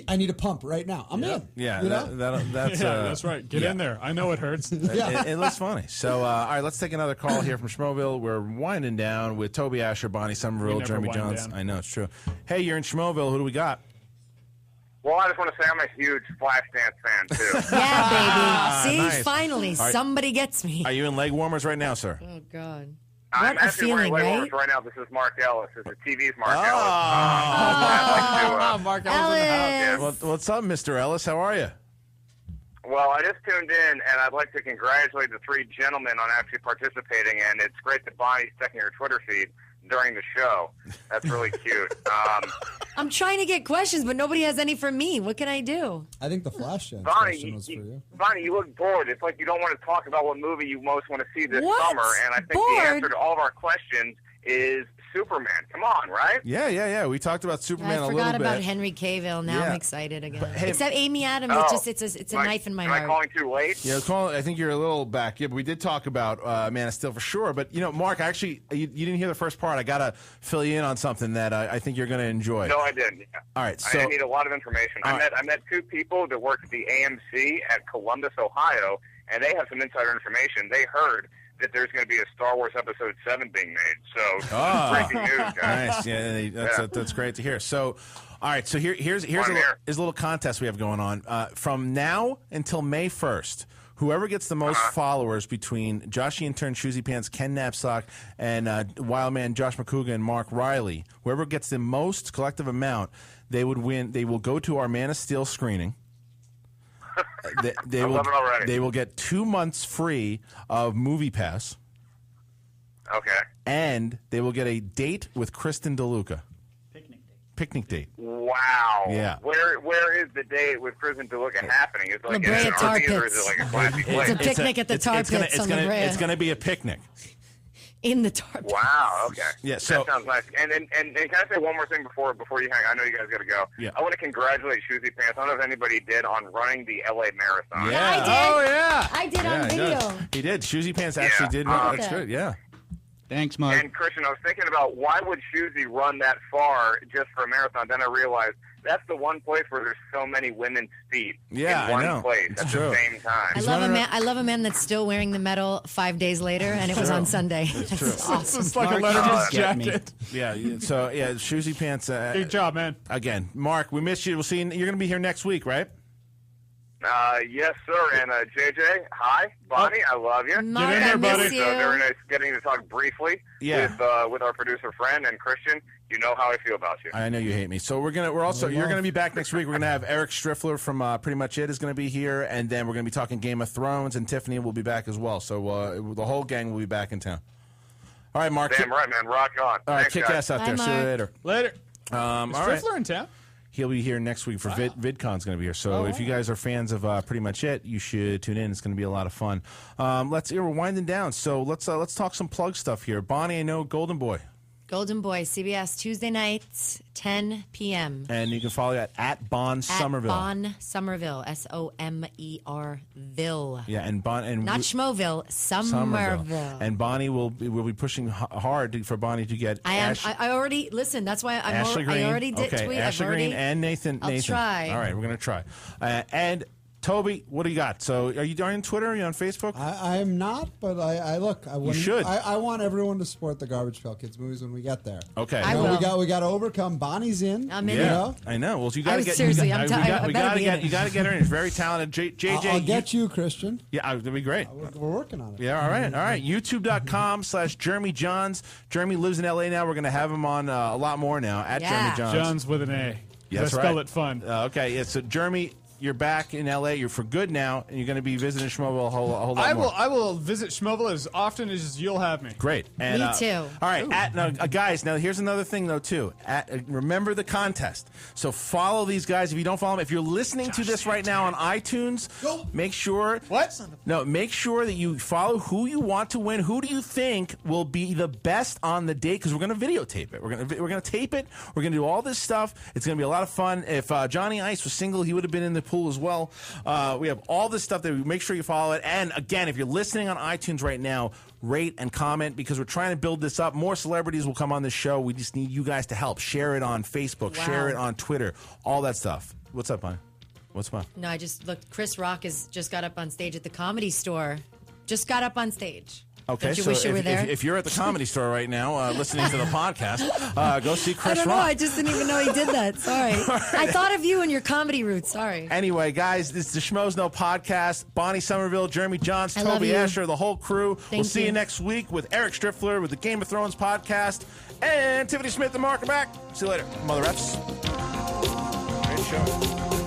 I need a pump right now. I'm in. Yeah, you know? that's right. Get in there. I know it hurts. It looks funny. So, all right, let's take another call here from Schmoville. We're winding down with Toby Asher, Bonnie Somerville, Jeremy Jahns. I know, it's true. Hey, you're in Schmoville. Who do we got? Well, I just want to say I'm a huge Flashdance fan, too. Yeah, baby. See, nice. finally, somebody gets me. Are you in leg warmers right now, sir? Oh, God. I'm What a actually wearing feeling, leg right? warmers right now. This is Mark Ellis. This is TV's Mark Ellis. Mark Ellis in the house. Well, what's up, Mr. Ellis? How are you? Well, I just tuned in, and I'd like to congratulate the three gentlemen on actually participating, and it's great that Bonnie's checking your Twitter feed during the show. That's really cute. I'm trying to get questions, but nobody has any for me. What can I do? I think the Flashdance Bonnie, question was for you. Bonnie, you look bored. It's like you don't want to talk about what movie you most want to see this What? summer, and I think Bored? the answer to all of our questions is Superman. Come on, right? Yeah. We talked about Superman a I little forgot bit. about Henry Cavill. Now Yeah. I'm excited again. hey- Except Amy Adams, it's a knife in my am heart. I calling too late? Yeah, I think you're a little back. Yeah, but we did talk about Man of Steel for sure. But, Mark, actually, you didn't hear the first part. I got to fill you in on something that I think you're going to enjoy. No, I didn't. All right, so I need a lot of information. I met two people that work at the AMC at Columbus, Ohio, and they have some insider information. They heard that there's going to be a Star Wars Episode 7 being made. So, breaking news, guys. Nice. Yeah, that's great to hear. So, all right, so here's a little contest we have going on. From now until May 1st, whoever gets the most followers between Joshy Intern, Shoesy Pants, Ken Napzok, and Wildman Josh Macuga and Mark Riley, whoever gets the most collective amount, they would win. They will go to our Man of Steel screening. They will get 2 months free of Movie Pass. Okay. And they will get a date with Kristen DeLuca. Picnic date. Wow. Yeah. Where is the date with Kristen DeLuca happening? Is it like La Brea in an Tar RV or is Pits. it like a classy place? It's a picnic at the Tar Pits on La Brea. It's going to be a picnic. In the Tar Pits. Wow. Okay. Yeah. So that sounds nice. And can I say one more thing before you hang? I know you guys got to go. Yeah. I want to congratulate Shoesy Pants. I don't know if anybody did on running the LA Marathon. Yeah. I did. Oh, yeah. I did on he video. does. He did. Shoesy Pants actually did. That's good. Yeah. Thanks, Mark. And Kristian, I was thinking about why would Shoesy run that far just for a marathon? Then I realized that's the one place where there's so many women's feet Yeah, in one I know. place It's at true. the same time. I love a man that's still wearing the medal 5 days later, and it was on Sunday. That's true. awesome. It's like a Mark, Letterman's get me. jacket. Yeah. So Shoesy Pants. Good job, man. Again, Mark, we missed you. We'll see you. You're going to be here next week, right? Yes, sir. And JJ, hi, Bonnie, I love you. Mark, Get in there, I buddy. miss you. Very nice getting to talk briefly with our producer friend and Kristian. You know how I feel about you. I know you hate me. So you're gonna be back next week. We're gonna have Eric Striffler from Pretty Much It is gonna be here, and then we're gonna be talking Game of Thrones, and Tiffany will be back as well. So the whole gang will be back in town. All right, Mark. Damn right, man. Rock on. All right, Thanks, kick guys. ass out there. Bye, See you Mark. later. Later. All Is right. Striffler in town? He'll be here next week for VidCon's going to be here. So if you guys are fans of Pretty Much It, you should tune in. It's going to be a lot of fun. We're winding down. So let's talk some plug stuff here. Bonnie, I know Goldenboy. Goldenboy, CBS, Tuesday nights, 10 p.m. And you can follow you at Bon Somerville. Bon Somerville, Somerville. Yeah, and not Schmoville, Somerville. And Bonnie will be pushing hard for Bonnie to get. I already listen. That's why I already did tweet. Ashley Green and Nathan. I'll try. All right, we're gonna try. And Toby, what do you got? So, are you on Twitter? Are you on Facebook? I am not, but I look. You should. I want everyone to support the Garbage Pail Kids movies when we get there. Okay. I will. We got to overcome. Bonnie's in. I'm in. Yeah, I know. Well, you got to get. Seriously, you got to get her in. She's very talented. JJ. I'll get you, Kristian. Yeah, that'd be great. We're working on it. Yeah. All right. YouTube.com/Jeremy Jahns. Jeremy lives in LA now. We're going to have him on a lot more now at Jeremy Jahns. Jahns with an A. Yeah, that's right. Spell it fun. Okay. Yeah. So Jeremy, you're back in LA. You're for good now, and you're going to be visiting Schmoville a whole lot more. I will visit Schmoville as often as you'll have me. Great. And, me too. All right, guys. Now here's another thing though too. Remember the contest. So follow these guys. If you don't follow them, if you're listening to this right now on iTunes, make sure make sure that you follow who you want to win. Who do you think will be the best on the date? Because we're going to videotape it. We're going to tape it. We're going to do all this stuff. It's going to be a lot of fun. If Johnny Ice was single, he would have been in the pool as well. We have all this stuff that we make sure you follow it. And again, if you're listening on iTunes right now, rate and comment because we're trying to build this up. More celebrities will come on this show. We just need you guys to help. Share it on Facebook. Wow. Share it on Twitter. All that stuff. What's up, Bonnie? What's up? No, I just looked. Chris Rock has just got up on stage at the Comedy Store. Just got up on stage. Okay, Don't you so wish you were there? if you're at the Comedy Store right now listening to the podcast, go see Chris I don't know. Rock. I just didn't even know he did that. Sorry. I thought of you and your comedy roots. Sorry. Anyway, guys, this is the Schmoes Know podcast. Bonnie Somerville, Jeremy Jahns, I love Toby you. Asher, the whole crew. We'll see you you. next week with Eric Striffler with the Game of Thrones podcast. And Tiffany Smith and Mark are back. See you later, Mother F's. Great show.